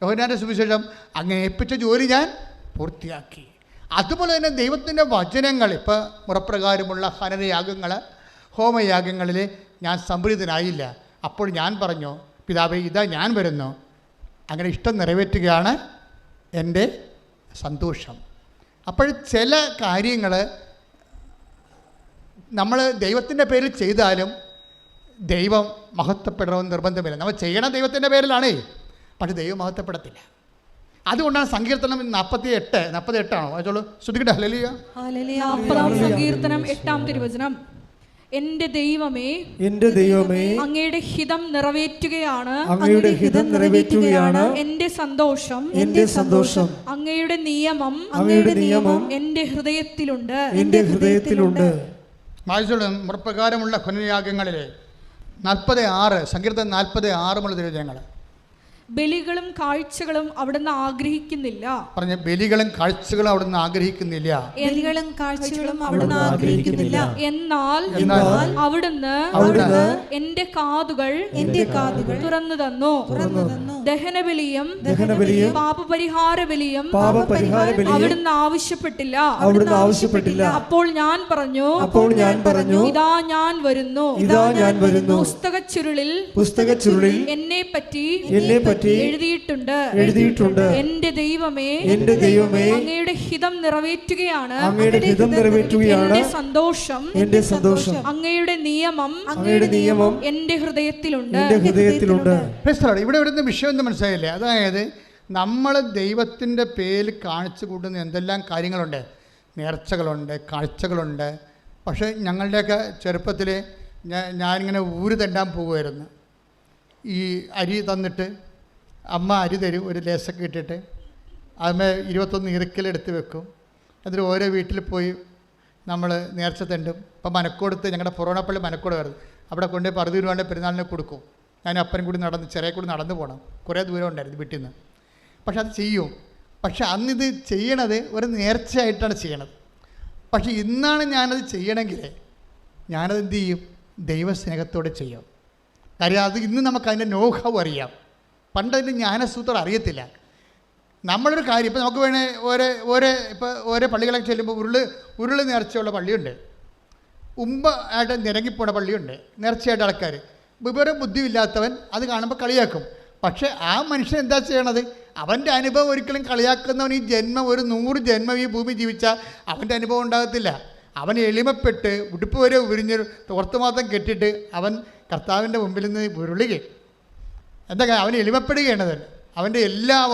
യോഹന്നാന്റെ സുവിശേഷം, അങ്ങ് ഏൽപ്പിച്ച ജോലി ഞാൻ പൂർത്തിയാക്കി. അതുപോലെ തന്നെ ദൈവത്തിൻ്റെ വചനങ്ങൾ, ഇപ്പോൾ മുറപ്രകാരമുള്ള ഹനനയാഗങ്ങൾ, ഹോമയാഗങ്ങളിൽ ഞാൻ സംപ്രീതനായില്ല. അപ്പോൾ ഞാൻ പറഞ്ഞു, പിതാവേ, ഇതാ ഞാൻ വരുന്നു. അങ്ങനെ ഇഷ്ടം നിറവേറ്റുകയാണ് എൻ്റെ സന്തോഷം. അപ്പോൾ ചില കാര്യങ്ങൾ നമ്മൾ ദൈവത്തിൻ്റെ പേരിൽ ചെയ്താലും ദൈവം മഹത്വപ്പെടണമെന്ന് നിർബന്ധമില്ല. നമ്മൾ ചെയ്യണം ദൈവത്തിൻ്റെ പേരിലാണേ, പക്ഷെ ദൈവം മഹത്വപ്പെടത്തില്ല. അതുകൊണ്ടാണ് സങ്കീർത്തനം 48 ആണോ വായിച്ചോളൂ. ശ്രുതികട്ടെ ഹല്ലേലൂയ. സങ്കീർത്തനം 8-ാം തിരുവചനം. എന്റെ ദൈവമേ അങ്ങയുടെ ഹിതം നിറവേറ്റുകയാണ് എന്റെ സന്തോഷം അങ്ങയുടെ നിയമം എന്റെ ഹൃദയത്തിലുണ്ട്. വായിച്ചോളൂ. മുറപ്രകാരമുള്ള ഹനനയാഗങ്ങളിൽ 46 സങ്കീർത്തനം 46 മുതൽ തിരുവചനങ്ങൾ. ബലികളും കാഴ്ചകളും അവിടുന്ന് ആഗ്രഹിക്കുന്നില്ല. പറഞ്ഞ ബലികളും കാഴ്ചകളും അവിടുന്ന് ആഗ്രഹിക്കുന്നില്ല. എന്നാൽ അവിടുന്ന് എന്റെ കാതുകൾ തുറന്നു തന്നു. ദഹനബലിയും പാപപരിഹാര ബലിയും അവിടുന്ന് ആവശ്യപ്പെട്ടില്ല. അപ്പോൾ ഞാൻ പറഞ്ഞു, ഇതാ ഞാൻ വരുന്നു. പുസ്തകച്ചുരുളിൽ എന്നെ പറ്റി എഴുതിയിട്ടുണ്ട്. എന്റെ ദൈവമേ അങ്ങയുടെ ഹിതം നിറവേറ്റുകയാണ് എന്റെ സന്തോഷം അങ്ങയുടെ നിയമം എന്റെ ഹൃദയത്തിലുണ്ട്. ഇവിടെ വരുന്ന വിഷയം ഒന്നും മനസ്സിലായില്ലേ? അതായത് നമ്മൾ ദൈവത്തിൻ്റെ പേരിൽ കാണിച്ചു കൂട്ടുന്ന എന്തെല്ലാം കാര്യങ്ങളുണ്ട്. നേർച്ചകളുണ്ട്, കാഴ്ചകളുണ്ട്. പക്ഷേ ഞങ്ങളുടെയൊക്കെ ചെറുപ്പത്തിൽ ഞാനിങ്ങനെ ഊര് തെണ്ടാൻ പോകുമായിരുന്നു. ഈ അരി തന്നിട്ട് അമ്മ അരി തരും, ഒരു ലേസൊക്കെ ഇട്ടിട്ട് അതിന്മേ 21 ഇറുക്കലെടുത്ത് വെക്കും. എന്നിട്ട് ഓരോ വീട്ടിൽ പോയി നമ്മൾ നേർച്ച തെണ്ടും. ഇപ്പം മനക്കോടത്ത്, ഞങ്ങളുടെ ഫൊറോണപ്പള്ളി മനക്കോട് വരുന്നത്, അവിടെ കൊണ്ടുപോയി 10 രൂപ പെരുന്നാളിനെ കൊടുക്കും. ഞാൻ അപ്പനും കൂടി ചെറിയ കൂടി നടന്നു പോകണം. കുറേ ദൂരം ഉണ്ടായിരുന്നു വീട്ടിൽ നിന്ന്. പക്ഷെ അത് ചെയ്യും. പക്ഷെ അന്നിത് ചെയ്യണത് ഒരു നേർച്ചയായിട്ടാണ് ചെയ്യണത്. പക്ഷെ ഇന്നാണ് ഞാനത് ചെയ്യണമെങ്കിൽ ഞാനത് എന്ത് ചെയ്യും? ദൈവസ്നേഹത്തോടെ ചെയ്യും. കാര്യം അത് ഇന്ന് നമുക്കതിൻ്റെ നോഹവ് അറിയാം. പണ്ടതിൻ്റെ ജ്ഞാനസൂത്രം അറിയത്തില്ല. നമ്മളൊരു കാര്യം ഇപ്പോൾ നമുക്ക് വേണേൽ ഓരോ പള്ളികളൊക്കെ ചെല്ലുമ്പോൾ ഉരുള് നേർച്ചയുള്ള പള്ളിയുണ്ട്, ആയിട്ട് നിരങ്ങിപ്പോണ പള്ളിയുണ്ട്, നേർച്ചയായിട്ട് ആൾക്കാർ. വിവരം ബുദ്ധിയില്ലാത്തവൻ അത് കാണുമ്പോൾ കളിയാക്കും. പക്ഷേ ആ മനുഷ്യൻ എന്താ ചെയ്യണത്? അവൻ്റെ അനുഭവം ഒരിക്കലും കളിയാക്കുന്നവൻ ഈ ജന്മം 100 ജന്മം ഈ ഭൂമി ജീവിച്ചാൽ അവൻ്റെ അനുഭവം ഉണ്ടാകത്തില്ല. അവൻ എളിമപ്പെട്ട് ഉടുപ്പ് വരെ ഉരിഞ്ഞ് തോർത്തുമാത്രം കെട്ടിയിട്ട് അവൻ കർത്താവിൻ്റെ മുമ്പിൽ നിന്ന് ഉരുളുകയും എന്താ അവൻ എളിമപ്പെടുകയാണ്. അവൻ്റെ എല്ലാം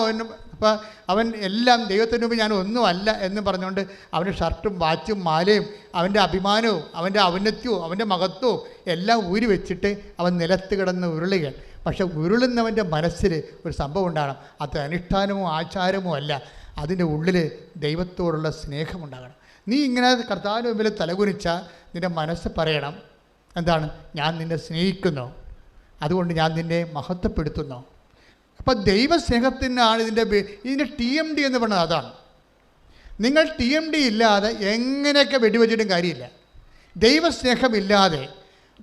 അവൻ എല്ലാം ദൈവത്തിന് മുമ്പ് ഞാൻ ഒന്നുമല്ല എന്ന് പറഞ്ഞുകൊണ്ട് അവൻ്റെ ഷർട്ടും വാച്ചും മാലയും അവൻ്റെ അഭിമാനവും അവൻ്റെ ഔന്നത്യവും അവൻ്റെ മഹത്വവും എല്ലാം ഊരി വെച്ചിട്ട് അവൻ നിലത്ത് കിടന്ന് ഉരുളുകയാണ്. പക്ഷെ ഉരുളുന്നവൻ്റെ മനസ്സിൽ ഒരു സംഭവം ഉണ്ടാകണം. അത് അനുഷ്ഠാനമോ ആചാരമോ അല്ല, അതിൻ്റെ ഉള്ളിൽ ദൈവത്തോടുള്ള സ്നേഹമുണ്ടാകണം. നീ ഇങ്ങനെ കർത്താവിൻ്റെ മുമ്പിൽ തലകുനിച്ചാൽ നിൻ്റെ മനസ്സ് പറയണം, എന്താണ്? ഞാൻ നിന്നെ സ്നേഹിക്കുന്നു, അതുകൊണ്ട് ഞാൻ നിന്നെ മഹത്വപ്പെടുത്തുന്നു. അപ്പം ദൈവസ്നേഹത്തിനാണ് ഇതിൻ്റെ TMD എന്ന് പറയുന്നത്. അതാണ്. നിങ്ങൾ TMD ഇല്ലാതെ എങ്ങനെയൊക്കെ വെടിവെച്ചിട്ടും കാര്യമില്ല. ദൈവസ്നേഹമില്ലാതെ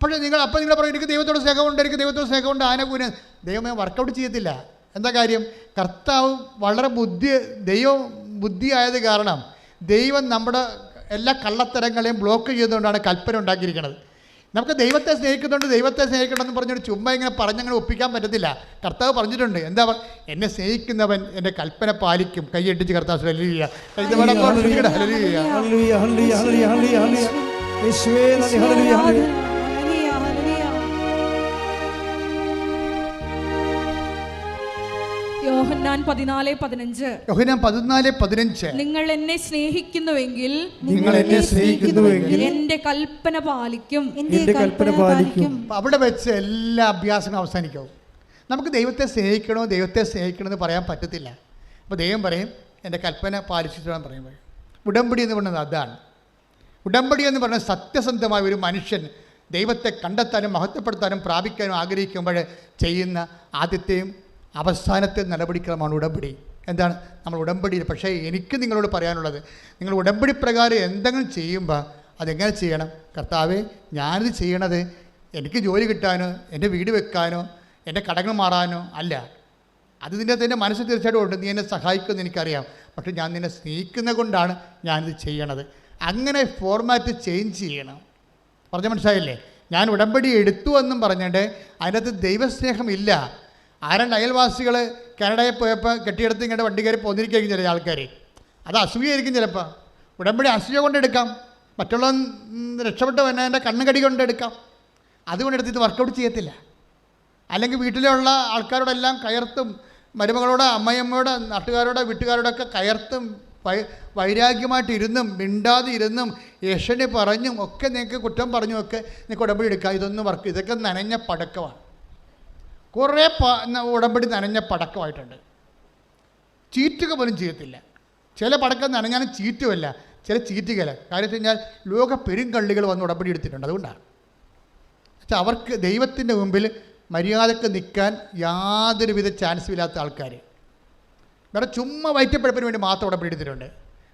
പക്ഷേ നിങ്ങൾ പറയും എനിക്ക് ദൈവത്തോട് സ്നേഹമുണ്ട്, എനിക്ക് ദൈവത്തോട് സ്നേഹമുണ്ട്, ആനകൂന ദൈവമേ വർക്കൗട്ട് ചെയ്യത്തില്ല. എന്താ കാര്യം? കർത്താവ് വളരെ ദൈവം ബുദ്ധിയായത് കാരണം ദൈവം നമ്മുടെ എല്ലാ കള്ളത്തരങ്ങളെയും ബ്ലോക്ക് ചെയ്തുകൊണ്ടാണ് കൽപ്പന ഉണ്ടാക്കിയിരിക്കുന്നത്. നമുക്ക് ദൈവത്തെ സ്നേഹിക്കുന്നുണ്ട്, ദൈവത്തെ സ്നേഹിക്കണമെന്ന് പറഞ്ഞിട്ട് ചുമ്മാ ഇങ്ങനെ പറഞ്ഞങ്ങനെ ഒപ്പിക്കാൻ പറ്റത്തില്ല. കർത്താവ് പറഞ്ഞിട്ടുണ്ട്, എന്താ എന്നെ സ്നേഹിക്കുന്നവൻ എൻ്റെ കൽപ്പന പാലിക്കും. കൈയടിച്ച് കർത്താവ് ഹല്ലേലൂയ. യോഹന്നാൻ 14:15 നിങ്ങൾ എന്നെ സ്നേഹിക്കുന്നുവെങ്കിൽ എന്റെ കൽപ്പന പാലിക്കും. അവിടെ വെച്ച് എല്ലാ അഭ്യാസങ്ങളും അവസാനിക്കും. നമുക്ക് ദൈവത്തെ സ്നേഹിക്കണമെന്ന് പറയാൻ പറ്റത്തില്ല. അപ്പോൾ ദൈവം പറയും എൻ്റെ കൽപ്പന പാലിച്ചിട്ടാണ് പറയുമ്പോൾ. ഉടമ്പടി എന്ന് പറയുന്നത് അതാണ്. ഉടമ്പടി എന്ന് പറയുന്നത് സത്യസന്ധമായ ഒരു മനുഷ്യൻ ദൈവത്തെ കണ്ടെത്താനും മഹത്വപ്പെടുത്താനും പ്രാപിക്കാനും ആഗ്രഹിക്കുമ്പോൾ ചെയ്യുന്ന ആദ്യത്തെയും അവസാനത്തെ നടപടിക്രമമാണ് ഉടമ്പടി. എന്താണ് നമ്മൾ ഉടമ്പടി? പക്ഷേ എനിക്ക് നിങ്ങളോട് പറയാനുള്ളത്, നിങ്ങൾ ഉടമ്പടി പ്രകാരം എന്തെങ്കിലും ചെയ്യുമ്പോൾ അതെങ്ങനെ ചെയ്യണം? കർത്താവേ, ഞാനിത് ചെയ്യണത് എനിക്ക് ജോലി കിട്ടാനോ എൻ്റെ വീട് വെക്കാനോ എൻ്റെ കടങ്ങൾ മാറാനോ അല്ല. അത് എൻ്റെ മനസ്സിൽ തീർച്ചയായിട്ടും ഉണ്ട്. നീ എന്നെ സഹായിക്കുമെന്ന് എനിക്കറിയാം. പക്ഷേ ഞാൻ നിന്നെ സ്നേഹിക്കുന്നത് കൊണ്ടാണ് ഞാനിത് ചെയ്യണത്. അങ്ങനെ ഫോർമാറ്റ് ചേഞ്ച് ചെയ്യണം. പറഞ്ഞ മനസ്സിലായില്ലേ? ഞാൻ ഉടമ്പടി എടുത്തു എന്നും പറഞ്ഞിട്ട് അതിനകത്ത് ദൈവസ്നേഹമില്ല. ആരണ്ട് അയൽവാസികൾ കാനഡയിൽ പോയപ്പോൾ കെട്ടിയെടുത്ത് ഇങ്ങനെ വണ്ടി കയറി പോന്നിരിക്കുകയായിരിക്കും ചില ആൾക്കാർ. അത് അസൂയായിരിക്കും ചിലപ്പോൾ. ഉടമ്പടി അസൂയ കൊണ്ടെടുക്കാം, മറ്റുള്ള രക്ഷപ്പെട്ട് വന്നാൽ എൻ്റെ കണ്ണുകടി കൊണ്ടെടുക്കാം. അതുകൊണ്ടെടുത്ത് ഇത് വർക്കൗട്ട് ചെയ്യത്തില്ല. അല്ലെങ്കിൽ വീട്ടിലുള്ള ആൾക്കാരോടെല്ലാം കയർത്തും, മരുമകളോട് അമ്മയമ്മയോട് നാട്ടുകാരോട് വീട്ടുകാരോടൊക്കെ കയർത്തും വൈരാഗ്യമായിട്ട് ഇരുന്നും മിണ്ടാതെ ഇരുന്നും യക്ഷനെ പറഞ്ഞും ഒക്കെ നിങ്ങൾക്ക് കുറ്റം പറഞ്ഞും ഒക്കെ നിങ്ങൾക്ക് ഉടമ്പടി എടുക്കാം. ഇതൊന്നും ഇതൊക്കെ നനഞ്ഞ പടക്കമാണ്. കുറേ ഉടമ്പടി നനഞ്ഞ പടക്കമായിട്ടുണ്ട്. ചീറ്റുക പോലും ചെയ്യത്തില്ല. ചില പടക്കം നനഞ്ഞാലും ചീറ്റുമല്ല, ചില ചീറ്റുകല. കാര്യം വെച്ച് കഴിഞ്ഞാൽ ലോക പെരുങ്കള്ളികൾ വന്ന് ഉടമ്പടി എടുത്തിട്ടുണ്ട്. അതുകൊണ്ടാണ് പക്ഷെ അവർക്ക് ദൈവത്തിൻ്റെ മുമ്പിൽ മര്യാദക്ക് നിൽക്കാൻ യാതൊരുവിധ ചാൻസും ഇല്ലാത്ത ആൾക്കാർ വേറെ ചുമ്മാ വയറ്റപ്പഴപ്പിന് വേണ്ടി മാത്രം ഉടമ്പടി എടുത്തിട്ടുണ്ട്.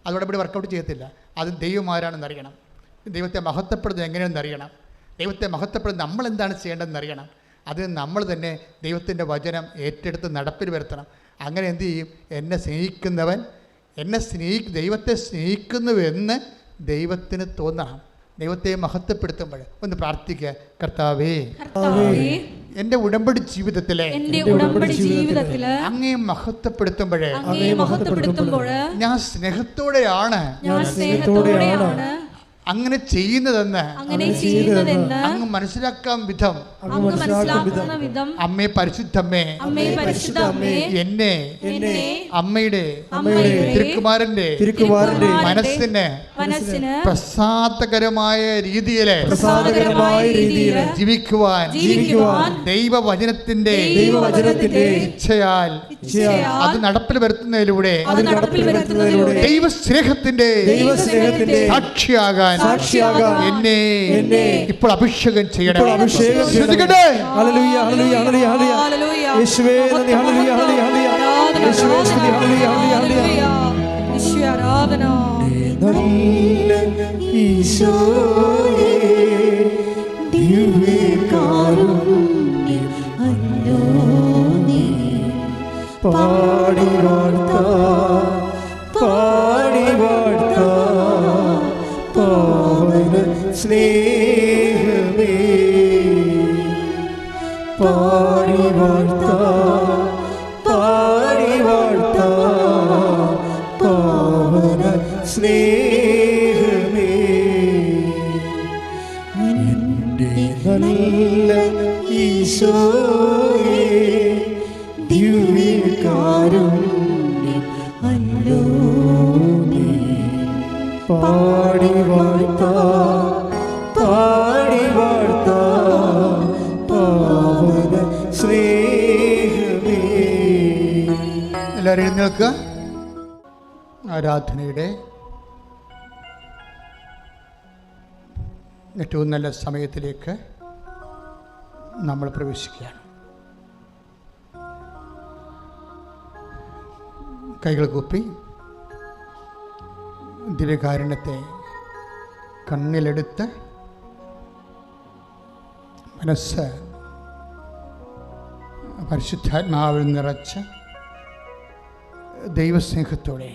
അത് ഉടമ്പടി വർക്കൗട്ട് ചെയ്യത്തില്ല. അത് ദൈവമാരാണെന്ന് അറിയണം. ദൈവത്തെ മഹത്വപ്പെടുന്നത് എങ്ങനെയാണെന്ന് അറിയണം. ദൈവത്തെ മഹത്വപ്പെടുന്നത് നമ്മളെന്താണ് ചെയ്യേണ്ടതെന്ന് അറിയണം. അത് നമ്മൾ തന്നെ ദൈവത്തിൻ്റെ വചനം ഏറ്റെടുത്ത് നടപ്പിൽ വരുത്തണം. അങ്ങനെ എന്തു ചെയ്യും? എന്നെ സ്നേഹിക്കുന്നവൻ ദൈവത്തെ സ്നേഹിക്കുന്നുവെന്ന് ദൈവത്തിന് തോന്നണം. ദൈവത്തെ മഹത്വപ്പെടുത്തുമ്പോൾ ഒന്ന് പ്രാർത്ഥിക്കുക. കർത്താവേ, എൻ്റെ ഉടമ്പടി ജീവിതത്തിലെ അങ്ങേ മഹത്വപ്പെടുത്തുമ്പോഴേ ഞാൻ സ്നേഹത്തോടെയാണ് അങ്ങനെ ചെയ്യുന്നതെന്ന് അങ്ങ് മനസ്സിലാക്കാൻ വിധം അമ്മേ പരിശുദ്ധമ്മേ എന്നെ അമ്മയുടെ തിരുക്കുമാരന്റെ മനസ്സിന് പ്രസാദകരമായ രീതിയിൽ ജീവിക്കുവാൻ ദൈവവചനത്തിന്റെ ഇച്ഛയാൽ അത് നടപ്പിൽ വരുത്തുന്നതിലൂടെ ദൈവസ്നേഹത്തിന്റെ സാക്ഷിയാകാൻ എന്നെ ഇപ്പോൾ അഭിഷേകം ചെയ്യണം. പാടി വാഴ്ത്താം പാടി വാഴ്ത്താം പാവന സ്നേഹമേ പാടി വാഴ്ത്താം പാടി വാഴ്ത്താം പാവന സ്നേഹമേ എൻ്റെ നല്ല ഈശോയേ ദിവ്യകാരുണ്യം അല്ലോ നീ പാടി വാഴ്ത്താം പാടി വാഴ്ത്താം പാവന സ്നേഹമേ. എല്ലാവരും എഴുന്നേൽക്കുക. ആരാധനയുടെ ഏറ്റവും നല്ല സമയത്തിലേക്ക് നമ്മൾ പ്രവേശിക്കുകയാണ്. കൈകൾ കൂപ്പി ദിവ്യകാരുണ്യത്തെ കണ്ണിലെടുത്ത് മനസ്സ് പരിശുദ്ധാത്മാവിൽ നിറച്ച് ദൈവസ്നേഹത്തോടെ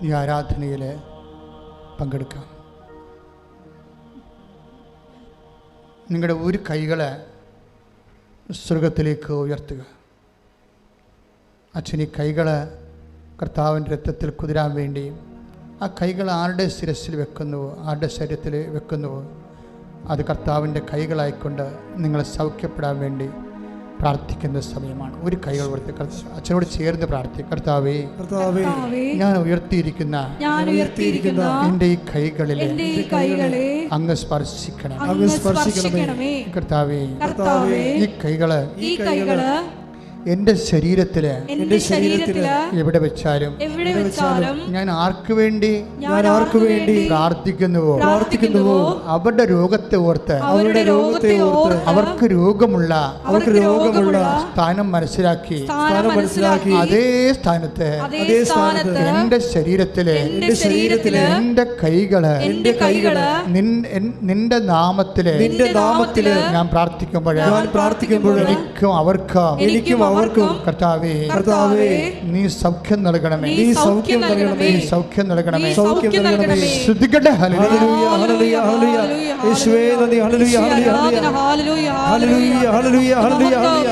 ഈ ആരാധനയിൽ പങ്കെടുക്കാം. നിങ്ങളുടെ ഒരു കൈകളെ സ്വർഗത്തിലേക്ക് ഉയർത്തുക. അച്ഛൻ ഈ കൈകൾ കർത്താവിൻ്റെ രക്തത്തിൽ കുതിരാൻ വേണ്ടി ആ കൈകൾ ആരുടെ ശിരസിൽ വെക്കുന്നുവോ, ആരുടെ ശരീരത്തിൽ വെക്കുന്നുവോ, അത് കർത്താവിൻ്റെ കൈകളായിക്കൊണ്ട് നിങ്ങളെ സൗഖ്യപ്പെടാൻ വേണ്ടി പ്രാർത്ഥിക്കുന്ന സമയമാണ്. ഒരു കൈകൾ ഉയർത്തി അച്ഛനോട് ചേർന്ന് പ്രാർത്ഥിക്കും. കർത്താവേ, ഞാൻ ഉയർത്തിയിരിക്കുന്ന എൻ്റെ ഈ കൈകളിലെ അങ്ങ് സ്പർശിക്കണമേ. കർത്താവേ, ഈ കൈകള് എന്റെ ശരീരത്തില് എവിടെ വെച്ചാലും ഞാൻ ആർക്കു വേണ്ടി പ്രാർത്ഥിക്കുന്നുവോ അവരുടെ രോഗത്തെ ഓർത്ത് അവർക്ക് രോഗമുള്ള സ്ഥാനം മനസ്സിലാക്കി അതേ സ്ഥാനത്ത് എന്റെ ശരീരത്തില് എന്റെ കൈകള് നിന്റെ നാമത്തില് ഞാൻ പ്രാർത്ഥിക്കുമ്പോൾ എനിക്കും അവർക്കും കർത്താവേ നീ സൗഖ്യം നൽകണമേ. ശ്രദ്ധിക്കട്ടെ. ഹല്ലേലൂയ ഹല്ലേലൂയ ഹല്ലേലൂയ യേശുവേ നന്ദി. ഹല്ലേലൂയ ഹല്ലേലൂയ ഹല്ലേലൂയ ഹല്ലേലൂയ ഹല്ലേലൂയ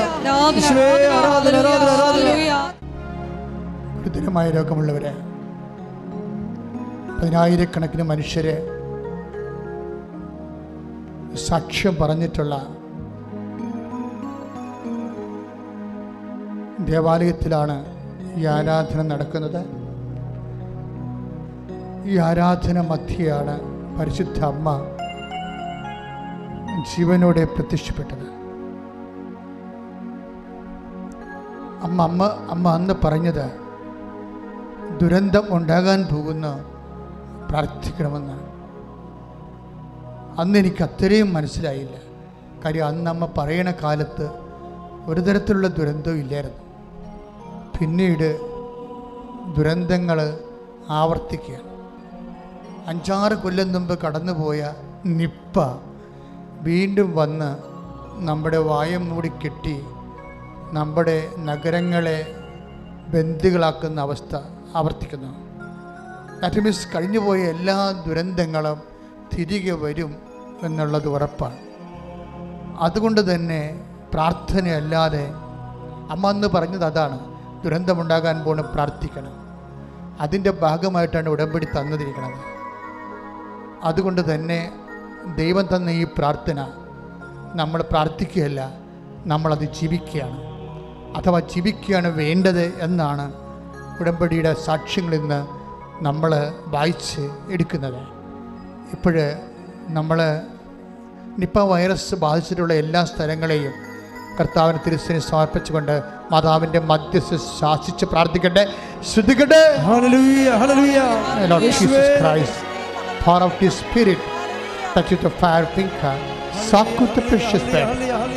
യേശുവേ ആരാധന ആരാധന ആരാധന. ഗുരുതരമായ രോഗമുള്ളവരെ, പതിനായിരക്കണക്കിന് മനുഷ്യരെ സാക്ഷ്യം പറഞ്ഞിട്ടുള്ള ദേവാലയത്തിലാണ് ഈ ആരാധന നടക്കുന്നത്. ഈ ആരാധന മധ്യയാണ് പരിശുദ്ധ അമ്മ ജീവനോടെ പ്രത്യക്ഷപ്പെട്ടത്. അമ്മ അന്ന് പറഞ്ഞത് ദുരന്തം ഉണ്ടാകാൻ പോകുന്ന പ്രാർത്ഥിക്കണമെന്ന്. അന്ന് എനിക്ക് അത്രയും മനസ്സിലായില്ല. കാര്യം അന്ന് അമ്മ പറയണ കാലത്ത് ഒരു തരത്തിലുള്ള ദുരന്തവും ഇല്ലായിരുന്നു. പിന്നീട് ദുരന്തങ്ങൾ ആവർത്തിക്കുകയാണ്. 5-6 കൊല്ലം മുമ്പ് കടന്നുപോയ നിപ്പ വീണ്ടും വന്ന് നമ്മുടെ വായം മൂടി കെട്ടി നമ്മുടെ നഗരങ്ങളെ ബന്ദികളാക്കുന്ന അവസ്ഥ ആവർത്തിക്കുന്നു. ദാറ്റ് മീൻസ് കഴിഞ്ഞുപോയ എല്ലാ ദുരന്തങ്ങളും തിരികെ വരും എന്നുള്ളത് ഉറപ്പാണ്. അതുകൊണ്ട് തന്നെ പ്രാർത്ഥനയല്ലാതെ അമ്മ അന്ന് പറഞ്ഞത് അതാണ്, ദുരന്തമുണ്ടാകാൻ പോണ് പ്രാർത്ഥിക്കണം. അതിൻ്റെ ഭാഗമായിട്ടാണ് ഉടമ്പടി തന്നിരിക്കുന്നത്. അതുകൊണ്ട് തന്നെ ദൈവം തന്ന ഈ പ്രാർത്ഥന നമ്മൾ പ്രാർത്ഥിക്കുകയല്ല, നമ്മളത് ജീവിക്കുകയാണ്, അഥവാ ജീവിക്കുകയാണ് വേണ്ടത് എന്നാണ് ഉടമ്പടിയുടെ സാക്ഷ്യങ്ങളിൽ നിന്ന് നമ്മൾ വായിച്ച് എടുക്കുന്നത്. ഇപ്പോൾ നമ്മൾ നിപ്പ വൈറസ് ബാധിച്ചിട്ടുള്ള എല്ലാ സ്ഥലങ്ങളെയും കർത്താവിന് തിരുസേന സമർപ്പിച്ചുകൊണ്ട് മാതാവിന്റെ മധ്യസ്ഥ ശാസിച്ച് പ്രാർത്ഥിക്കട്ടെ. ശ്രദ്ധിക്കട്ടെ. ഹല്ലേലൂയ ഹല്ലേലൂയ. Lord Jesus Christ, pour out His Spirit, touch with the fire finger, soak with the precious blood,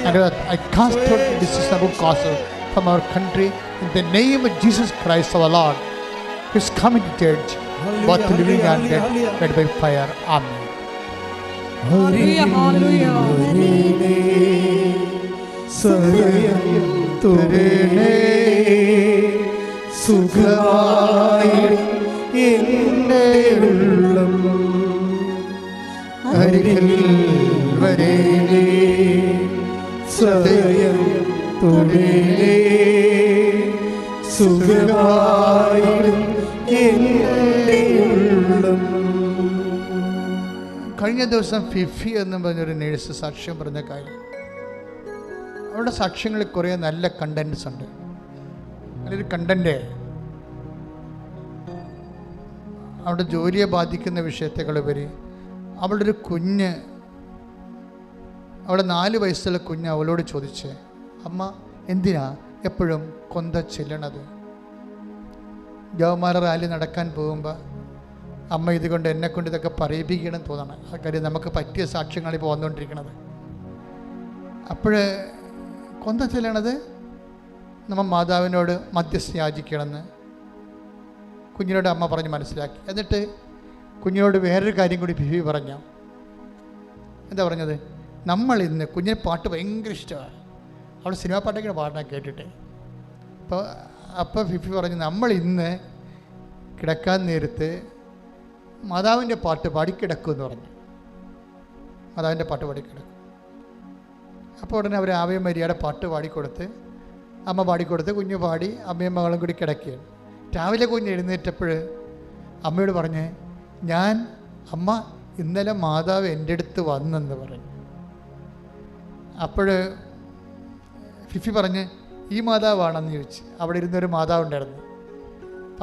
and I cast out the disease and root causes from our country in the name of Jesus Christ our Lord, who is coming to judge both living and dead, led by fire. Amen. Hallelujah, hallelujah. Hallelujah. തുടരണേ. സുഖമായി എൻ്റെ ഉള്ളം അരികിൽ വരേണേ. സദയം തുടരണേ. സുഖമായി എൻ്റെ ഉള്ളം. കഴിഞ്ഞ ദിവസം ഫിഫി എന്ന് പറഞ്ഞൊരു നേഴ്സ് സാക്ഷ്യം പറഞ്ഞ കാര്യം, അവരുടെ സാക്ഷ്യങ്ങളിൽ കുറേ നല്ല കണ്ടൻറ്റ്സ് ഉണ്ട്. അതിലൊരു കണ്ടൻറ്റ് അവളുടെ ജോലിയെ ബാധിക്കുന്ന വിഷയത്തെക്കാളുപരി അവളുടെ ഒരു കുഞ്ഞ്, അവളുടെ 4 വയസ്സുള്ള കുഞ്ഞ് അവളോട് ചോദിച്ച്, അമ്മ എന്തിനാ എപ്പോഴും കൊന്ത ചെല്ലണത്? ജവമാല റാലി നടക്കാൻ പോകുമ്പോൾ അമ്മ ഇതുകൊണ്ട് എന്നെക്കൊണ്ട് ഇതൊക്കെ പറയിപ്പിക്കണം തോന്നണം. ആ കാര്യം നമുക്ക് പറ്റിയ സാക്ഷ്യങ്ങളിപ്പോൾ വന്നുകൊണ്ടിരിക്കണത്. അപ്പോൾ കൊന്ത ചെല്ലണത് നമ്മൾ മാതാവിനോട് മധ്യസ്ഥ യാചിക്കണമെന്ന് കുഞ്ഞിനോട് അമ്മ പറഞ്ഞ് മനസ്സിലാക്കി. എന്നിട്ട് കുഞ്ഞിനോട് വേറൊരു കാര്യം കൂടി ഫിഫി പറഞ്ഞ. എന്താ പറഞ്ഞത്? നമ്മൾ ഇന്ന് കുഞ്ഞിന് പാട്ട് ഭയങ്കര ഇഷ്ടമാണ്, അവൾ സിനിമാ പാട്ടൊക്കെ പാടാൻ കേട്ടിട്ട്. അപ്പോൾ ഫിഫി പറഞ്ഞു, നമ്മൾ ഇന്ന് കിടക്കാൻ നേരത്ത് മാതാവിൻ്റെ പാട്ട് പാടിക്കിടക്കുമെന്ന് പറഞ്ഞു. മാതാവിൻ്റെ പാട്ട് പാടിക്കിടക്കും. അപ്പോൾ ഉടനെ അവർ ആവേ മരിയയുടെ പാട്ട് പാടിക്കൊടുത്ത്, അമ്മ പാടിക്കൊടുത്ത്, കുഞ്ഞ് പാടി, അമ്മയും മകളും കൂടി കിടക്കുകയാണ്. രാവിലെ കുഞ്ഞ് എഴുന്നേറ്റപ്പോൾ അമ്മയോട് പറഞ്ഞ്, അമ്മ ഇന്നലെ മാതാവ് എൻ്റെ അടുത്ത് വന്നെന്ന് പറഞ്ഞു. അപ്പോൾ ഫിഫി പറഞ്ഞ്, ഈ മാതാവാണെന്ന് ചോദിച്ചു. അവിടെ ഇരുന്നൊരു മാതാവ് ഉണ്ടായിരുന്നു.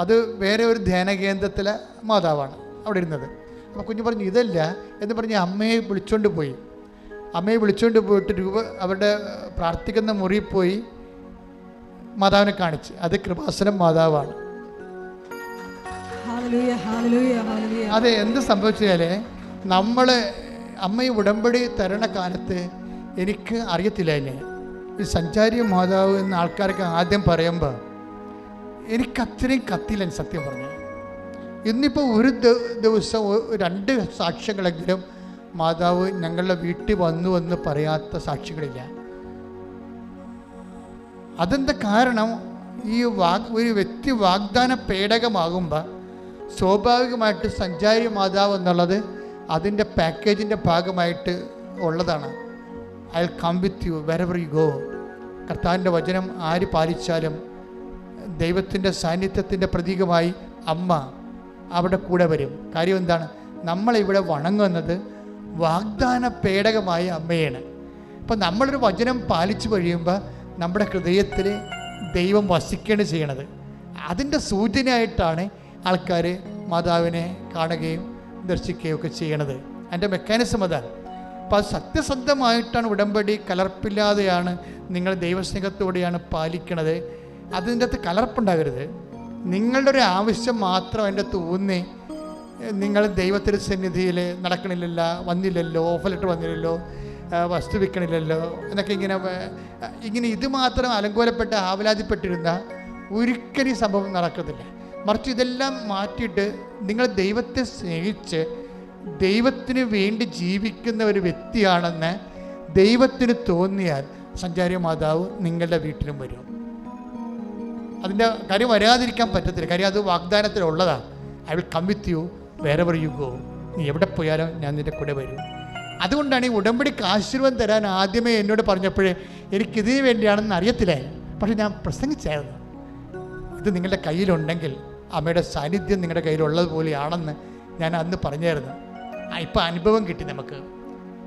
അത് വേറെ ഒരു ധ്യാന കേന്ദ്രത്തിലെ മാതാവാണ് അവിടെ ഇരുന്നത്. അപ്പോൾ കുഞ്ഞ് പറഞ്ഞു ഇതല്ല എന്ന് പറഞ്ഞ് അമ്മയെ വിളിച്ചുകൊണ്ട് പോയി. അമ്മയെ വിളിച്ചുകൊണ്ട് പോയിട്ട് അവരുടെ പ്രാർത്ഥിക്കുന്ന മുറിയിൽ പോയി മാതാവിനെ കാണിച്ച്. അത് കൃപാസനം മാതാവാണ്. അതെ, എന്ത് സംഭവിച്ചാൽ നമ്മൾ അമ്മയെ ഉടമ്പടി തരണ കാലത്ത് എനിക്ക് അറിയത്തില്ല. ഈ സഞ്ചാരി മാതാവ് എന്ന ആൾക്കാർക്ക് ആദ്യം പറയുമ്പോൾ എനിക്ക് അത്രയും കത്തില്ല സത്യം പറഞ്ഞു. ഇന്നിപ്പോൾ ഒരു ദിവസം 2 സാക്ഷ്യങ്ങളെങ്കിലും മാതാവ് ഞങ്ങളുടെ വീട്ടിൽ വന്നു എന്ന് പറയാത്ത സാക്ഷികളില്ല. അതെന്താ കാരണം? ഈ ഒരു വ്യക്തി വാഗ്ദാന പേടകമാകുമ്പോൾ സ്വാഭാവികമായിട്ട് സഞ്ചാരി മാതാവ് എന്നുള്ളത് അതിൻ്റെ പാക്കേജിൻ്റെ ഭാഗമായിട്ട് ഉള്ളതാണ്. I will come with you wherever you go. കർത്താവിൻ്റെ വചനം ആര് പാലിച്ചാലും ദൈവത്തിൻ്റെ സാന്നിധ്യത്തിൻ്റെ പ്രതീകമായി അമ്മ അവിടെ കൂടെ വരും. കാര്യം എന്താണ്? നമ്മളിവിടെ വണങ്ങുന്നത് വാഗ്ദാന പേടകമായ അമ്മയാണ്. അപ്പം നമ്മളൊരു വചനം പാലിച്ചു കഴിയുമ്പോൾ നമ്മുടെ ഹൃദയത്തിൽ ദൈവം വസിക്കുകയാണ് ചെയ്യണത്. അതിൻ്റെ സൂചനയായിട്ടാണ് ആൾക്കാർ മാതാവിനെ കാണുകയും ദർശിക്കുകയും ഒക്കെ ചെയ്യണത്. അതിൻ്റെ മെക്കാനിസം അതാണ്. അപ്പോൾ അത് സത്യസന്ധമായിട്ടാണ് ഉടമ്പടി, കലർപ്പില്ലാതെയാണ് നിങ്ങൾ ദൈവസ്നേഹത്തോടെയാണ് പാലിക്കണത്. അതിൻ്റെ അകത്ത് കലർപ്പുണ്ടാകരുത്. നിങ്ങളുടെ ഒരു ആവശ്യം മാത്രം അതിൻ്റെ തോന്നി നിങ്ങൾ ദൈവത്തിൻ്റെ സന്നിധിയിൽ നടക്കണില്ലല്ലോ, വന്നില്ലല്ലോ, ഓഫർ ലെറ്റർ വന്നില്ലല്ലോ, വസ്തു വിൽക്കണില്ലല്ലോ എന്നൊക്കെ ഇങ്ങനെ ഇത് മാത്രം അലങ്കോലപ്പെട്ട് ആവലാതിപ്പെട്ടിരുന്ന ഒരിക്കലും സംഭവം നടക്കത്തില്ല. മറിച്ച് ഇതെല്ലാം മാറ്റിയിട്ട് നിങ്ങൾ ദൈവത്തെ സ്നേഹിച്ച് ദൈവത്തിന് വേണ്ടി ജീവിക്കുന്ന ഒരു വ്യക്തിയാണെന്ന് ദൈവത്തിന് തോന്നിയാൽ സഞ്ചാരി മാതാവ് നിങ്ങളുടെ വീട്ടിലും വരും. അതിൻ്റെ കാര്യം വരാതിരിക്കാൻ പറ്റത്തില്ല. കാര്യം അത് വാഗ്ദാനത്തിലുള്ളതാണ്. I will come with you wherever you go. നീ എവിടെ പോയാലും ഞാൻ നിൻ്റെ കൂടെ വരും. അതുകൊണ്ടാണ് ഈ ഉടമ്പടിക്ക് ആശീർവാദം തരാൻ ആദ്യമേ എന്നോട് പറഞ്ഞപ്പോഴേ എനിക്കിതിന് വേണ്ടിയാണെന്ന് അറിയത്തില്ല. പക്ഷെ ഞാൻ പ്രസംഗിച്ചായിരുന്നു, ഇത് നിങ്ങളുടെ കയ്യിലുണ്ടെങ്കിൽ അമ്മയുടെ സാന്നിധ്യം നിങ്ങളുടെ കയ്യിലുള്ളതുപോലെയാണെന്ന് ഞാൻ അന്ന് പറഞ്ഞായിരുന്നു. ഇപ്പം അനുഭവം കിട്ടി, നമുക്ക്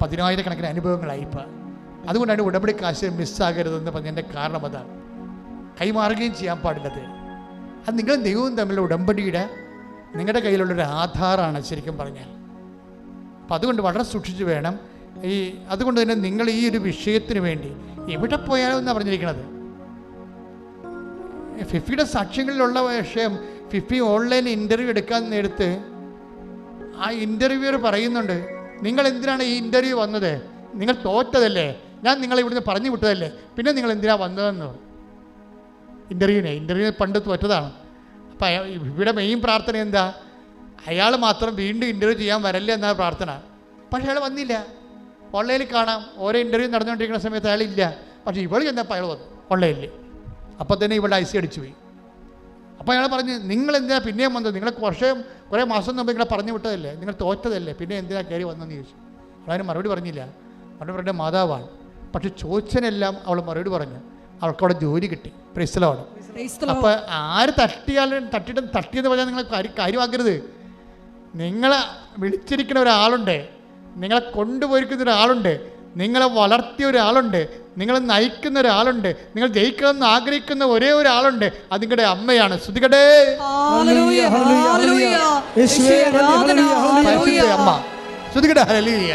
10,000 അനുഭവങ്ങളായി ഇപ്പം. അതുകൊണ്ടാണ് ഉടമ്പടിക്ക് ആശയം മിസ്സാകരുതെന്ന് പറഞ്ഞതിൻ്റെ കാരണം അതാണ്. കൈമാറുകയും ചെയ്യാൻ പാടില്ലത്. അത് നിങ്ങളും ദൈവവും തമ്മിലുള്ള ഉടമ്പടിയുടെ നിങ്ങളുടെ കയ്യിലുള്ളൊരു ആധാരമാണ് ശരിക്കും പറഞ്ഞാൽ. അപ്പം അതുകൊണ്ട് വളരെ സൂക്ഷിച്ച് വേണം. അതുകൊണ്ട് തന്നെ നിങ്ങൾ ഈ ഒരു വിഷയത്തിന് വേണ്ടി എവിടെ പോയാലും എന്നാണ് പറഞ്ഞിരിക്കുന്നത്. ഫിഫിയുടെ സാക്ഷ്യങ്ങളിലുള്ള വിഷയം, ഫിഫി ഓൺലൈനിൽ ഇൻ്റർവ്യൂ എടുക്കാൻ നേരത്ത് ആ ഇൻ്റർവ്യൂവർ പറയുന്നുണ്ട്, നിങ്ങൾ എന്തിനാണ് ഈ ഇൻ്റർവ്യൂ വന്നത്? നിങ്ങൾ തോറ്റതല്ലേ, ഞാൻ നിങ്ങളെ ഇവിടുന്ന് പറഞ്ഞു വിട്ടതല്ലേ, പിന്നെ നിങ്ങൾ എന്തിനാണ് വന്നതെന്ന്. ഇൻ്റർവ്യൂ പണ്ട് തോറ്റതാണ്. അപ്പം ഇവിടെ മെയിൻ പ്രാർത്ഥന എന്താ? അയാൾ മാത്രം വീണ്ടും ഇൻ്റർവ്യൂ ചെയ്യാൻ വരല്ലേ എന്നാണ് പ്രാർത്ഥന. പക്ഷേ അയാൾ വന്നില്ല. ഓൺലൈനിൽ കാണാം, ഓരോ ഇൻ്റർവ്യൂ നടന്നുകൊണ്ടിരിക്കുന്ന സമയത്ത് അയാളില്ല. പക്ഷേ ഇവൾ ചെന്നപ്പോൾ അയാൾ വന്നു. ഉള്ളയില്ലേ. അപ്പോൾ തന്നെ ഇവിടെ ഐസി അടിച്ചു പോയി. അപ്പോൾ അയാൾ പറഞ്ഞ്, നിങ്ങൾ എന്തിനാ പിന്നെയും വന്നത്? നിങ്ങൾ കുറേ മാസം മുമ്പ് നിങ്ങളെ പറഞ്ഞു വിട്ടതല്ലേ, നിങ്ങൾ തോറ്റതല്ലേ, പിന്നെ എന്തിനാ കയറി വന്നതെന്ന് ചോദിച്ചു. അവളതിന് മറുപടി പറഞ്ഞില്ല. മറുപടി മാതാവാണ്. പക്ഷെ ചോദിച്ചതിനെല്ലാം അവൾ മറുപടി പറഞ്ഞു. അവൾക്കവിടെ ജോലി കിട്ടി. Praise the Lord. അപ്പോൾ ആര് തട്ടിയെന്ന് പറഞ്ഞാൽ നിങ്ങൾ കാര്യമാക്കരുത്. നിങ്ങളെ വിളിച്ചിരിക്കുന്ന ഒരാളുണ്ട്, നിങ്ങളെ കൊണ്ടുപോയിരിക്കുന്ന ഒരാളുണ്ട്, നിങ്ങളെ വളർത്തിയ ഒരാളുണ്ട്, നിങ്ങളെ നയിക്കുന്ന ഒരാളുണ്ട്, നിങ്ങൾ ജയിക്കണമെന്ന് ആഗ്രഹിക്കുന്ന ഒരേ ഒരാളുണ്ട്. അത് നിങ്ങളുടെ അമ്മയാണ്. ശ്രുതികടേ അമ്മ. ശ്രുതികടേ ഹല്ലേലൂയ.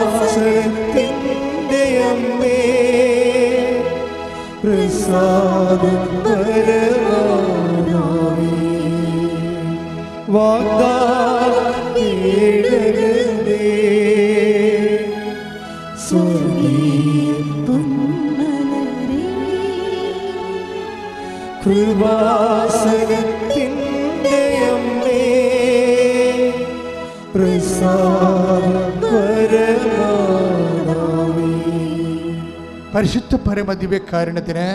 കൃപാസനത്തിൻ്റെ അമ്മേ, പ്രസാദപരമാനവേ, വാഗ്ദാനപീഠകമേ, സ്വർഗീയ പൊന്മലരേ, കൃപാസനത്തിൻ്റെ അമ്മേ, പ്രസാദപരമാനവേ. പരിശുദ്ധ പരമ ദിവ്യകാരുണ്യത്തിന്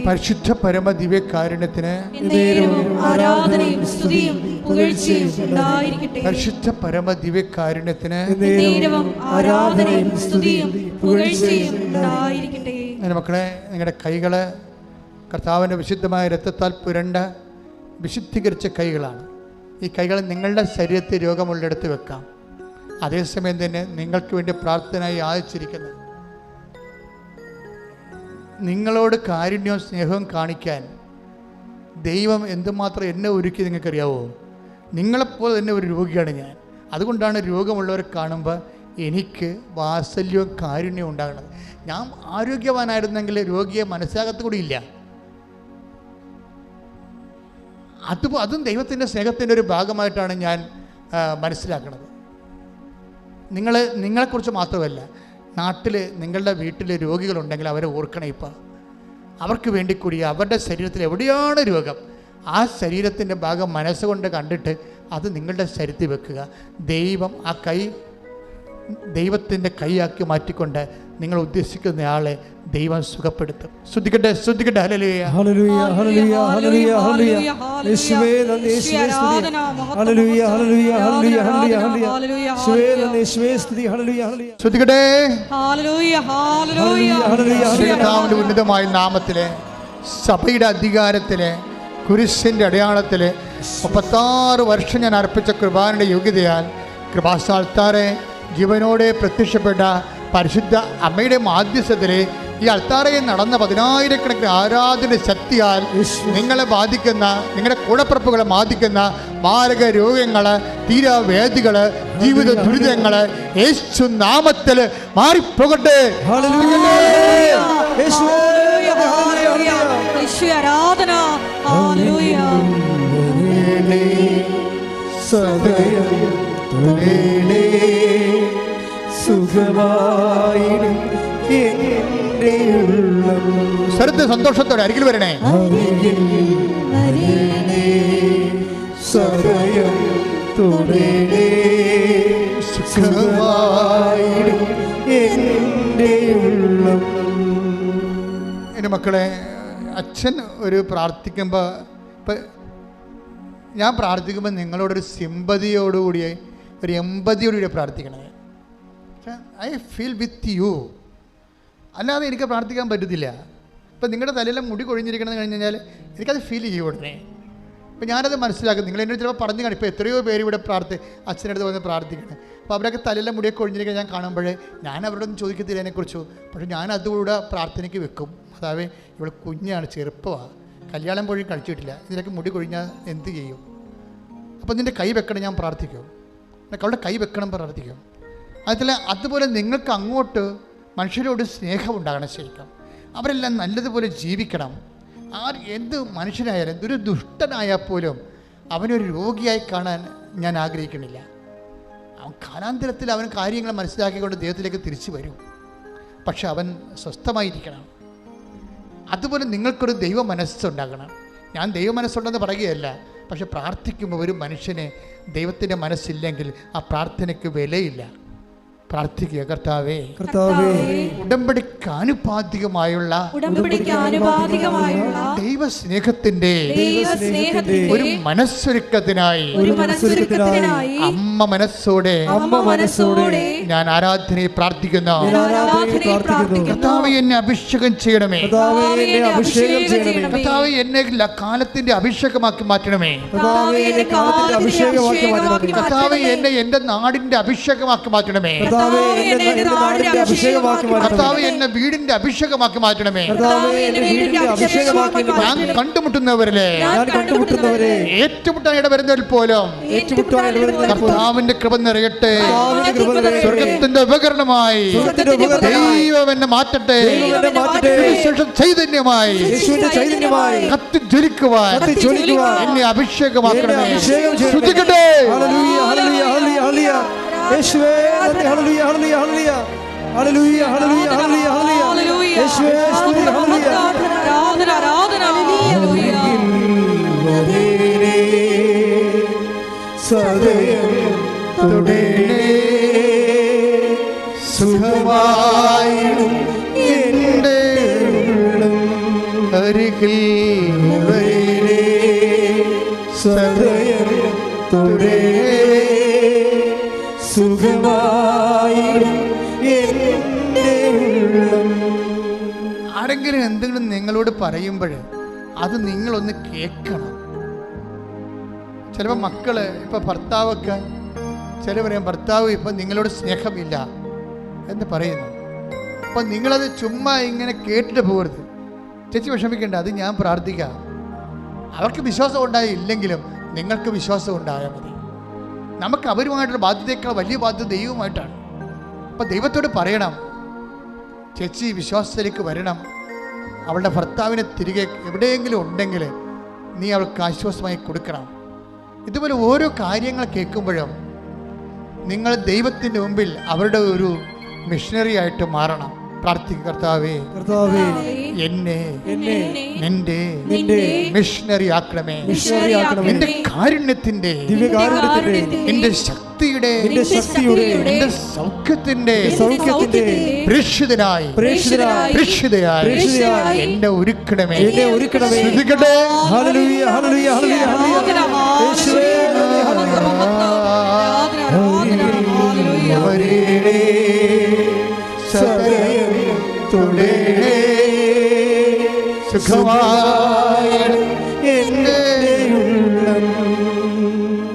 പരിശുദ്ധ പരമ ദിവ്യകാരുണ്യത്തിന് പരിശുദ്ധ പരമ ദിവ്യകാരുണ്യത്തിന് മക്കളെ, നിങ്ങളുടെ കൈകള് കർത്താവിൻ്റെ വിശുദ്ധമായ രക്തത്താൽ പുരണ്ട വിശുദ്ധീകരിച്ച കൈകളാണ്. ഈ കൈകൾ നിങ്ങളുടെ ശരീരത്തിൽ രോഗമുള്ളിടത്ത് വെക്കാം. അതേസമയം തന്നെ നിങ്ങൾക്ക് വേണ്ടി പ്രാർത്ഥനയായി യാചിച്ചിരിക്കുന്നത് നിങ്ങളോട് കാരുണ്യവും സ്നേഹവും കാണിക്കാൻ ദൈവം എന്തുമാത്രം എന്നെ ഒരുക്കി നിങ്ങൾക്കറിയാവോ? നിങ്ങളെപ്പോലെ തന്നെ ഒരു രോഗിയാണ് ഞാൻ. അതുകൊണ്ടാണ് രോഗമുള്ളവരെ കാണുമ്പോൾ എനിക്ക് വാത്സല്യവും കാരുണ്യവും ഉണ്ടാകുന്നത്. ഞാൻ ആരോഗ്യവാനായിരുന്നെങ്കിൽ രോഗിയെ മനസ്സിലാകത്തുകൂടി ഇല്ല. അതും ദൈവത്തിൻ്റെ സ്നേഹത്തിൻ്റെ ഒരു ഭാഗമായിട്ടാണ് ഞാൻ മനസ്സിലാക്കുന്നത്. നിങ്ങളെക്കുറിച്ച് മാത്രമല്ല, നാട്ടിൽ നിങ്ങളുടെ വീട്ടിൽ രോഗികളുണ്ടെങ്കിൽ അവരെ ഓർക്കണം. ഇപ്പം അവർക്ക് വേണ്ടി കൂടി അവരുടെ ശരീരത്തിൽ എവിടെയാണ് രോഗം, ആ ശരീരത്തിൻ്റെ ഭാഗം മനസ്സുകൊണ്ട് കണ്ടിട്ട് അത് നിങ്ങളുടെ ശരീരത്തിൽ വെക്കുക. ദൈവം ആ കൈ ദൈവത്തിൻ്റെ കൈയാക്കി മാറ്റിക്കൊണ്ട് നിങ്ങൾ ഉദ്ദേശിക്കുന്നയാളെ ദൈവം സുഖപ്പെടുത്തും. ശ്രദ്ധിക്കട്ടെ, ശ്രദ്ധിക്കട്ടെ. ഹല്ലേലൂയ, ഹല്ലേലൂയ, ഹല്ലേലൂയ, ഹല്ലേലൂയ, ഹല്ലേലൂയ. യേശുവേ നന്ദി, യേശുവേ സ്തുതി. ഹല്ലേലൂയ, ഹല്ലേലൂയ, ഹല്ലേലൂയ, ഹല്ലേലൂയ. യേശുവേ നന്ദി, യേശുവേ സ്തുതി. ഹല്ലേലൂയ, ഹല്ലേലൂയ. ശ്രദ്ധിക്കട്ടെ. ഹല്ലേലൂയ, ഹല്ലേലൂയ, ഹല്ലേലൂയ. കർത്താവിന്റെ ഉന്നതമായ നാമത്തിലെ സഭയുടെ അധികാരത്തിലെ കുരിശിന്റെ അടയാളത്തിലെ 36 വർഷം ഞാൻ അർപ്പിച്ച കൃപാനയുടെ യോഗ്യതയാൽ കൃപാസ്ഥാനത്താറെ ജീവനോടെ പ്രത്യക്ഷപ്പെട്ട പരിശുദ്ധ അമ്മയുടെ മാധ്യസ്ഥത്തിലെ ഈ അൾത്താരയിൽ നടന്ന 10,000-കണക്കിന് ആരാധന ശക്തിയാൽ നിങ്ങളെ ബാധിക്കുന്ന, നിങ്ങളുടെ കൂടപ്പിറപ്പുകളെ ബാധിക്കുന്ന മാരക രോഗങ്ങൾ, തീരാവേദികൾ, ജീവിത ദുരിതങ്ങൾ യേശു നാമത്തിൽ മാറിപ്പോകട്ടെ. ആരാധന. ഹല്ലേലൂയ. സ്വരത്തെ സന്തോഷത്തോടെ അരികിൽ വരണേ. എൻ്റെ മക്കളെ, അച്ഛൻ ഒരു പ്രാർത്ഥിക്കുമ്പോൾ, ഇപ്പം ഞാൻ പ്രാർത്ഥിക്കുമ്പോൾ നിങ്ങളോടൊരു സിമ്പതിയോടുകൂടി, ഒരു എമ്പതിയോടുകൂടി പ്രാർത്ഥിക്കണേ. I feel with you. അല്ലാതെ എനിക്ക് പ്രാർത്ഥിക്കാൻ പറ്റത്തില്ല. ഇപ്പം നിങ്ങളുടെ തലയിലെ മുടി കൊഴിഞ്ഞിരിക്കണമെന്ന് കഴിഞ്ഞ് കഴിഞ്ഞാൽ എനിക്കത് ഫീൽ ചെയ്യും ഉടനെ. ഇപ്പം ഞാനത് മനസ്സിലാക്കും. നിങ്ങൾ എന്നോട് ചിലപ്പോൾ പറഞ്ഞു കാണും. ഇപ്പോൾ എത്രയോ പേര് ഇവിടെ അച്ഛനടുത്ത് വന്ന് പ്രാർത്ഥിക്കണം. അപ്പോൾ അവരൊക്കെ തലയിലെ മുടിയൊക്കെ കൊഴിഞ്ഞിരിക്കാൻ ഞാൻ കാണുമ്പോൾ ഞാൻ അവരോടൊന്നും ചോദിക്കത്തില്ല അതിനെക്കുറിച്ചു. പക്ഷേ ഞാൻ അതുകൂടെ പ്രാർത്ഥനയ്ക്ക് വെക്കും. അതാവേ ഇവിടെ കുഞ്ഞാണ്, ചെറുപ്പമാണ്, കല്യാണം പോലും കഴിച്ചിട്ടില്ല, ഇതിനൊക്കെ മുടി കൊഴിഞ്ഞാൽ എന്ത് ചെയ്യും? അപ്പോൾ നിൻ്റെ കൈ വെക്കണം ഞാൻ പ്രാർത്ഥിക്കും. അവളുടെ കൈ വെക്കണം പ്രാർത്ഥിക്കും. അതുപോലെ നിങ്ങൾക്ക് അങ്ങോട്ട് മനുഷ്യരോട് സ്നേഹം ഉണ്ടാകണം. ശരിക്കും അവരെല്ലാം നല്ലതുപോലെ ജീവിക്കണം. എന്ത് മനുഷ്യനായാലും, എന്തൊരു ദുഷ്ടനായാൽ പോലും അവനൊരു രോഗിയായി കാണാൻ ഞാൻ ആഗ്രഹിക്കുന്നില്ല. അവൻ കാലാന്തരത്തിൽ അവൻ കാര്യങ്ങൾ മനസ്സിലാക്കിക്കൊണ്ട് ദൈവത്തിലേക്ക് തിരിച്ചു വരും. പക്ഷെ അവൻ സ്വസ്ഥമായിരിക്കണം. അതുപോലെ നിങ്ങൾക്കൊരു ദൈവ മനസ്സുണ്ടാകണം. ഞാൻ ദൈവ മനസ്സുണ്ടെന്ന് പറയുകയല്ല, പക്ഷെ പ്രാർത്ഥിക്കുമ്പോൾ ഒരു മനുഷ്യന് ദൈവത്തിൻ്റെ മനസ്സില്ലെങ്കിൽ ആ പ്രാർത്ഥനയ്ക്ക് വിലയില്ല. പ്രാർത്ഥിക്കുക, കർത്താവേ ഉടമ്പടിക്ക് ആനുപാതികമായുള്ള ദൈവസ്നേഹത്തിന്റെ ഒരു മനസ്സൊരുക്കത്തിനായി അമ്മ മനസ്സോടെ ഞാൻ ആരാധനയെ പ്രാർത്ഥിക്കുന്നു. കർത്താവേ എന്നെ അഭിഷേകം ചെയ്യണമേ. കർത്താവേ എന്നെ കാലത്തിന്റെ അഭിഷേകമാക്കി മാറ്റണമേ. കർത്താവേ എന്നെ എന്റെ നാടിന്റെ അഭിഷേകമാക്കി മാറ്റണമേ. കർത്താവേ എന്നെ വീടിന്റെ അഭിഷേകമാക്കി മാറ്റണമേ. ഞാൻ കണ്ടുമുട്ടുന്നവരിലെ ഏറ്റുമുട്ടാൻ ഇടവരുന്നവരിൽ പോലും കർത്താവിന്റെ കൃപ നിറയട്ടെ. സ്വർഗത്തിന്റെ ഉപകരണമായി ദൈവം എന്നെ മാറ്റട്ടെ. ചൈതന്യമായി കത്തിജ്വലിക്കുവാൻ എന്നെ അഭിഷേകമാക്കണമേ. ശ്രദ്ധിക്കട്ടെ. യേശുവേ ഹല്ലേലൂയ ഹല്ലേലൂയ ഹല്ലേലൂയ ഹല്ലേലൂയ ഹല്ലേലൂയ ഹല്ലേലൂയ യേശുവേ സ്തുതി ഹല്ലേലൂയ ആരാധന ആരാധന ഹല്ലേലൂയ സദയം തുടേ സുഖമായിടും എൻ്റെ അരികിൽ വരേ സദയം തുടേ ആരെങ്കിലും എന്തെങ്കിലും നിങ്ങളോട് പറയുമ്പോൾ അത് നിങ്ങളൊന്ന് കേൾക്കണം. ചിലപ്പോൾ മക്കള് ഇപ്പം ഭർത്താവൊക്കെ ചില പറയും ഭർത്താവ് ഇപ്പം നിങ്ങളോട് സ്നേഹമില്ല എന്ന് പറയുന്നു. അപ്പം നിങ്ങളത് ചുമ്മാ ഇങ്ങനെ കേട്ടിട്ട് പോകരുത്. ചേച്ചി വിഷമിക്കേണ്ട, അത് ഞാൻ പ്രാർത്ഥിക്കാം. അവർക്ക് വിശ്വാസം ഉണ്ടായില്ലെങ്കിലും നിങ്ങൾക്ക് വിശ്വാസം ഉണ്ടായാൽ മതി. നമുക്ക് അവരുമായിട്ടുള്ള ബാധ്യതയേക്കാൾ വലിയ ബാധ്യത ദൈവമായിട്ടാണ്. അപ്പം ദൈവത്തോട് പറയണം, ചേച്ചി വിശ്വാസത്തിലേക്ക് വരണം. അവളുടെ ഭർത്താവിനെ തിരികെ എവിടെയെങ്കിലും ഉണ്ടെങ്കിൽ നീ അവൾക്ക് ആശ്വാസമായി കൊടുക്കണം. ഇതുപോലെ ഓരോ കാര്യങ്ങൾ കേൾക്കുമ്പോഴും നിങ്ങൾ ദൈവത്തിൻ്റെ മുമ്പിൽ അവരുടെ ഒരു മിഷണറി ആയിട്ട് മാറണം. പ്രാർത്ഥിക്കുക, കർത്താവേ എന്നെ നിന്റെ മിഷണറി ആക്കണമേ. നിന്റെ കാരുണ്യത്തിന്റെ നിന്റെ ശക്തിയുടെ നിന്റെ സൗഖ്യത്തിന്റെ പ്രേക്ഷിതനായി എന്നെ ഒരുക്കണമേ. ശ്രദ്ധിക്കട്ടെ. ഹല്ലേലൂയ ഹല്ലേലൂയ ഹല്ലേലൂയ യേശുവേ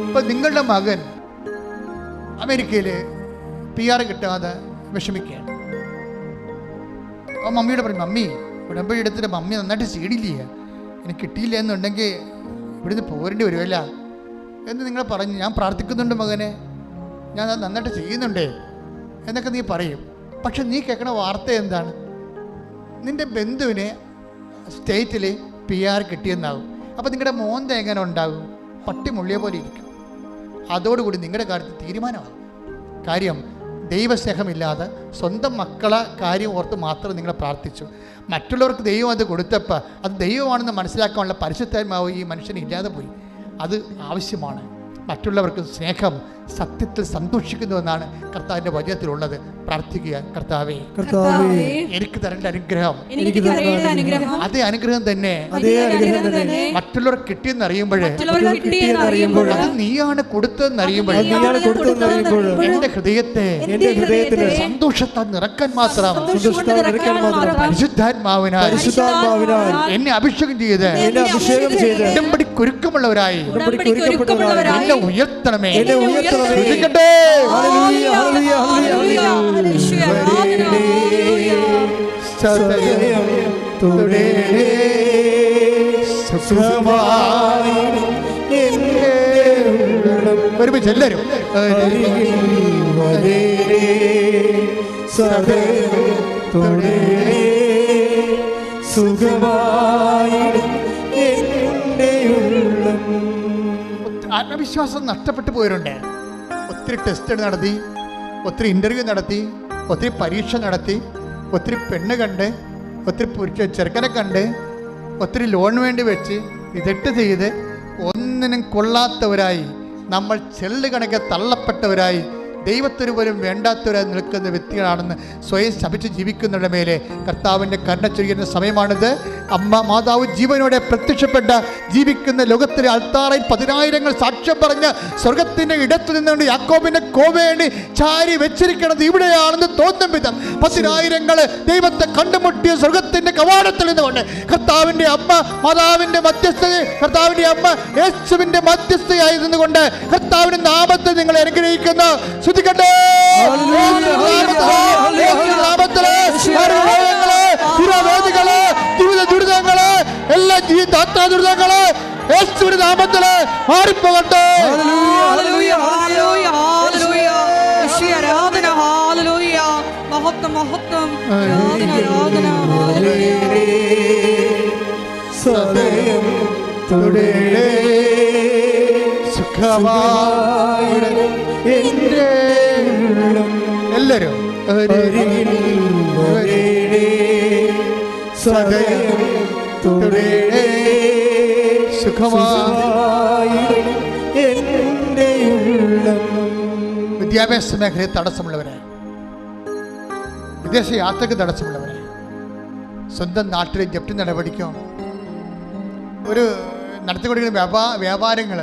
ഇപ്പൊ നിങ്ങളുടെ മകൻ അമേരിക്കയില് PR കിട്ടാതെ വിഷമിക്കുകയാണ്. ആ മമ്മിയോട് പറയും, മമ്മി ഉടമ്പടി എടുത്തിട്ട് മമ്മി നന്നായിട്ട് സീഡില്ലേ, എനിക്ക് കിട്ടിയില്ല എന്നുണ്ടെങ്കിൽ ഇവിടുന്ന് പോരേണ്ടി വരുമല്ല എന്ന് നിങ്ങൾ പറഞ്ഞു. ഞാൻ പ്രാർത്ഥിക്കുന്നുണ്ട് മകനെ, ഞാൻ അത് നന്നായിട്ട് ചെയ്യുന്നുണ്ട് എന്നൊക്കെ നീ പറയും. പക്ഷെ നീ കേൾക്കണ വാർത്ത എന്താണ്? നിൻ്റെ ബന്ധുവിന് സ്റ്റേറ്റിൽ PR കിട്ടിയെന്നാകും. അപ്പോൾ നിങ്ങളുടെ മോന്ത എങ്ങനെ ഉണ്ടാകും? പട്ടി മുള്ളിയ പോലെ ഇരിക്കും. അതോടുകൂടി നിങ്ങളുടെ കാര്യത്തിൽ തീരുമാനമാകും. കാര്യം ദൈവസ്നേഹമില്ലാതെ സ്വന്തം മക്കളെ കാര്യം ഓർത്ത് മാത്രം നിങ്ങൾ പ്രാർത്ഥിച്ചു. മറ്റുള്ളവർക്ക് ദൈവം അത് കൊടുത്തപ്പോൾ അത് ദൈവമാണെന്ന് മനസ്സിലാക്കാനുള്ള പരിശുദ്ധാത്മാവ് ഈ മനുഷ്യന് ഇല്ലാതെ പോയി. അത് ആവശ്യമാണ്. മറ്റുള്ളവർക്ക് സ്നേഹം സത്യത്തിൽ സന്തോഷിക്കുന്നുവെന്നാണ് കർത്താവിൻ്റെ വചനത്തിലുള്ളത്. പ്രാർത്ഥിക്കുക, കർത്താവേ എനിക്ക് തരേണ്ട അനുഗ്രഹം അതേ അനുഗ്രഹം തന്നെ മറ്റുള്ളവർക്ക് കിട്ടിയെന്ന് അറിയുമ്പോഴേ അത് നീയാണ് കൊടുത്തതെന്ന് എന്റെ ഹൃദയത്തെ സന്തോഷത്താൽ നിറക്കാൻ മാത്രം പരിശുദ്ധാത്മാവിനാൽ എന്നെ അഭിഷേകം ചെയ്ത് ഉടമ്പടിക്കൊരുക്കമുള്ളവരായി എന്നെ ഉയർത്തണമേ. ശ്രദ്ധിക്കട്ടെ. ഒരുമിച്ച് എല്ലാവരും ആത്മവിശ്വാസം നഷ്ടപ്പെട്ടു പോയവരുണ്ട്. ഒത്തിരി ടെസ്റ്റ് നടത്തി, ഒത്തിരി ഇൻ്റർവ്യൂ നടത്തി, ഒത്തിരി പരീക്ഷ നടത്തി, ഒത്തിരി പെണ്ണ് കണ്ട്, ഒത്തിരി ചെറുക്കനെ കണ്ട്, ഒത്തിരി ലോൺ വേണ്ടി വെച്ച് ഇതെട്ട് ചെയ്ത് ഒന്നിനും കൊള്ളാത്തവരായി, നമ്മൾ ചെള്ളു കണക്കെ തള്ളപ്പെട്ടവരായി, ദൈവത്തിന് പോലും വേണ്ടാത്തവരായി നിൽക്കുന്ന വ്യക്തികളാണെന്ന് സ്വയം ശപിച്ച് ജീവിക്കുന്നവരുടെ മേലെ കർത്താവിൻ്റെ കരുണ ചൊരിയുന്ന സമയമാണിത്. അമ്മ മാതാവ് ജീവനോടെ പ്രത്യക്ഷപ്പെട്ട ജീവിക്കുന്ന ലോകത്തിലെ അൾത്താറയിൽ 10,000 സാക്ഷ്യം പറഞ്ഞ് സ്വർഗത്തിൻ്റെ ഇടത്തു നിന്നുകൊണ്ട് യാക്കോബിൻ്റെ കോവേണി ചാരി വെച്ചിരിക്കുന്നത് ഇവിടെയാണെന്ന് തോന്നും വിധം 10,000 ദൈവത്തെ കണ്ടുമുട്ടിയ സ്വർഗത്തിൻ്റെ കവാടത്തിൽ നിന്നുകൊണ്ട് കർത്താവിൻ്റെ അമ്മ മാതാവിൻ്റെ മധ്യസ്ഥത, കർത്താവിൻ്റെ അമ്മ യേശുവിൻ്റെ മധ്യസ്ഥയായി നിന്നുകൊണ്ട് കർത്താവിൻ്റെ നാമത്തെ നിങ്ങൾ അനുഗ്രഹിക്കുന്ന ദുരിതങ്ങള് എല്ലാ ദുരിതങ്ങള് യേശുവിന്റെ നാമത്തില് മാറിപ്പോകട്ടെ. സദയം തുടരേ സുഖമായി എല്ലാവരും സദയം തുടരേ സുഖമായി എൻ്റെ ഉള്ളം. വിദ്യാഭ്യാസ മേഖലയിൽ തടസ്സമുള്ളവരെ, വിദേശ യാത്രയ്ക്ക് തടസ്സമുള്ളവരെ, സ്വന്തം നാട്ടിലെ ജപ്തി നടപടിക്കോ ഒരു നടത്തിക്കൊണ്ടിരിക്കുന്ന വ്യാപാരങ്ങൾ,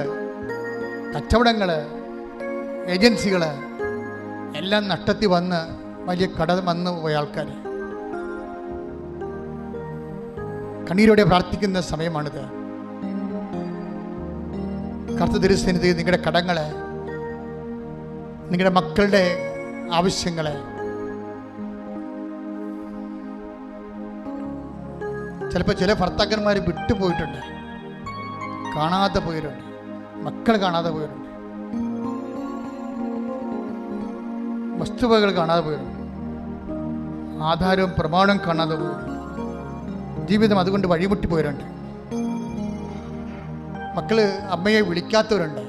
കച്ചവടങ്ങൾ, ഏജൻസികൾ എല്ലാം നഷ്ടത്തിൽ വന്ന് വലിയ കട വന്നു പോയ ആൾക്കാർ കണ്ണീരോടെ പ്രാർത്ഥിക്കുന്ന സമയമാണിത്. കർത്തൃ തിരുസന്നിധിയിൽ നിങ്ങളുടെ കടങ്ങൾ, നിങ്ങളുടെ മക്കളുടെ ആവശ്യങ്ങൾ, ചിലപ്പോൾ ചില ഭർത്താക്കന്മാർ വിട്ടുപോയിട്ടുണ്ട്, കാണാതെ പോയിട്ടുണ്ട്, മക്കൾ കാണാതെ പോയിട്ടുണ്ട്, വസ്തുവകൾ കാണാതെ പോയിട്ടുണ്ട്, ആധാരവും പ്രമാണവും കാണാതെ പോയിട്ടുണ്ട്, ജീവിതം അതുകൊണ്ട് വഴിമുട്ടി പോയവരുണ്ട്, മക്കള് അമ്മയെ വിളിക്കാത്തവരുണ്ട്,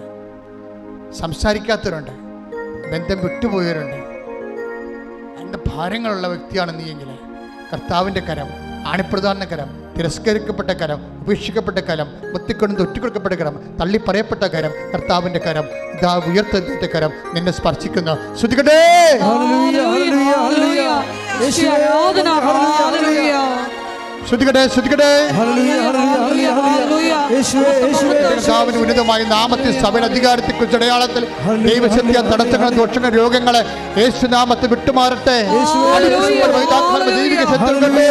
സംസാരിക്കാത്തവരുണ്ട്, ബന്ധം വിട്ടുപോയവരുണ്ട്. അതിൻ്റെ ഭാരങ്ങളുള്ള വ്യക്തിയാണ് നീയെങ്കിൽ കർത്താവിൻ്റെ കരം, ആണിപ്രധാന കരം, തിരസ്കരിക്കപ്പെട്ട കരം, ഉപേക്ഷിക്കപ്പെട്ട കരം, മുത്തിക്കൊണ്ട് ഒറ്റിക്കൊടുക്കപ്പെട്ട കരം, തള്ളി പറയപ്പെട്ട കരം, കർത്താവിൻ്റെ കരം, ഇതാ ഉയർത്തത്തെ കരം നിന്നെ സ്പർശിക്കുന്നു. ശ്രുതിക്കട്ടെ. ശ്രദ്ധിക്കട്ടെ, ശ്രദ്ധിക്കട്ടെ. കർത്താവിന്റെ ഉന്നതമായ നാമത്തിൽ സഭയുടെ അധികാരത്തെ കുറിച്ച് അടയാളത്തിൽ ദൈവശക്തിയ തടസ്സങ്ങൾ, ദോഷങ്ങൾ, രോഗങ്ങളെ യേശുനാമത്തിൽ വിട്ടുമാറട്ടെ. ദൈവിക ശക്തികളുടെ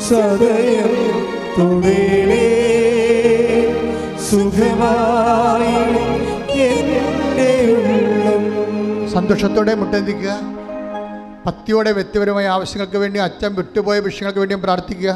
സദയം തുടരേ സുഖമായി എൻ്റെ ഉള്ളം. സന്തോഷത്തോടെ മുട്ടന്തിക്കുക. ഭക്തിയോടെ വ്യക്തിപരമായ ആവശ്യങ്ങൾക്ക് വേണ്ടി, അച്ഛൻ വിട്ടുപോയ വിഷയങ്ങൾക്ക് വേണ്ടിയും പ്രാർത്ഥിക്കുക.